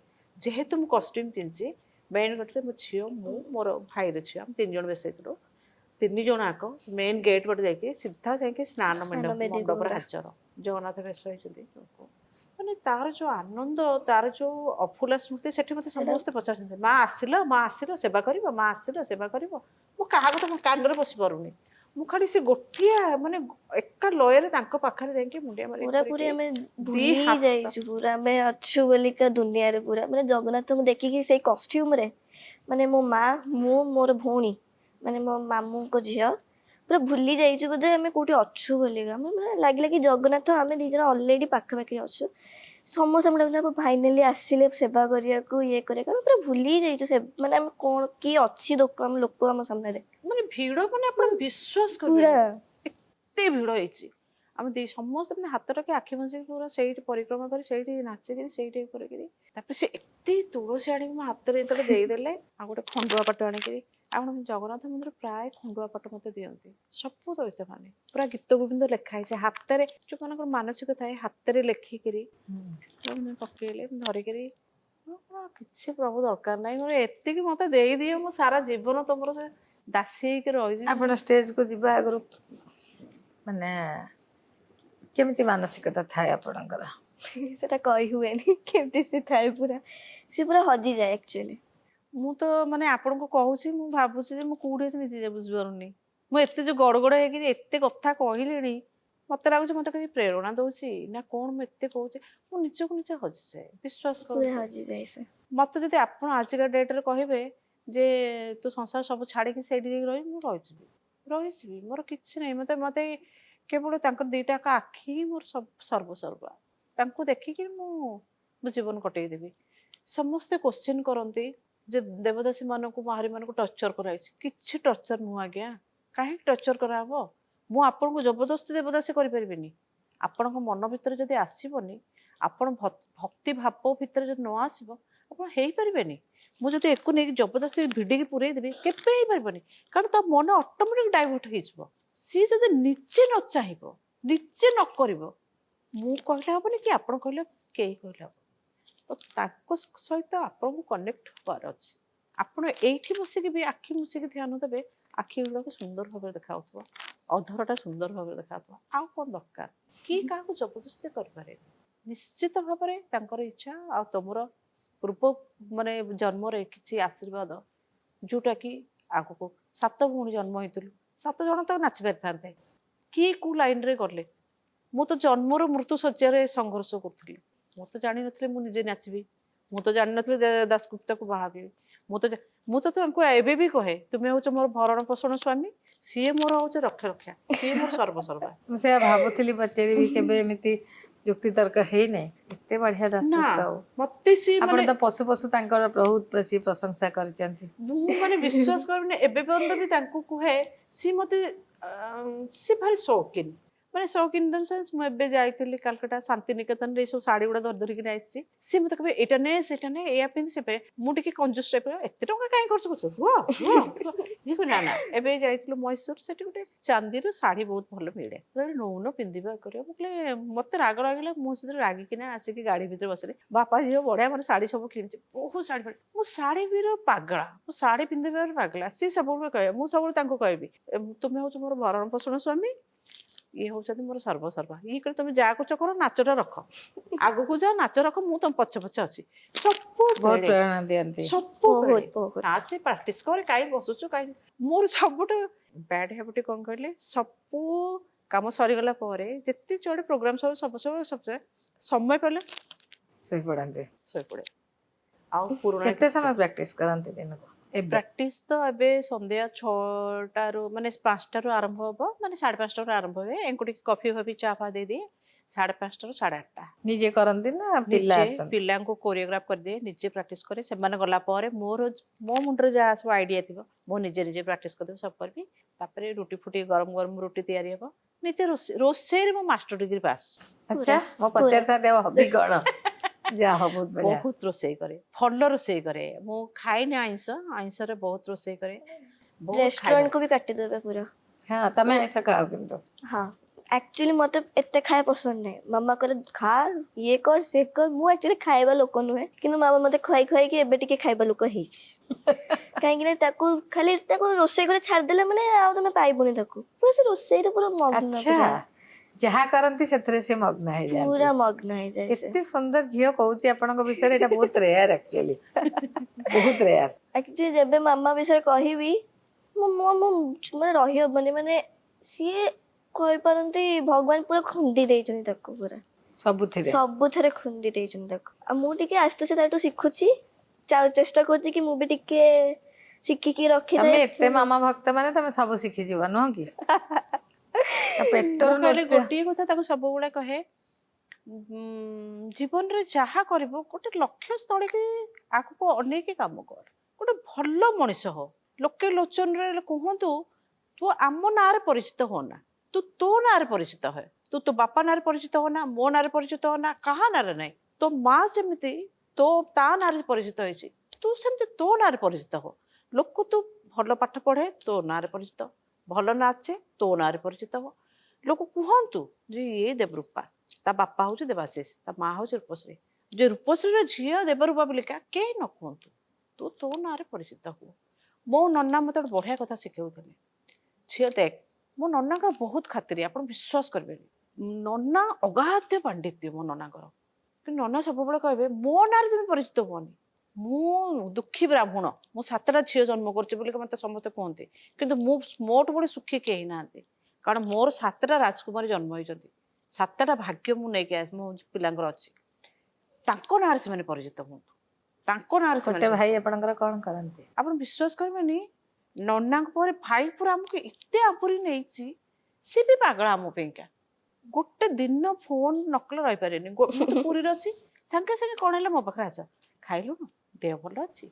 ଯେହେତୁ ମୁଁ କଷ୍ଟ୍ୟୁମ୍ ପିନ୍ଧିଛି ମେନ୍ ଗେଟ୍ରେ ମୋ ଝିଅ ମୁଁ ମୋର ଭାଇର ଝିଅ ଆମେ 3 ଜଣ ବସେଇଥିଲୁ 3 ଜଣ ଆଗ ମେନ୍ ଗେଟ୍ ପଟେ ଯାଇକି ସିଧା ଯାଇକି ସ୍ନାନ ମଣ୍ଡପରେ ହାଜର ଜଗନ୍ନାଥ ବେଶ ହେଇଛନ୍ତି ମାନେ ତାର ଯୋଉ ଆନନ୍ଦ ତାର ଯୋଉ ଅଫୁଲା ସ୍ମୃତି ସେଠି ମତେ ସମସ୍ତେ ପଚାରୁଛନ୍ତି ମା ଆସିଲ ସେବା କରିବ ମା ଆସିଲ ସେବା କରିବ ମୁଁ କାହା କଥା ମୋ କାନରେ ବସି ପାରୁନି ମୁଁ ଖାଲି ସେ ଗୋଟିଏ ମାନେ ଏକା ଲୟରେ ତାଙ୍କ ପାଖରେ ଯାଇକି ମୁଣ୍ଡିଆ ମାରି ପୁରାପୁରି ଆମେ ଭୁଲି ଯାଇଛୁ ପୁରା ଆମେ ଅଛୁ ବୋଲିକା ଦୁନିଆରେ ପୁରା ମାନେ ଜଗନ୍ନାଥଙ୍କୁ ଦେଖିକି ସେଇ କଷ୍ଟ୍ୟୁମରେ ମାନେ ମୋ ମା ମୁଁ ମୋର ଭଉଣୀ ମାନେ ମୋ ମାମୁଙ୍କ ଝିଅ ପୁରା ଭୁଲି ଯାଇଛୁ ବୋଧେ ଆମେ କୋଉଠି ଅଛୁ ବୋଲିକା ଆମେ ମାନେ ଲାଗିଲା କି ଜଗନ୍ନାଥ ଆମେ 2 ଜଣ ଅଲରେଡି ପାଖାପାଖି ଅଛୁ ସମସ୍ତେ ଆମେ ଫାଇନାଲି ଆସିଲେ ସେବା କରିବାକୁ ଇଏ କରିବାକୁ ଆମେ ପୁରା ଭୁଲି ଯାଇଛୁ ମାନେ ଆମେ କଣ କିଏ ଅଛି ଆମ ଲୋକ ଆମ ସାମ୍ନାରେ ମାନେ ଭିଡ ମାନେ ଆପଣ ବିଶ୍ୱାସ ପୁରା କରିବେନି ଏତେ ଭିଡ ହେଇଛି ଆମେ ସମସ୍ତେ ମାନେ ହାତ ରଖି ଆଖି ବୁଜିକି ପୁରା ସେଇଠି ପରିକ୍ରମା କରି ସେଇଠି ନାଚିକିରି ସେଇଠି କରିକିରି ତାପରେ ସେ ଏତେ ତୁଳସୀ ଆଣିକି ମୋ ହାତରେ ଯେତେବେଳେ ଦେଇଦେଲେ ଆଉ ଗୋଟେ ଖଣ୍ଡୁଆ ପାଟ ଆଣିକିରି ଆପଣ ଜଗନ୍ନାଥ ମନ୍ଦିର ପ୍ରାୟ ଖଣ୍ଡୁଆ ପାଟ ମତେ ଦିଅନ୍ତି ସବୁ ଦଇତ ମାନେ ପୁରା ଗୀତ ଗୋବିନ୍ଦ ଲେଖା ହେଇଛି ହାତରେ ଯୋଉମାନଙ୍କର ମାନସିକ ଥାଏ ହାତରେ ଲେଖିକିରି ପକେଇଲେ ଧରିକିରି କିଛି ପ୍ରଭୁ ଦରକାର ନାହିଁ ମୋର ଏତିକି ମତେ ଦେଇଦିଅ ମୁଁ ସାରା ଜୀବନ ତମର ସେ ଦାସୀ ହେଇକି ରହିଯିବି ଆପଣ ଷ୍ଟେଜକୁ ଯିବା ଆଗରୁ ମାନେ କେମିତି ମାନସିକତା ଥାଏ ଆପଣଙ୍କର ସେଟା କହି ହୁଏନି କେମିତି ସେ ଥାଏ ସେ ପୁରା ହଜିଯାଏ ଆକ୍ଚୁଆଲି ମୁଁ ତ ମାନେ ଆପଣଙ୍କୁ କହୁଛି ମୁଁ ଭାବୁଛି ଯେ ମୁଁ କୋଉଠି ଅଛି ନିଜେ ବୁଝିପାରୁନି ମୁଁ ଏତେ ଯୋଉ ଗଡ ହେଇକିରି ଏତେ କଥା କହିଲିଣି ମତେ ଲାଗୁଛି ମତେ କିଛି ପ୍ରେରଣା ଦଉଛି ନା କଣ ମୁଁ ଏତେ କହୁଛି ମୁଁ ନିଜକୁ ନିଜେ ହଜିଯାଏ ବିଶ୍ୱାସ ହଜିଯାଏ ମତେ ଯଦି ଆପଣ ଆଜିକା ଡେଟରେ କହିବେ ଯେ ତୁ ସଂସାର ସବୁ ଛାଡିକି ସେଇଠି ଯାଇକି ରହିବି ମୁଁ ରହିଯିବି ମୋର କିଛି ନାହିଁ ମତେ କେବଳ ତାଙ୍କର 2ଟା ଆଖି ହିଁ ମୋର ସର୍ବସର୍ବା ତାଙ୍କୁ ଦେଖିକି ମୁଁ ଜୀବନ କଟେଇ ଦେବି ସମସ୍ତେ କ୍ୱେଶ୍ଚିନ୍ କରନ୍ତି ଯେ ଦେବଦାସୀ ମାନଙ୍କୁ ମାହାରୀ ମାନଙ୍କୁ ଟର୍ଚର କରାଯାଇଛି କିଛି ଟର୍ଚର ନୁହଁ ଆଜ୍ଞା କାହିଁକି ଟର୍ଚର କରାହବ ମୁଁ ଆପଣଙ୍କୁ ଜବରଦସ୍ତି ଦେବଦାସୀ କରିପାରିବିନି ଆପଣଙ୍କ ମନ ଭିତରେ ଯଦି ଆସିବନି ଆପଣ ଭକ୍ତି ଭାବ ଭିତରେ ଯଦି ନ ଆସିବ ଆପଣ ହେଇପାରିବେନି ମୁଁ ଯଦି ଏକୁ ନେଇକି ଜବରଦସ୍ତି ଭିଡ଼ିକି ପୁରେଇ ଦେବି କେବେ ହେଇପାରିବନି କାରଣ ତା ମନ ଅଟୋମେଟିକ ଡାଇଭର୍ଟ ହେଇଯିବ ସିଏ ଯଦି ନିଜେ ନ ଚାହିଁବ ନିଜେ ନ କରିବ ମୁଁ କହିଲେ ହବନି କି ଆପଣ କହିଲେ କେହି କହିଲେ ହବ ତ ତାଙ୍କ ସହିତ ଆପଣଙ୍କୁ କନେକ୍ଟ ହବାର ଅଛି ଆପଣ ଏଇଠି ବସିକି ବି ଆଖି ମୁଚିକି ଧ୍ୟାନ ଦେବେ ଆଖି ଗୁଡାକ ସୁନ୍ଦର ଭାବରେ ଦେଖାଯାଉଥିବ ଅଧରଟା ସୁନ୍ଦର ଭାବରେ ଦେଖାଯାଉଥିବ ଆଉ କଣ ଦରକାର କି କାହାକୁ ଜବରଦସ୍ତି କରିପାରେନି ନିଶ୍ଚିତ ଭାବରେ ତାଙ୍କର ଇଚ୍ଛା ଆଉ ତମର ପୂର୍ବ ମାନେ ଜନ୍ମରେ କିଛି ଆଶୀର୍ବାଦ ଯୋଉଟା କି ଆଗକୁ 7 ଭଉଣୀ ଜନ୍ମ ହେଇଥିଲୁ 7 ଜଣ ତ ନାଚି ପାରିଥାନ୍ତେ କିଏ କୋଉ ଲାଇନରେ ଗଲେ ମୁଁ ତ ଜନ୍ମରୁ ମୃତ୍ୟୁ ଶଯ୍ୟାରେ ସଂଘର୍ଷ କରୁଥିଲି ମୁଁ ତ ଜାଣିନଥିଲି ମୁଁ ନିଜେ ନାଚିବି ମୁଁ ତ ଜାଣିନଥିଲି ଦାସଗୁପ୍ତାକୁ ବାହାବି ମୁଁ ତ ତାଙ୍କୁ ଏବେ ବି କହେ ତୁମେ ହଉଛ ମୋର ଭରଣ ପୋଷଣ ସ୍ୱାମୀ ସିଏ ମୋର ହଉଛି ରକ୍ଷା ସିଏ ମୋର ସର୍ବସର୍ବା ମୁଁ ସେଇଆ ଭାବୁଥିଲି ପଚାରିବି କେବେ ଏମିତି ଯୁକ୍ତି ତର୍କ ହେଇନାହିଁ ଏତେ ବଢିଆ ନା ଦାସଗୁପ୍ତ ଆଉ ମତେ ସିଏ ଆପଣ ମାନେ ତ ପଶୁ ତାଙ୍କର ବହୁତ ବେଶୀ ପ୍ରଶଂସା କରିଛନ୍ତି ମୁଁ ମାନେ ବିଶ୍ୱାସ କରିବିନି ଏବେ ପର୍ଯ୍ୟନ୍ତ ବି ତାଙ୍କୁ କୁହେ ସିଏ ମତେ ସିଏ ଭାରି ସୌକିନ ମାନେ ସୌକିନ ଇନ ଦ ସେନ୍ସ ମୁଁ ଏବେ ଯାଇଥିଲି କାଲକାଟା ଶାନ୍ତିନିକେତନରେ ଏଇସବୁ ଶାଢୀ ଗୁଡା ଧରିକିରି ଆସିଛି ସିଏ ମତେ କହିବେ ଏଇଟା ନେ ସେଇଟା ନେ ଏଇଆ ପିନ୍ଧି ସେ ମୁଁ ଟିକେ କଞ୍ଜୁସ ଟାଇପ ଏତେ ଟଙ୍କା କାହିଁ ଖର୍ଚ୍ଚ କରୁଛ ରୁହ ନା ଏବେ ଯାଇଥିଲୁ ମହୀଶୂର ସେଠି ଗୋଟେ ଚାନ୍ଦିର ଶାଢୀ ବହୁତ ଭଲ ମିଳେ ନଉନ ପିନ୍ଧିବା କରିବ ମୁଁ କହିଲେ ମତେ ରାଗ ଲାଗିଲା ମୁଁ ସେଥିରେ ରାଗିକିନା ଆସିକି ଗାଡି ଭିତରେ ବସିଲି ବାପା ଝିଅ ବଢିଆ ମୋର ଶାଢୀ ସବୁ କିଣିଛି ବହୁତ ଶାଢୀ ମୁଁ ଶାଢୀ ବି ପାଗଳା ମୁଁ ଶାଢୀ ପିନ୍ଧିବାର ପାଗଳା ସିଏ ସବୁବେଳେ କହିବେ ମୁଁ ସବୁବେଳେ ତାଙ୍କୁ କହିବି ତୁମେ ହଉଛ ମୋର ଭରଣ ପୋଷଣ ସ୍ୱାମୀ ଇଏ ହଉଛନ୍ତି ମୋର ସର୍ବସର୍ବା ଇଏ କରି ତମେ ଯାହା କରୁଛ କର ନାଚଟା ରଖ ଆଗକୁ ଯାଅ ନାଚ ରଖ ମୁଁ ତମ ପଛେ ଅଛି ବହୁତ ପ୍ରେରଣା ଦିଅନ୍ତି ସବୁବେଳେ ନାଚେ ପ୍ରାକ୍ଟିସ କରେ କାହିଁ ବସୁଛୁ କାହିଁ ମୋର ସବୁଠୁ ବ୍ୟାଡ୍ ହ୍ୟାବିଟ୍ କଣ କହିଲେ ସବୁ କାମ ସରିଗଲା ପରେ ଯେତେ ଯୁଆଡେ ପ୍ରୋଗ୍ରାମ ସବୁ ସମୟ ପାଇଲେ ଶୋଇପଡ଼ନ୍ତି ଶୋଇପଡେ ଆଉ ପୁରୁଣା କେତେ ସମୟ ପ୍ରାକ୍ଟିସ କରନ୍ତି ଦିନକୁ ଏବେ? ପ୍ରାକ୍ଟିସ ତ ଏବେ ସନ୍ଧ୍ୟା 6ଟାରୁ ମାନେ 5ଟାରୁ ଆରମ୍ଭ ହବ, ମାନେ 5:30ଟାରୁ ଆରମ୍ଭ ହୁଏ। ଏଙ୍କୁ ଟିକେ କଫି ଫଫି ଚା ଫା ଦେଇଦିଏ 5:30ଟାରୁ 8:30। ନିଜେ କରନ୍ତି ନା ପିଲା ନିଜେ ଆସନ୍ତି? ପିଲାଙ୍କୁ କୋରିଓଗ୍ରାଫ କରିଦିଏ, ନିଜେ ପ୍ରାକ୍ଟିସ କରେ। ସେମାନେ ଗଲା ପରେ ମୋ ମୁଣ୍ଡରେ ଯାହା ସବୁ ଆଇଡିଆ ଥିବ ମୁଁ ନିଜେ ପ୍ରାକ୍ଟିସ କରିଦେବି, ସବୁ କରିବି। ତାପରେ ରୁଟି ଫୁଟି ଗରମ ଗରମ ରୁଟି ତିଆରି ହବ। ନିଜେ ରୋଷେଇରେ ମୁଁ ମାଷ୍ଟର ଡିଗ୍ରୀ ପାସ୍। ଆଚ୍ଛା, ମୁଁ ପୁରା। ପଚାରିଥାନ୍ତି ହବି କଣ? ଯାହା ହବ ବହୁତ ବଢିଆ। ବହୁତ ରୋଷେଇ କରେ, ଭଲ ରୋଷେଇ କରେ। ମୁଁ ଖାଇନି ଆଇଁଷରେ ବହୁତ ରୋଷେଇ କରେ। ବହୁତ ରେଷ୍ଟୁରାଣ୍ଟ କୁ ବି କାଟିଦେବେ ପୁରା। ହଁ, ତମେ ଆଇଁଷ ଖାଅ କିନ୍ତୁ? ହଁ, ଆକ୍ଚୁଆଲି ମତେ ଏତେ ଖାଇବା ପସନ୍ଦ ନାହିଁ। ମାମା କରେ ଖା, ଇଏ କର ସେ କର। ମୁଁ ଆକ୍ଚୁଆଲି ଖାଇବା ଲୋକ ନୁହେଁ, କିନ୍ତୁ ମାମା ମତେ ଖୁଆଇ ଖୁଆଇକି ଏବେ ଟିକେ ଖାଇବା ଲୋକ ହେଇଛି। କାହିଁକି ନା ତାକୁ ରୋଷେଇ କରି ଛାଡ଼ିଦେଲେ ମାନେ ଆଉ ତମେ ପାଇବୁନି ତାକୁ। ପୁରା ସେ ରୋଷେଇରେ ପୁରା ମଗ୍ନ। ଆଚ୍ଛା, ଯାହା କରନ୍ତି ସେଥିରେ ସେ ମଗ୍ନ ହେଇଯାନ୍ତି। ପୁରା ମଗ୍ନ ହେଇଯାଏ ସେ। ଏତେ ସୁନ୍ଦର ଝିଅ କହୁଛି ଆପଣଙ୍କ ବିଷୟରେ, ଏଇଟା ବହୁତ ରେୟାର ଆକ୍ଚୁଆଲି, ବହୁତ ରେୟାର। ଆକ୍ଚୁଆଲି ଯେବେ ମାମା ବିଷୟରେ କହିବି ମାନେ ରହିହବନି। ମାନେ ସିଏ କହିପାରନ୍ତି ଭଗବାନ ପୁରା ଖୁନ୍ଦି ଦେଇଛନ୍ତି ତାକୁ, ପୁରା ସବୁଥିରେ ଖୁନ୍ଦି ଦେଇଛନ୍ତି ତାକୁ। ଆଉ ମୁଁ ଟିକେ ଆସ୍ତେ ଆସ୍ତେ ତାଠୁ ଶିଖୁଛି, ଚେଷ୍ଟା କରୁଛି କି ମୁଁ ବି ଟିକେ ଶିଖିକି ରଖିଥାଏ। ତମେ ଏତେ ମାମା ଭକ୍ତ ମାନେ ତମେ ସବୁ ଶିଖିଯିବ ନୁହଁ କି? ପେଟରୁ ମୁଁ କହିଲେ ନୃତ୍ୟ। ଗୋଟିଏ କଥା ତାକୁ ସବୁବେଳେ କହେ, ଜୀବନରେ ଯାହା କରିବ ଗୋଟେ ଲକ୍ଷ୍ୟ ସ୍ଥଳୀକି ଆଗକୁ ଅନେଇକି କାମ କର। ଗୋଟେ ଭଲ ମଣିଷ ହୋ। ଲୋକେ ଲୋଚନରେ କୁହନ୍ତୁ ତୁ ଆମ ନାଁରେ ପରିଚିତ ହୋନା, ତୁ ତୋ ନାଁରେ ପରିଚିତ ହେ। ତୁ ତୋ ବାପା ନାଁରେ ପରିଚିତ ହୋନା, ମୋ ନାଁରେ ପରିଚିତ ହୋନା, କାହା ନାଁରେ ନାହିଁ। ତୋ ମା ଯେମିତି ତା ନାଁରେ ପରିଚିତ ହେଇଛି, ତୁ ସେମିତି ତୋ ନାଁରେ ପରିଚିତ ହୋ। ଲୋକ ତୁ ଭଲ ପାଠ ପଢେ, ତୋ ନାଁରେ ପରିଚିତ। ଭଲ ନାଚେ, ତୋ ନାଁରେ ପରିଚିତ ହୋ। ଲୋକ କୁହନ୍ତୁ ଯେ ଇଏ ଦେବରୂପା, ତା ବାପା ହଉଛି ଦେବାଶିଷ, ତା ମା ହଉଛି ରୂପଶ୍ରୀ। ଯେ ରୂପଶ୍ରୀର ଝିଅ ଦେବରୂପା ବୋଲିକା କେହି ନ କୁହନ୍ତୁ, ତୁ ତୋ ନାଁରେ ପରିଚିତ ହୁଅ। ମୋ ନନା ମତେ ଗୋଟେ ବଢିଆ କଥା ଶିଖେଉଥିଲେ। ଝିଅ ଦେଖ, ମୋ ନନାଙ୍କର ବହୁତ ଖାତିରି, ଆପଣ ବିଶ୍ୱାସ କରିବେନି। ନନା ଅଗାଧ ପାଣ୍ଡିତ୍ୟ ମୋ ନନାଙ୍କର। କିନ୍ତୁ ନନା ସବୁବେଳେ କହିବେ ମୋ ନାଁରେ ତମେ ପରିଚିତ ହୁଅନି। ମୁଁ ଦୁଃଖୀ ବ୍ରାହ୍ମଣ, ମୁଁ 7ଟା ଝିଅ ଜନ୍ମ କରୁଛି ବୋଲି ମତେ ସମସ୍ତେ କୁହନ୍ତି। କିନ୍ତୁ ମୋଠୁ ବଳି ସୁଖୀ କେହି ନାହାନ୍ତି। କାରଣ ମୋର 7ଟା ରାଜକୁମାରୀ ଜନ୍ମ ହେଇଛନ୍ତି। 7ଟା ଭାଗ୍ୟ ମୁଁ ନେଇକି ମୋ ପିଲାଙ୍କର ଅଛି। ତାଙ୍କ ନାଁରେ ସେମାନେ ପରିଚିତ ହୁଅନ୍ତୁ, ତାଙ୍କ ନାଁରେ ସେମାନେ। ଗୋଟେ ଭାଇ ଆପଣଙ୍କର କଣ କରନ୍ତି? ଆପଣ ବିଶ୍ୱାସ କରିବେନି, ନନାଙ୍କ ପରେ ଭାଇ ପୁରା ଆମକୁ ଏତେ ଆବୁରି ନେଇଛି। ସେ ବି ପାଗଳା ଆମ ପାଇଁକା। ଗୋଟେ ଦିନ ଫୋନ ନକଲେ ରହିପାରିବେନି। ମୁଁ ତ ପୁରୀରେ ଅଛି, ସାଙ୍ଗେ ସାଙ୍ଗେ କଣ ହେଲେ ମୋ ପାଖରେ ଆସ, ଖାଇଲୁଣୁ, ଦେହ ଭଲ ଅଛି,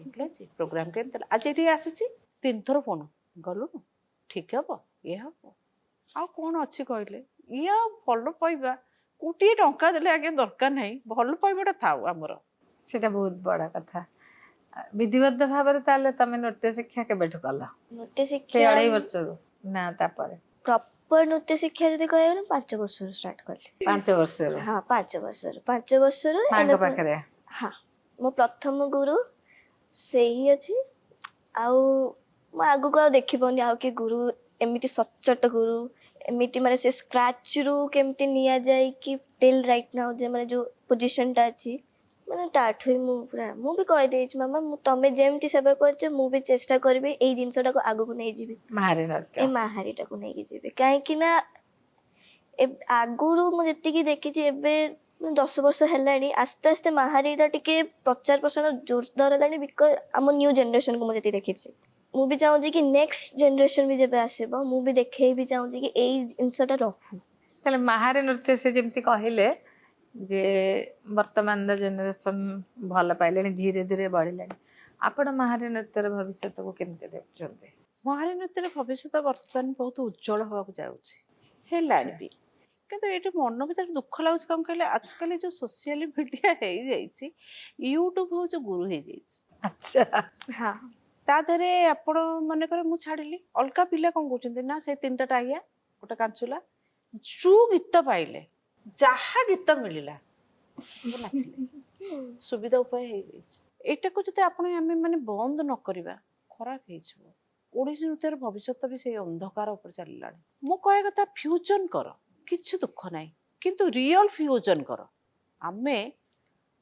ଭଲ ଅଛି, ପ୍ରୋଗ୍ରାମ କେମିତି ଥିଲା, ଆଜି ଏଠିକି ଆସିଛି, 3 ଥର ଫୋନ, ଗଲୁଣୁ, ଠିକ ହବ, ଇଏ ହବ। ଆଉ କଣ ଅଛି କହିଲେ? ଇଏ ଆଉ ଭଲ ପାଇବା କୋଟିଏ ଟଙ୍କା ଦେଲେ ଆଜ୍ଞା ଦରକାର ନାହିଁ। ଭଲ ପାଇବାଟା ଥାଉ ଆମର। ସେଟା ବହୁତ ବଡ କଥା। ବିଧିବଦ୍ଧ ଭାବରେ ତାହେଲେ ତମେ ନୃତ୍ୟ ଶିକ୍ଷା କେବେଠୁ କଲ? ନୃତ୍ୟ ସେ ଶିକ୍ଷା 2.5 ବର୍ଷରୁ ନା ତାପରେ? ପ୍ରପର ନୃତ୍ୟ ଶିକ୍ଷା ଯଦି କହିବାକୁ 5 ବର୍ଷରୁ ଷ୍ଟାର୍ଟ କଲି। 5 ବର୍ଷରୁ? ହଁ, 5 ବର୍ଷରୁ ମାଙ୍କ ପାଖରେ? ହଁ, ମୋ ପ୍ରଥମ ଗୁରୁ ସେଇ ଅଛି। ଆଉ ମୁଁ ଆଗକୁ ଆଉ ଦେଖିପାରୁନି ଆଉ କିଏ ଗୁରୁ ଏମିତି ସଚ୍ଚୋଟ ଗୁରୁ, ଏମିତି ମାନେ ସେ ସ୍କ୍ରାଚରୁ କେମିତି ନିଆଯାଇକି ଟିଲ୍ ରାଇଟ୍ ନାଉ ଯେ ମାନେ ଯେଉଁ ପୋଜିସନଟା ଅଛି, ମାନେ ତାଠୁ ହିଁ ମୁଁ ବି କହିଦେଇଛି ମାମା, ତମେ ଯେମିତି ସେବା କରିଛ ମୁଁ ବି ଚେଷ୍ଟା କରିବି ଏଇ ଜିନିଷଟାକୁ ଆଗକୁ ନେଇଯିବି, ମାହାରୀ ନୃତ୍ୟ। ଏଇ ମାହାରୀଟାକୁ ନେଇକି ଯିବି। କାହିଁକି ନା ଆଗରୁ ମୁଁ ଯେତିକି ଦେଖିଛି, ଏବେ 10 ବର୍ଷ ହେଲାଣି ଆସ୍ତେ ଆସ୍ତେ ମାହାରୀଟା ଟିକେ ପ୍ରଚାର ପ୍ରସାର ଜୋରଦାର ହେଲାଣି। ବିକଜ ଆମ ନ୍ୟୁ ଜେନେରେସନକୁ ମୁଁ ଯେତିକି ଦେଖିଛି, ମୁଁ ବି ଚାହୁଁଛି କି ନେକ୍ସଟ ଜେନେରେସନ ବି ଯେବେ ଆସିବ ମୁଁ ବି ଦେଖେଇ ବି ଚାହୁଁଛି କି ଏଇ ଜିନିଷଟା ରହୁ। ତାହେଲେ ମାହାରୀ ନୃତ୍ୟ ସେ ଯେମିତି କହିଲେ ଯେ ବର୍ତ୍ତମାନର ଜେନେରେସନ ଭଲ ପାଇଲେଣି, ଧୀରେ ଧୀରେ ବଢ଼ିଲେଣି, ଆପଣ ମାହାରୀ ନୃତ୍ୟର ଭବିଷ୍ୟତକୁ କେମିତି ଦେଖୁଛନ୍ତି? ମାହାରୀ ନୃତ୍ୟର ଭବିଷ୍ୟତ ବର୍ତ୍ତମାନ ବହୁତ ଉଜ୍ଜଳ ହେବାକୁ ଯାଉଛି, ହେଲାଣି ବି। କିନ୍ତୁ ଏଇଠି ମନ ଭିତରେ ଦୁଃଖ ଲାଗୁଛି, କ'ଣ କହିଲେ, ଆଜିକାଲି ଯେଉଁ ସୋସିଆଲ ମିଡ଼ିଆ ହେଇଯାଇଛି, ୟୁଟ୍ୟୁବ ହେଉଛି ଗୁରୁ ହେଇଯାଇଛି। ଆଚ୍ଛା, ହଁ, ତା ଦେହରେ ଆପଣ ମନେକର ମୁଁ ଛାଡ଼ିଲି, ଅଲଗା ପିଲା କ'ଣ କରୁଛନ୍ତି ନା, ସେ 3ଟା ଟାହିଆ, ଗୋଟେ କାଞ୍ଚୁଲା, ଯେଉଁ ଗୀତ ପାଇଲେ, ଯାହା ଗୀତ ମିଳିଲା ନାଚିଲେ, ସୁବିଧା ଉପାୟ ହେଇଯାଇଛି। ଏଇଟାକୁ ଯଦି ଆମେ ମାନେ ବନ୍ଦ ନ କରିବା, ଖରାପ ହେଇଯିବ। ଓଡ଼ିଶୀ ନୃତ୍ୟର ଭବିଷ୍ୟତ ବି ସେଇ ଅନ୍ଧକାର ଉପରେ ଚାଲିଲାଣି। ମୁଁ କହିବା କଥା, ଫ୍ୟୁଜନ କର, କିଛି ଦୁଃଖ ନାହିଁ, କିନ୍ତୁ ରିଅଲ ଫ୍ୟୁଜନ କର। ଆମେ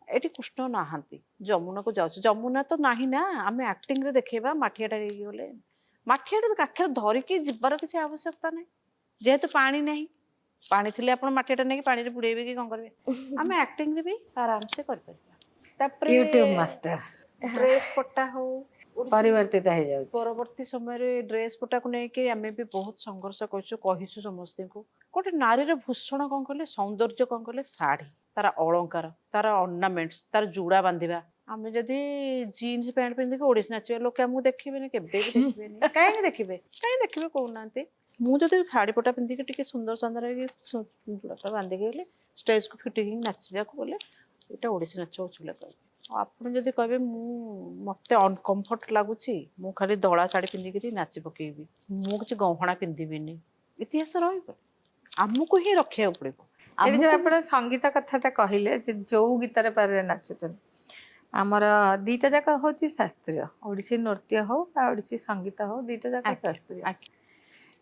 ଏଠି କୃଷ୍ଣ ନାହାନ୍ତି, ଯମୁନାକୁ ଯାଉଛୁ, ଯମୁନା ତ ନାହିଁ ନା, ଆମେ ଆକ୍ଟିଂରେ ଦେଖେଇବା ମାଠିଆଟା ହେଇକି ଗଲେ। ମାଠିଆଟା କାଖରେ ଧରିକି ଯିବାର କିଛି ଆବଶ୍ୟକତା ନାହିଁ, ଯେହେତୁ ପାଣି ନାହିଁ। ପାଣି ଥିଲେ ଆପଣ ମାଠିଆଟା ନେଇକି ପାଣିରେ ବୁଡ଼େଇବେ କି କ'ଣ କରିବେ, ଆମେ ଆକ୍ଟିଂରେ ବି ଆରାମସେ କରିପାରିବା। ତାପରେ ୟୁଟ୍ୟୁବ ମାଷ୍ଟର ଡ୍ରେସ୍ ପଟା ହଉ ପରିବର୍ତ୍ତିତ ହେଇଯାଉଛି। ପରବର୍ତ୍ତୀ ସମୟରେ ଡ୍ରେସ୍ ପଟାକୁ ନେଇକି ଆମେ ବି ବହୁତ ସଂଘର୍ଷ କରିଛୁ, କହିଛୁ ସମସ୍ତଙ୍କୁ। ଗୋଟେ ନାରୀର ଭୂଷଣ କଣ କଲେ, ସୌନ୍ଦର୍ଯ୍ୟ କଣ କଲେ, ଶାଢ଼ୀ, ତାର ଅଳଙ୍କାର, ତାର ଅର୍ଣ୍ଣାମେଣ୍ଟସ, ତାର ଚୁଡ଼ା ବାନ୍ଧିବା। ଆମେ ଯଦି ଜିନ୍ସ ପ୍ୟାଣ୍ଟ ପିନ୍ଧିକି ଓଡ଼ିଶୀ ନାଚିବା, ଲୋକେ ଆମକୁ ଦେଖିବେନି, କେବେ ବି ଦେଖିବେନି। କାହିଁକି ଦେଖିବେ, କାହିଁକି ଦେଖିବେ କହୁନାହାନ୍ତି? ମୁଁ ଯଦି ଶାଢ଼ୀ ପଟା ପିନ୍ଧିକି ଟିକେ ସୁନ୍ଦର ସୁନ୍ଦର ହେଇକି ଚୁଡ଼ା ବାନ୍ଧିକି ଗଲେ, ଷ୍ଟେଜକୁ ଫିଟିକି ନାଚିବାକୁ ଗଲେ, ଏଇଟା ଓଡ଼ିଶୀ ନାଚ ହଉଛି ବୋଲି କହିବେ। ଆଉ ଆପଣ ଯଦି କହିବେ ମତେ ଅନକମ୍ଫର୍ଟ ଲାଗୁଛି, ମୁଁ ଖାଲି ଧଳା ଶାଢ଼ୀ ପିନ୍ଧିକିରି ନାଚି ପକେଇବି, ମୁଁ କିଛି ଗହଣା ପିନ୍ଧିବିନି, ଇତିହାସ ରହିବ। ଆମକୁ ହିଁ ରଖିବାକୁ ପଡ଼ିବ। ଏଠି ଯୋଉ ଆପଣ ସଙ୍ଗୀତ କଥାଟା କହିଲେ ଯେ ଯୋଉ ଗୀତରେ ପାରିଲେ ନାଚୁଛନ୍ତି, ଆମର ଦିଟା ଯାକ ହଉଛି ଶାସ୍ତ୍ରୀୟ, ଓଡ଼ିଶୀ ନୃତ୍ୟ ହଉ ବା ଓଡ଼ିଶୀ ସଙ୍ଗୀତ ହଉ, ଦିଟା ଯାକ ଶାସ୍ତ୍ରୀୟ।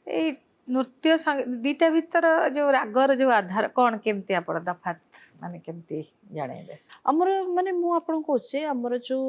ଏଇ ନୃତ୍ୟ ଦିଟା ଭିତର ଯୋଉ ରାଗର ଯୋଉ ଆଧାର କଣ, କେମିତି ଆପଣ ତଫାତ ମାନେ କେମିତି ଜାଣେଇବେ? ଆମର ମାନେ ମୁଁ ଆପଣଙ୍କୁ କହୁଛି, ଆମର ଯୋଉ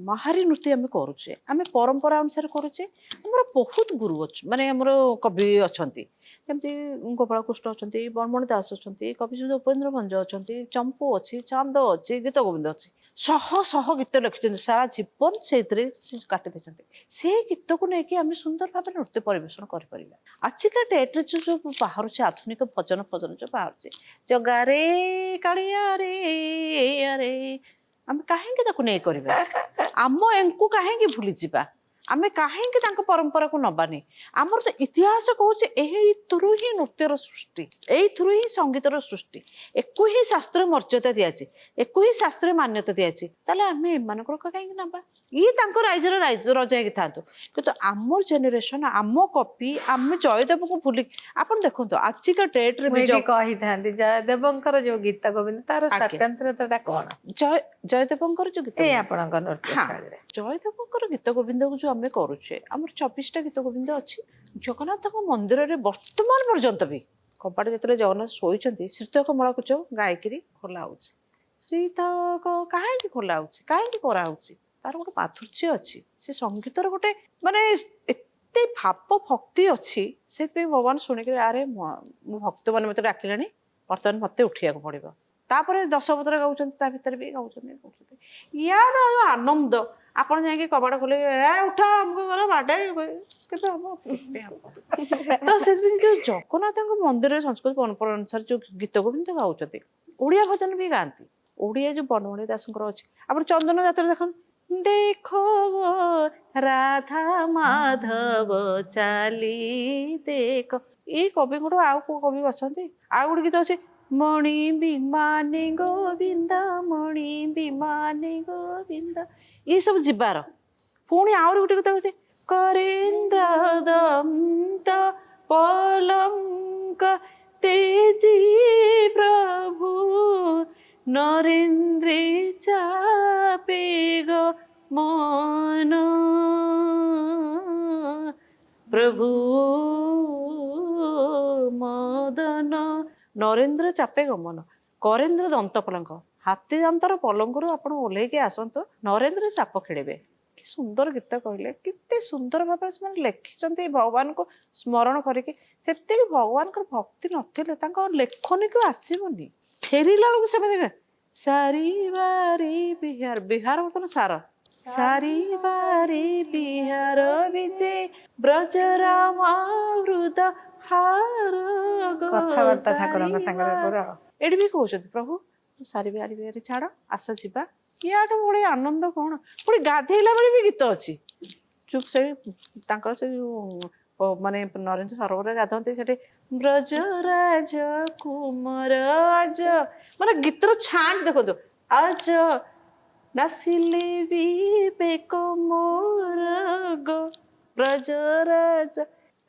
ମାହାରୀ ନୃତ୍ୟ ଆମେ କରୁଛେ, ଆମେ ପରମ୍ପରା ଅନୁସାରେ କରୁଛେ। ଆମର ବହୁତ ଗୁରୁ ଅଛି, ମାନେ ଆମର କବି ଅଛନ୍ତି, ଯେମିତି ଗୋପାଳ କୃଷ୍ଣ ଅଛନ୍ତି, ବନମଣି ଦାସ ଅଛନ୍ତି, କବି ଉପେନ୍ଦ୍ର ଭଞ୍ଜ ଅଛନ୍ତି, ଚମ୍ପୁ ଅଛି, ଚାନ୍ଦ ଅଛି, ଗୀତ ଗୋବିନ୍ଦ ଅଛି। ଶହ ଶହ ଗୀତ ଲେଖିଛନ୍ତି, ସାରା ଜୀବନ ସେଇଥିରେ କାଟି ଦେଇଛନ୍ତି। ସେଇ ଗୀତକୁ ନେଇକି ଆମେ ସୁନ୍ଦର ଭାବରେ ନୃତ୍ୟ ପରିବେଷଣ କରିପାରିବା। ଆଜିକା ଡେଟ୍ରେ ଯୋଉ ବାହାରୁଛି ଆଧୁନିକ ଭଜନ ଯୋଉ ବାହାରୁଛି, ଜଗାରେ କାଳିଆରେ ଆରେ, ଆମେ କାହିଁକି ତାକୁ ନେଇ କରିବା? ଆମ ଏଙ୍କୁ କାହିଁକି ଭୁଲିଯିବା? ଆମେ କାହିଁକି ତାଙ୍କ ପରମ୍ପରାକୁ ନବାନି? ଆମର ସେ ଇତିହାସ କହୁଛି ଏଇଥିରୁ ହିଁ ନୃତ୍ୟର ସୃଷ୍ଟି, ଏଇଥିରୁ ହିଁ ସଙ୍ଗୀତର ସୃଷ୍ଟି, ଏକୁ ହିଁ ଶାସ୍ତ୍ରୀୟ ମର୍ଯ୍ୟାଦା ଦିଆଯାଇଛି, ଏକୁ ହିଁ ଶାସ୍ତ୍ରୀୟ ମାନ୍ୟତା ଦିଆଯାଇଛି। ତାହେଲେ ଆମେ ଏମାନଙ୍କର କାହିଁକି ନବା? ଇଏ ତାଙ୍କ ରାଇଜର ରଜା ହେଇକି ଥାନ୍ତୁ, କିନ୍ତୁ ଆମର ଜେନେରେସନ, ଆମ କପି, ଆମେ ଜୟଦେବକୁ ଭୁଲି। ଆପଣ ଦେଖନ୍ତୁ ଆଜିକା ଡେଟ୍ରେ ବି କହିଥାନ୍ତି ଜୟଦେବଙ୍କର ଯୋଉ ଗୀତ ଗୋବିନ୍ଦ, ତାର ସ୍ୱାତନ୍ତ୍ରତା କଣ? ଜୟଦେବଙ୍କର ଯୋଉ ଗୀତ, ଏଇ ଆପଣଙ୍କ ନୃତ୍ୟ ଶୈଳୀରେ ଜୟଦେବଙ୍କର ଗୀତ ଗୋବିନ୍ଦକୁ ଯୋଉ ଆମେ କରୁଛେ, ଆମର 24ଟା ଗୀତ ଗୋବିନ୍ଦ ଅଛି। ଜଗନ୍ନାଥଙ୍କ ମନ୍ଦିରରେ ବର୍ତ୍ତମାନ ପର୍ଯ୍ୟନ୍ତ ବି କବାଟ ଯେତେବେଳେ ଜଗନ୍ନାଥ ଶୋଇଛନ୍ତି, ଶ୍ରୀତକ ମୂଳକୁଚ ଗାଇକିରି ଖୋଲା ହଉଛି। ଶ୍ରୀତକ କାହିଁକି ଖୋଲା ହଉଛି, କାହିଁକି କରାହଉଛି? ତାର ଗୋଟେ ମାଧୁର୍ଯ୍ୟ ଅଛି, ସେ ସଙ୍ଗୀତର ଗୋଟେ ମାନେ ଏତେ ଭାବ ଭକ୍ତି ଅଛି। ସେଥିପାଇଁ ଭଗବାନ ଶୁଣିକିରି ଆରେ ମୁଁ ଭକ୍ତମାନେ ମତେ ଡାକିଲେଣି, ବର୍ତ୍ତମାନ ମତେ ଉଠିବାକୁ ପଡିବ। ତାପରେ ଦଶପତ୍ର ଗାଉଛନ୍ତି, ତା ଭିତରେ ବି ଗାଉଛନ୍ତି। ୟାର ଆନନ୍ଦ ଆପଣ ଯାଇକି କବାଟ ଖୋଲି ଉଠ ଆମକୁ ଘର ବାଡେ କେବେ ହବ? ତ ସେଥିପାଇଁ ଯୋଉ ଜଗନ୍ନାଥଙ୍କ ମନ୍ଦିରରେ ସଂସ୍କୃତି ପରମ୍ପରା ଅନୁସାରେ ଯୋଉ ଗୀତ ଗୋବିନ୍ଦ ଗାଉଛନ୍ତି, ଓଡ଼ିଆ ଭଜନ ବି ଗାଆନ୍ତି। ଓଡ଼ିଆ ଯୋଉ ବନମଣି ଦାସଙ୍କର ଅଛି, ଆପଣ ଚନ୍ଦନ ଯାତ୍ରା ଦେଖନ୍ତୁ, ଦେଖ ରାଧା ମାଧବ ଚାଲି ଦେଖ, ଏଇ କବିଙ୍କଠୁ ଆଉ କୋଉ କବି ଅଛନ୍ତି? ଆଉ ଗୋଟେ ଗୀତ ଅଛି, ମଣି ବିମାନି ଗୋବିନ୍ଦ, ମଣି ବିମାନି ଗୋବିନ୍ଦ, ଏଇ ସବୁ ଯିବାର। ପୁଣି ଆହୁରି ଗୋଟେ ଗୀତ ଅଛି, କରେନ୍ଦ୍ର ଦନ୍ତ ପଲଙ୍କ ତେଜି ପ୍ରଭୁ ନରେନ୍ଦ୍ର ଚାପେ ଗো ମନ ପ୍ରଭୁ ମଦନ। ନରେନ୍ଦ୍ର ଚାପେ ଗମନ, କରେନ୍ଦ୍ର ଦନ୍ତ ପଲଙ୍କ, ହାତୀ ଦାନ୍ତର ପଲଙ୍କରୁ ଆପଣ ଓହ୍ଲେଇକି ଆସନ୍ତୁ, ନରେନ୍ଦ୍ର ଚାପ ଖେଳିବେ। କି ସୁନ୍ଦର ଗୀତ କହିଲେ, କେତେ ସୁନ୍ଦର ଭାବରେ ସେମାନେ ଲେଖିଛନ୍ତି ଭଗବାନଙ୍କୁ ସ୍ମରଣ କରିକି। ସେତିକି ଭଗବାନଙ୍କର ଭକ୍ତି ନଥିଲେ ତାଙ୍କ ଲେଖନୀକୁ ଆସିବନି। ଫେରିଲା ବେଳକୁ ସେମିତି ସାରି ବାରି ବିହାର, ବିହାର ହଉଥିଲା ସାର, ସାରି ବାରି ବିହାର ବିଜେ ବ୍ରଜରାମ ହୃଦ ହାର। କଥାବାର୍ତ୍ତା ଠାକୁରଙ୍କ ସାଙ୍ଗରେ ପୁରା। ଏଠି ବି କହୁଛନ୍ତି, ପ୍ରଭୁ ସାରି ବାରି ବିହାରୀ ଛାଡ, ଆସ ଯିବା। ଇଆଠୁ ବଢିଆ ଆନନ୍ଦ କଣ? ପୁଣି ଗାଧେଇଲା ବେଳେ ବି ଗୀତ ଅଛି। ଚୁପ ସେଠି ତାଙ୍କର ସେ ଯୋଉ ମାନେ ନରେନ୍ଦ୍ର ସରୋବରରେ ଗାଧନ୍ତି, ସେଠି ବ୍ରଜରାଜ କୁମର ଆଜ, ମାନେ ଗୀତର ଛାଣ୍ଡ ଦେଖନ୍ତୁ, ଆଜ ନାସିଲେ ବିବେକ ମୋର ଗো ବ୍ରଜରାଜ,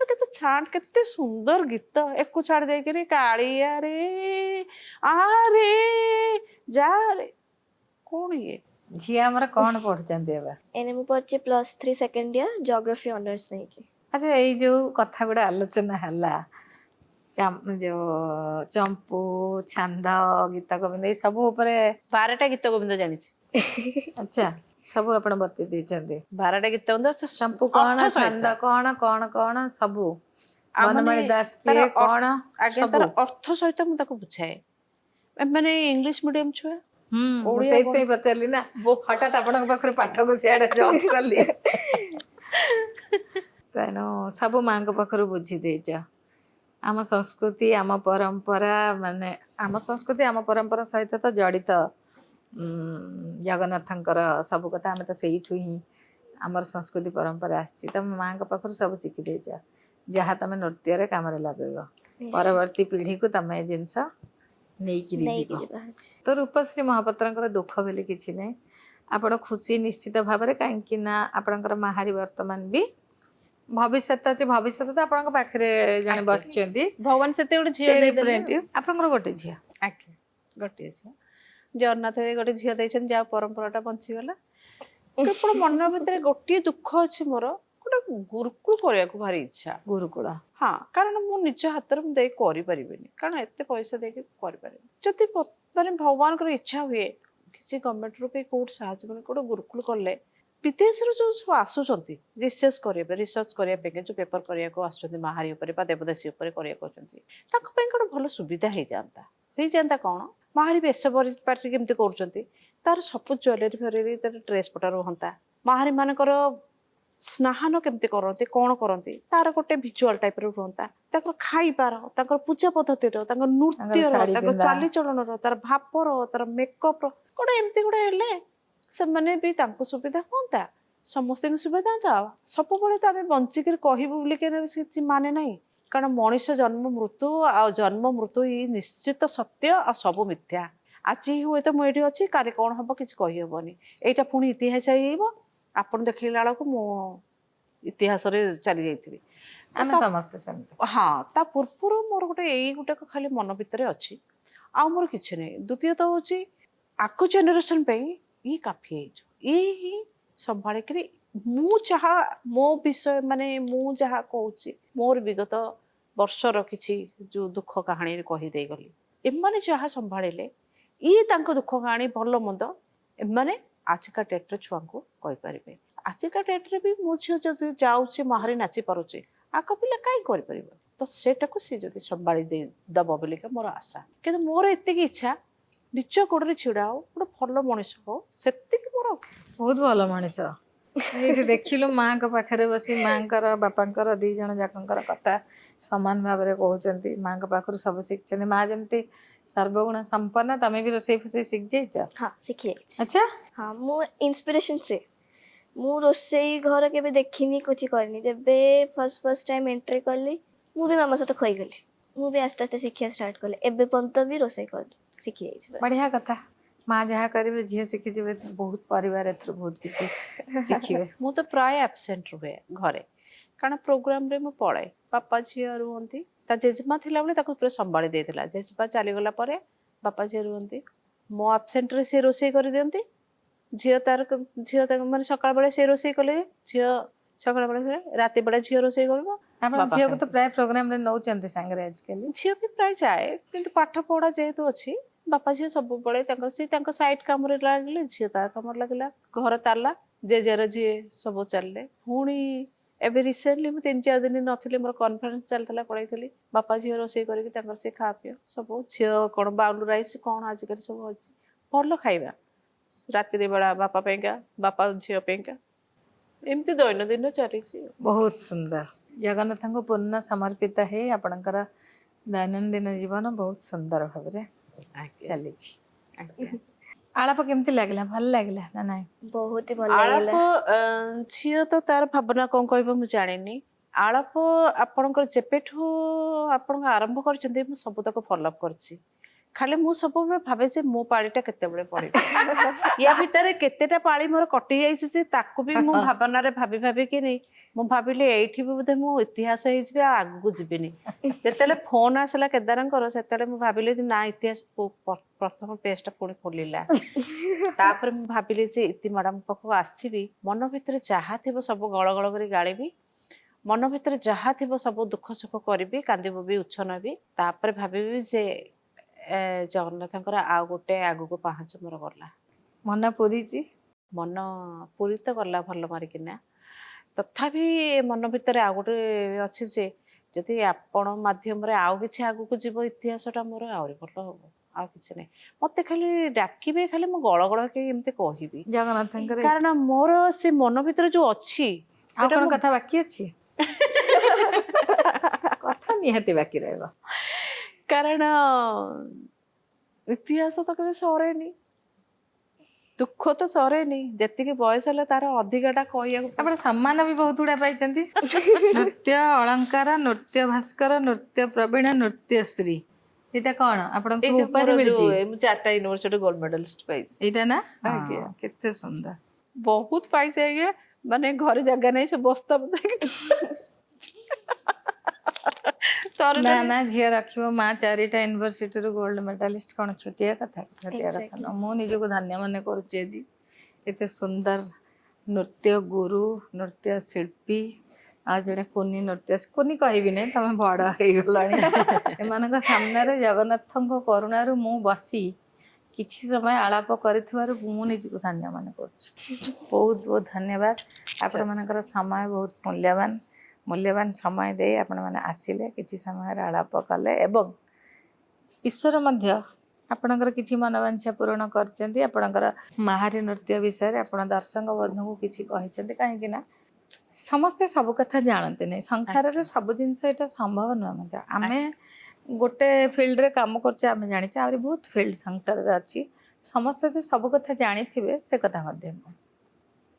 କେତେ ଛାଣ୍ଡ, କେତେ ସୁନ୍ଦର ଗୀତ। ଏକୁ ଛାଡି ଦେଇକିରି କାଳିଆରେ ଆରେ ଯାରେ, କଣ ଇଏ? ଝିଅ ଆମର କଣ ପଢୁଛନ୍ତି ଏବେ? ଏନେ ମୁଁ ପଢୁଛି +3 ସେକେଣ୍ଡ ଇୟର, ଜିଓଗ୍ରାଫି ଅନର୍ସ ନେଇକି। ଆଚ୍ଛା, ଏଇ ଯୋଉ କଥା ଗୁଡା ଆଲୋଚନା ହେଲା, ଯୋଉ ଚମ୍ପୁ, ଛାନ୍ଦ, ଗୀତ ଗୋବିନ୍ଦ, ଏଇ ସବୁ ଉପରେ 12ଟା ଗୀତ ଗୋବିନ୍ଦ ଜାଣିଛି। ଆଚ୍ଛା, ସବୁ ଆପଣ ବତେଇ ଦେଇଛନ୍ତି। 12ଟା ଗୀତ ଗୋବିନ୍ଦ, ଚମ୍ପୁ କଣ, ଛାନ୍ଦ କଣ, କଣ କଣ ସବୁ, ବନମାଳି ଦାସ କିଏ କଣ, ଆଜ୍ଞା, ତାର ଅର୍ଥ ସହିତ ମୁଁ ତାକୁ ବୁଝାଏ। ମାନେ ଇଂଲିଶ ମିଡିୟମ ଛୁଆ, ମୁଁ ଓଡ଼ିଆ ସେଇଥିପାଇଁ ପଚାରିଲି ନା ହଠାତ୍ ଆପଣଙ୍କ ପାଖରେ ପାଠକୁ ସିଆଡେ ଜବ୍ କଲି। ତେଣୁ ସବୁ ମାଙ୍କ ପାଖରୁ ବୁଝି ଦେଇଛ। ଆମ ସଂସ୍କୃତି ଆମ ପରମ୍ପରା ମାନେ ଆମ ସଂସ୍କୃତି ଆମ ପରମ୍ପରା ସହିତ ତ ଜଡ଼ିତ। ଜଗନ୍ନାଥଙ୍କର ସବୁ କଥା ଆମେ ତ ସେଇଠୁ ହିଁ ଆମର ସଂସ୍କୃତି ପରମ୍ପରା ଆସିଛି। ତମେ ମାଙ୍କ ପାଖରୁ ସବୁ ଶିଖି ଦେଇଛ, ଯାହା ତମେ ନୃତ୍ୟରେ କାମରେ ଲଗେଇବ। ପରବର୍ତ୍ତୀ ପିଢ଼ିକୁ ତମେ ଏ ଜିନିଷ ନେଇକିରି ଯିବ। ତ ରୂପଶ୍ରୀ ମହାପାତ୍ରଙ୍କର ଦୁଃଖ ବୋଲି କିଛି ନାହିଁ। ଆପଣ ଖୁସି ନିଶ୍ଚିତ ଭାବରେ, କାହିଁକି ନା ଆପଣଙ୍କର ମାହାରୀ ବର୍ତ୍ତମାନ ବି ଭବିଷ୍ୟତ ଅଛି। ଭବିଷ୍ୟତ ତ ଆପଣଙ୍କ ପାଖରେ ଜଣେ ବସିଛନ୍ତି, ଭଗବାନ ସେତେ ଗୋଟେ ଝିଅ ସେ ଦେଇଦେଲେ। ରିପ୍ରେଜେଣ୍ଟେଟିଭ। ଆପଣଙ୍କର ଗୋଟେ ଝିଅ। ଆଜ୍ଞା, ଗୋଟିଏ ଝିଅ। ଜଗନ୍ନାଥ ଗୋଟେ ଝିଅ ଦେଇଛନ୍ତି, ଯାହା ପରମ୍ପରାଟା ବଞ୍ଚିଗଲା। କେବଳ ମନ ଭିତରେ ଗୋଟିଏ ଦୁଃଖ ଅଛି ମୋର, ଗୋଟେ ଗୁରୁକୁଳ କରିବାକୁ ଭାରି ଇଚ୍ଛା। ଗୁରୁକୁଳ, ହଁ, କାରଣ ମୁଁ ନିଜ ହାତରେ ମୁଁ ଦେଇ କରିପାରିବିନି, କାରଣ ଏତେ ପଇସା ଦେଇକି କରିପାରିବିନି। ଯଦି ମାନେ ଭଗବାନଙ୍କର ଇଚ୍ଛା ହୁଏ କିଛି ଗଭର୍ଣ୍ଣମେଣ୍ଟରୁ ବି କୋଉଠି ସାହାଯ୍ୟ ମାନେ ଗୋଟେ ଗୁରୁକୁଳ କଲେ, ବିଦେଶରୁ ଯୋଉ ସବୁ ଆସୁଛନ୍ତି ରିସର୍ଚ୍ଚ କରିବା ପାଇଁ ଯୋଉ ପେପର କରିବାକୁ ଆସୁଛନ୍ତି ମାହାରୀ ଉପରେ ବା ଦେବଦାସୀ ଉପରେ କରିବାକୁ ଆସୁଛନ୍ତି, ତାଙ୍କ ପାଇଁ ଗୋଟେ ଭଲ ସୁବିଧା ହେଇଯାନ୍ତା କ'ଣ ମାହାରୀ ବେଶ ପାର୍ଟି କେମିତି କରୁଛନ୍ତି, ତାର ସବୁ ଜୁଏଲାରୀ ଫୁଏଲାରୀ ତାର ଡ୍ରେସ୍ ପଟା ରୁହନ୍ତା। ମାହାରୀ ମାନଙ୍କର ସ୍ନାନ କେମିତି କରନ୍ତି, କ'ଣ କରନ୍ତି, ତାର ଗୋଟେ ଭିଜୁଆଲ ଟାଇପର ରୁହନ୍ତା। ତାଙ୍କର ଖାଇବାର, ତାଙ୍କର ପୂଜା ପଦ୍ଧତିର, ତାଙ୍କ ନୃତ୍ୟର, ଶାଢ଼ୀ ତାଙ୍କର ପିନ୍ଧା, ଚାଲିଚଳନର, ତାର ଭାବର, ତାର ମେକଅପ୍ର ଗୋଟେ ଏମିତି ଗୋଟେ ହେଲେ ସେମାନେ ବି ତାଙ୍କୁ ସୁବିଧା ହୁଅନ୍ତା, ସମସ୍ତଙ୍କୁ ସୁବିଧା ହୁଅନ୍ତା। ସବୁବେଳେ ତ ଆମେ ବଞ୍ଚିକିରି କହିବୁ ବୋଲି କିଛି ମାନେ ନାହିଁ, କାରଣ ମଣିଷ ଜନ୍ମ ମୃତ୍ୟୁ ଇ ନିଶ୍ଚିତ ସତ୍ୟ, ଆଉ ସବୁ ମିଥ୍ୟା। ଆଜି ହୁଏତ ମୁଁ ଏଇଠି ଅଛି, କାଲି କ'ଣ ହବ କିଛି କହିହବନି। ଏଇଟା ପୁଣି ଇତିହାସ ହେଇଯିବ, ଆପଣ ଦେଖିଲା ବେଳକୁ ମୁଁ ଇତିହାସରେ ଚାଲି ଯାଇଥିବି। ଆମେ ସମସ୍ତେ ସେମିତି। ହଁ, ତା ପୂର୍ବରୁ ମୋର ଏଇ ଗୋଟାକ ଖାଲି ମନ ଭିତରେ ଅଛି, ଆଉ ମୋର କିଛି ନାହିଁ। ଦ୍ୱିତୀୟତଃ ହଉଛି ଆଗ ଜେନେରେସନ ପାଇଁ ଇ କାଫି ହେଇଯିବ। ହିଁ ସମ୍ଭାଳିକିରି ମୁଁ ଯାହା ମୋ ବିଷୟ ମାନେ ମୁଁ ଯାହା କହୁଛି ମୋର ବିଗତ ବର୍ଷର କିଛି ଯୋଉ ଦୁଃଖ କାହାଣୀ କହିଦେଇ ଗଲି, ଏମାନେ ଯାହା ସମ୍ଭାଳିଲେ ତାଙ୍କ ଦୁଃଖ କାହାଣୀ ଭଲ ମନ୍ଦ ଏମାନେ ଆଜିକା ଡେଟ୍ରେ ଛୁଆଙ୍କୁ କହିପାରିବେ। ଆଜିକା ଡେଟ୍ରେ ବି ମୋ ଝିଅ ଯଦି ଯାଉଛି ମାହାରୀ ନାଚି ପାରୁଛି, ଆଗ ପିଲା କାହିଁ କରିପାରିବ? ତ ସେଟାକୁ ସିଏ ଯଦି ସମ୍ଭାଳି ଦବ ବୋଲିକା ମୋର ଆଶା। କିନ୍ତୁ ମୋର ଏତିକି ଇଚ୍ଛା ନିଜ ଗୋଡ଼ରେ ଛିଡ଼ା ହଉ, ଗୋଟେ ଭଲ ମଣିଷ ହଉ, ସେତିକି ମୋର। ବହୁତ ଭଲ ମଣିଷ। ଏଇଠି ଦେଖିଲୁ ମାଙ୍କ ପାଖରେ ବସି ମାଙ୍କର ବାପାଙ୍କର 2 ଜଣ ଯାକଙ୍କର କଥା ସମାନ ଭାବରେ କହୁଛନ୍ତି। ମାଙ୍କ ପାଖରୁ ସବୁ ଶିଖିଛନ୍ତି। ମା ଯେମିତି ସର୍ବଗୁଣ ସମ୍ପନ୍ନ, ତମେ ବି ରୋଷେଇ ଫୋଷେଇ ଶିଖି ଯାଇଛ? ହଁ, ଶିଖି ଯାଇଛି। ଆଚ୍ଛା, ହଁ, ମୁଁ ଇନ୍ସପିରେସନ୍ ସେ। ମୁଁ ରୋଷେଇ ଘର କେବେ ଦେଖିନି, କିଛି କରିନି। ଯେବେ ଫାର୍ଷ୍ଟ ଟାଇମ୍ ଏଣ୍ଟ୍ରି କଲି, ମୁଁ ବି ମାମା ସହିତ ଖୋଇଗଲି। ମୁଁ ବି ଆସ୍ତେ ଆସ୍ତେ ଶିଖିବା ଷ୍ଟାର୍ଟ କଲି। ଏବେ ପର୍ଯ୍ୟନ୍ତ ବି ରୋଷେଇ ଶିଖି ଯାଇଛି। ବଢ଼ିଆ କଥା। ମା ଯାହା କରିବେ ଝିଅ ଶିଖିଯିବେ, ବହୁତ ପରିବାର ଏଥିରୁ ବହୁତ କିଛି ଶିଖିବେ। ମୁଁ ତ ପ୍ରାୟ ଆବସେଣ୍ଟ ରୁହେ ଘରେ, କାରଣ ପ୍ରୋଗ୍ରାମରେ ମୁଁ ପଳାଏ। ବାପା ଝିଅ ରୁହନ୍ତି। ତା ଜେଜେମା ଥିଲାବେଳେ ତାକୁ ପୁରା ସମ୍ଭାଳି ଦେଇଥିଲା। ଜେଜେମା ଚାଲିଗଲା ପରେ ବାପା ଝିଅ ରୁହନ୍ତି। ମୋ ଆବସେଣ୍ଟରେ ସେ ରୋଷେଇ କରିଦିଅନ୍ତି। ଝିଅ ତାଙ୍କ ମାନେ ସକାଳ ବେଳେ ସେ ରୋଷେଇ କଲେ, ଝିଅ ସକାଳ ବେଳେ ରାତି ବେଳେ ଝିଅ ରୋଷେଇ କରିବ। ଆପଣ ଝିଅକୁ ତ ପ୍ରାୟ ପ୍ରୋଗ୍ରାମରେ ନଉଛନ୍ତି ସାଙ୍ଗରେ ଆଜିକାଲି। ଝିଅ ବି ପ୍ରାୟ ଯାଏ, କିନ୍ତୁ ପାଠ ପଢା ଯେହେତୁ ଅଛି, ବାପା ଝିଅ ସବୁବେଳେ ତାଙ୍କ ସାଇଡ୍ କାମରେ ଲାଗିଲେ, ଝିଅ ତାର କାମରେ ଲାଗିଲା। ଘର ତାଲା, ଜେଜେର ଯିଏ ସବୁ ଚାଲିଲେ। ପୁଣି ଏବେ ରିସେଣ୍ଟଲି ମୁଁ 3-4 ଦିନ ନଥିଲି, ମୋର କନଫରେନ୍ସ ଚାଲିଥିଲା, ପଳେଇଥିଲି। ବାପା ଝିଅ ରୋଷେଇ କରିକି ତାଙ୍କର ସେ ଖା ପିଅ ସବୁ। ଝିଅ କ'ଣ ବାଉଲ ରାଇସ୍ କ'ଣ ଆଜିକାଲି ସବୁ ଅଛି, ଭଲ ଖାଇବା। ରାତିରେ ବେଳା ବାପା ପାଇଁକା, ବାପା ଝିଅ ପାଇଁକା, ଏମିତି ଦୈନନ୍ଦିନ ଚାଲିଛି। ବହୁତ ସୁନ୍ଦର। ଜଗନ୍ନାଥଙ୍କୁ ପୂର୍ଣ୍ଣ ସମର୍ପିତ ହେଇ ଆପଣଙ୍କର ଦୈନନ୍ଦିନ ଜୀବନ ବହୁତ ସୁନ୍ଦର ଭାବରେ ଚାଲିଛି। ଆଳାପ କେମିତି ଲାଗିଲା? ଭଲ ଲାଗିଲା ନା ନାଇଁ? ବହୁତ ହି ଭଲ ଆଳାପ ଲାଗିଲା। ଝିଅ ତ ତାର ଭାବନା କ'ଣ କହିବ ମୁଁ ଜାଣିନି। ଆଳାପ ଆପଣଙ୍କର ଯେବେଠୁ ଆପଣଙ୍କ ଆରମ୍ଭ କରିଛନ୍ତି, ମୁଁ ସବୁ ତାକୁ ଫଲୋଅପ୍ କରିଛି। ଖାଲି ମୁଁ ସବୁବେଳେ ଭାବେ ଯେ ମୋ ପାଳିଟା କେତେବେଳେ ପଡ଼ିବ। ୟା ଭିତରେ କେତେଟା ପାଳି ମୋର କଟି ଯାଇଛି ଯେ ତାକୁ ବି ମୁଁ ଭାବନାରେ ଭାବିକିନି ମୁଁ ଭାବିଲି ଏଇଠି ବି ବୋଧେ ମୁଁ ଇତିହାସ ହେଇଯିବି, ଆଉ ଆଗକୁ ଯିବିନି। ଯେତେବେଳେ ଫୋନ୍ ଆସିଲା କେଦାରଙ୍କର, ସେତେବେଳେ ମୁଁ ଭାବିଲି ଯେ ନା, ଇତିହାସ ପ୍ରଥମ ପେଜଟା ପୁଣି ଖୋଲିଲା। ତାପରେ ମୁଁ ଭାବିଲି ଯେ ଇତି ମ୍ୟାଡାମ ପାଖକୁ ଆସିବି, ମନ ଭିତରେ ଯାହା ଥିବ ସବୁ ଗଳ ଗଳ କରି ଗାଳିବି, ମନ ଭିତରେ ଯାହା ଥିବ ସବୁ ଦୁଃଖ ସୁଖ କରିବି, କାନ୍ଦିବୁ ବି ଉଚ୍ଛ ନେବି। ତାପରେ ଭାବିବି ଯେ ଜଗନ୍ନାଥଙ୍କର ଆଉ ଗୋଟେ ଆଗକୁ ପାହାଚ ମୋର ଗଲା। ମନ ପୁରିଛି? ମନ ପୁରୀ ତ ଗଲା ଭଲ ମାରିକିନା। ତଥାପି ମନ ଭିତରେ ଆଉ ଗୋଟେ ଅଛି ଯେ ଯଦି ଆପଣ ମାଧ୍ୟମରେ ଆଉ କିଛି ଆଗକୁ ଯିବ, ଇତିହାସଟା ମୋର ଆହୁରି ଭଲ ହବ। ଆଉ କିଛି ନାହିଁ ମତେ ଖାଲି ଡାକିବେ ଖାଲି ମୁଁ ଗଳ ଗଳ ଏମିତି କହିବି ଜଗନ୍ନାଥଙ୍କର କାରଣ ମୋର ସେ ମନ ଭିତରେ ଯୋଉ ଅଛି ଆଉ କଣ କଥା ବାକି ଅଛି କଥା ନିହାତି ବାକି ରହିବ କାରଣ ଇତିହାସ ତ କେବେ ସରେନି ଦୁଃଖ ତ ସରେନି ଯେତିକି ବୟସ ହେଲେ ତାର ଅଧିକାଟା କହିବାକୁ ଆପଣ ସମ୍ମାନ ବି ବହୁତ ଗୁଡା ପାଇଛନ୍ତି ନୃତ୍ୟ ଅଳଙ୍କାର ନୃତ୍ୟ ଭାସ୍କର ନୃତ୍ୟ ପ୍ରବୀଣ ନୃତ୍ୟଶ୍ରୀ ଏଇଟା କଣ ଆପଣଙ୍କୁ ସବୁ ଉପାଧି ମିଳିଛି ମୁଁ 4ଟା ୟୁନିଭର୍ସିଟି ଗୋଲ୍ଡ ମେଡାଲିଷ୍ଟ ପାଇଛି ଏଇଟା ନା ଆଜ୍ଞା। କେତେ ସୁନ୍ଦର ବହୁତ ପାଇଛି ଆଜ୍ଞା ମାନେ ଘରେ ଜାଗା ନାହିଁ ସେ ବସ୍ତା ନା ନା ଝିଅ ରଖିବ ମା 4ଟା ୟୁନିଭର୍ସିଟିରୁ ଗୋଲ୍ଡ ମେଡାଲିଷ୍ଟ କଣ ଛୋଟିଆ କଥା ଛୋଟିଆ କଥା ନୁହଁ ମୁଁ ନିଜକୁ ଧନ୍ୟ ମନେ କରୁଛି ଆଜି ଏତେ ସୁନ୍ଦର ନୃତ୍ୟ ଗୁରୁ ନୃତ୍ୟ ଶିଳ୍ପୀ ଆଉ ଜଣେ କୁନି ନୃତ୍ୟ କୁନି କହିବିନି ତମେ ବଡ଼ ହେଇଗଲାଣି ଏମାନଙ୍କ ସାମ୍ନାରେ ଜଗନ୍ନାଥଙ୍କ କରୁଣାରୁ ମୁଁ ବସି କିଛି ସମୟ ଆଳାପ କରିଥିବାରୁ ମୁଁ ନିଜକୁ ଧନ୍ୟ ମନେ କରୁଛି ବହୁତ ବହୁତ ଧନ୍ୟବାଦ ଆପଣମାନଙ୍କର ସମୟ ବହୁତ ମୂଲ୍ୟବାନ ସମୟ ଦେଇ ଆପଣମାନେ ଆସିଲେ କିଛି ସମୟର ଆଳାପ କଲେ ଏବଂ ଈଶ୍ୱର ମଧ୍ୟ ଆପଣଙ୍କର କିଛି ମନବାଞ୍ଛା ପୂରଣ କରିଛନ୍ତି ଆପଣଙ୍କର ମାହାରୀ ନୃତ୍ୟ ବିଷୟରେ ଆପଣ ଦର୍ଶକ ବନ୍ଧୁଙ୍କୁ କିଛି କହିଛନ୍ତି କାହିଁକି ନା ସମସ୍ତେ ସବୁ କଥା ଜାଣନ୍ତି ନାହିଁ ସଂସାରରେ ସବୁ ଜିନିଷ ଏଇଟା ସମ୍ଭବ ନୁହେଁ ମଧ୍ୟ ଆମେ ଗୋଟେ ଫିଲ୍ଡରେ କାମ କରୁଛେ ଆମେ ଜାଣିଛେ ଆହୁରି ବହୁତ ଫିଲ୍ଡ ସଂସାରରେ ଅଛି ସମସ୍ତେ ଯେ ସବୁ କଥା ଜାଣିଥିବେ ସେ କଥା ମଧ୍ୟ ନୁହେଁ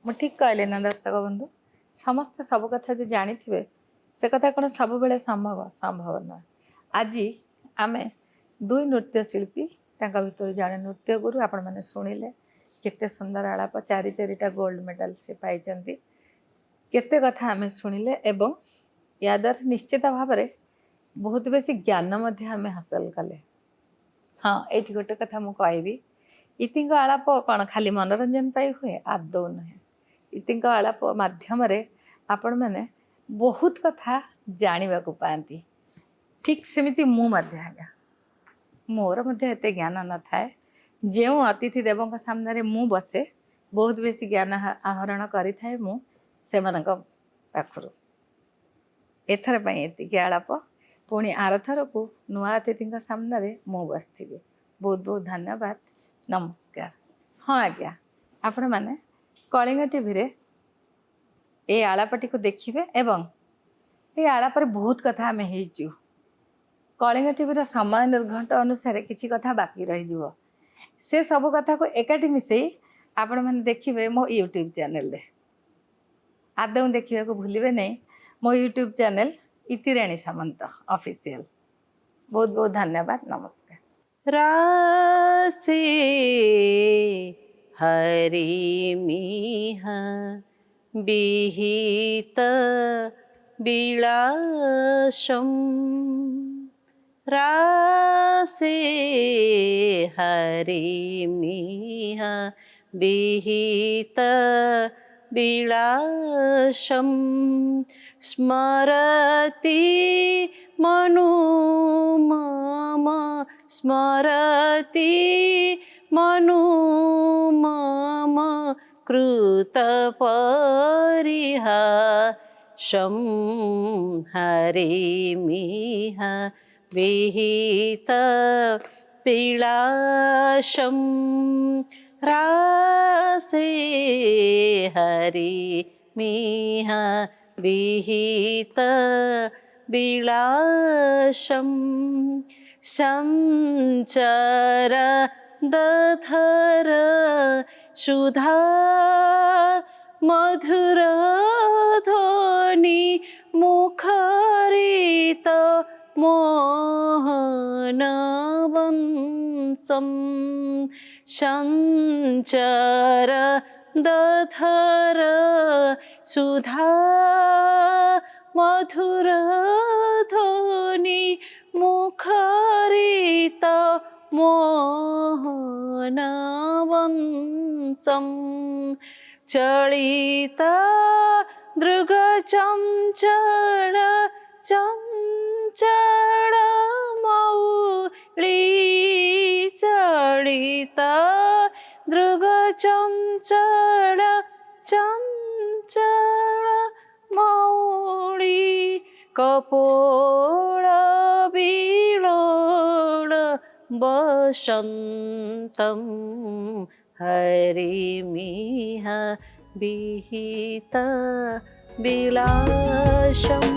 ମୁଁ ଠିକ୍ କହିଲି ନା ଦର୍ଶକ ବନ୍ଧୁ ସମସ୍ତେ ସବୁ କଥା ଯେ ଜାଣିଥିବେ ସେ କଥା କ'ଣ ସବୁବେଳେ ସମ୍ଭବ ନୁହେଁ ଆଜି ଆମେ 2 ନୃତ୍ୟଶିଳ୍ପୀ ତାଙ୍କ ଭିତରୁ ଜଣେ ନୃତ୍ୟ ଗୁରୁ ଆପଣମାନେ ଶୁଣିଲେ କେତେ ସୁନ୍ଦର ଆଳାପ 4ଟା ଗୋଲ୍ଡ ମେଡାଲ ସେ ପାଇଛନ୍ତି କେତେ କଥା ଆମେ ଶୁଣିଲେ ଏବଂ ୟାଦ୍ୱାରା ନିଶ୍ଚିତ ଭାବରେ ବହୁତ ବେଶୀ ଜ୍ଞାନ ମଧ୍ୟ ଆମେ ହାସଲ କଲେ ହଁ ଏଇଠି ଗୋଟେ କଥା ମୁଁ କହିବି ଇତିଙ୍କ ଆଳାପ କ'ଣ ଖାଲି ମନୋରଞ୍ଜନ ପାଇଁ ହୁଏ ଆଦୌ ନୁହେଁ ଇତିଙ୍କ ଆଳାପ ମାଧ୍ୟମରେ ଆପଣମାନେ ବହୁତ କଥା ଜାଣିବାକୁ ପାଆନ୍ତି ଠିକ୍ ସେମିତି ମୁଁ ମଧ୍ୟ ଆଜ୍ଞା ମୋର ମଧ୍ୟ ଏତେ ଜ୍ଞାନ ନଥାଏ ଯେଉଁ ଅତିଥି ଦେବଙ୍କ ସାମ୍ନାରେ ମୁଁ ବସେ ବହୁତ ବେଶୀ ଜ୍ଞାନ ଆହରଣ କରିଥାଏ ମୁଁ ସେମାନଙ୍କ ପାଖରୁ ଏଥର ପାଇଁ ଏତିକି ଆଳାପ ପୁଣି ଆରଥରକୁ ନୂଆ ଅତିଥିଙ୍କ ସାମ୍ନାରେ ମୁଁ ବସିଥିବି ବହୁତ ବହୁତ ଧନ୍ୟବାଦ ନମସ୍କାର ହଁ ଆଜ୍ଞା ଆପଣମାନେ କଳିଙ୍ଗ ଟିଭିରେ ଏ ଆଳାପଟିକୁ ଦେଖିବେ ଏବଂ ଏ ଆଳାପରେ ବହୁତ କଥା ଆମେ ହେଇଛୁ କଳିଙ୍ଗ ଟିଭିର ସମୟ ନିର୍ଘଣ୍ଟ ଅନୁସାରେ କିଛି କଥା ବାକି ରହିଯିବ ସେ ସବୁ କଥାକୁ ଏକାଠି ମିଶେଇ ଆପଣମାନେ ଦେଖିବେ ମୋ ୟୁଟ୍ୟୁବ୍ ଚ୍ୟାନେଲରେ ଆଦୌ ଦେଖିବାକୁ ଭୁଲିବେ ନାହିଁ ମୋ ୟୁଟ୍ୟୁବ୍ ଚ୍ୟାନେଲ ଇତିରାଣୀ ସାମନ୍ତ ଅଫିସିଆଲ ବହୁତ ବହୁତ ଧନ୍ୟବାଦ ନମସ୍କାର ରାଶି ହରିମିହ ବିହିତ ବିଳାସମ୍ ରାଶି ହରିମିହ ବିହିତ ବିଳାସମ୍ ସ୍ମରତି ମନୁ মম স্মরতি মনু মম কৃত পরিহাসম হরিমিহ বিহিত পিলাসম রাসে হরিমিহ বিহিত বিলাসম সঞ্চর দধর সুধা মধুর ধ্বনি মুখরিত মোহনবংশম সঞ্চর দধর সুধা মধুর ধ্বনি মুখরিত মোহনবংশম চলিত দৃগ চঞ্চল চঞ্চল মৌলি চলিত দৃগ চঞ্চল চঞ্চল মৌলি কপোল বিলোল वसन्तं हरिमिह विहित विलासं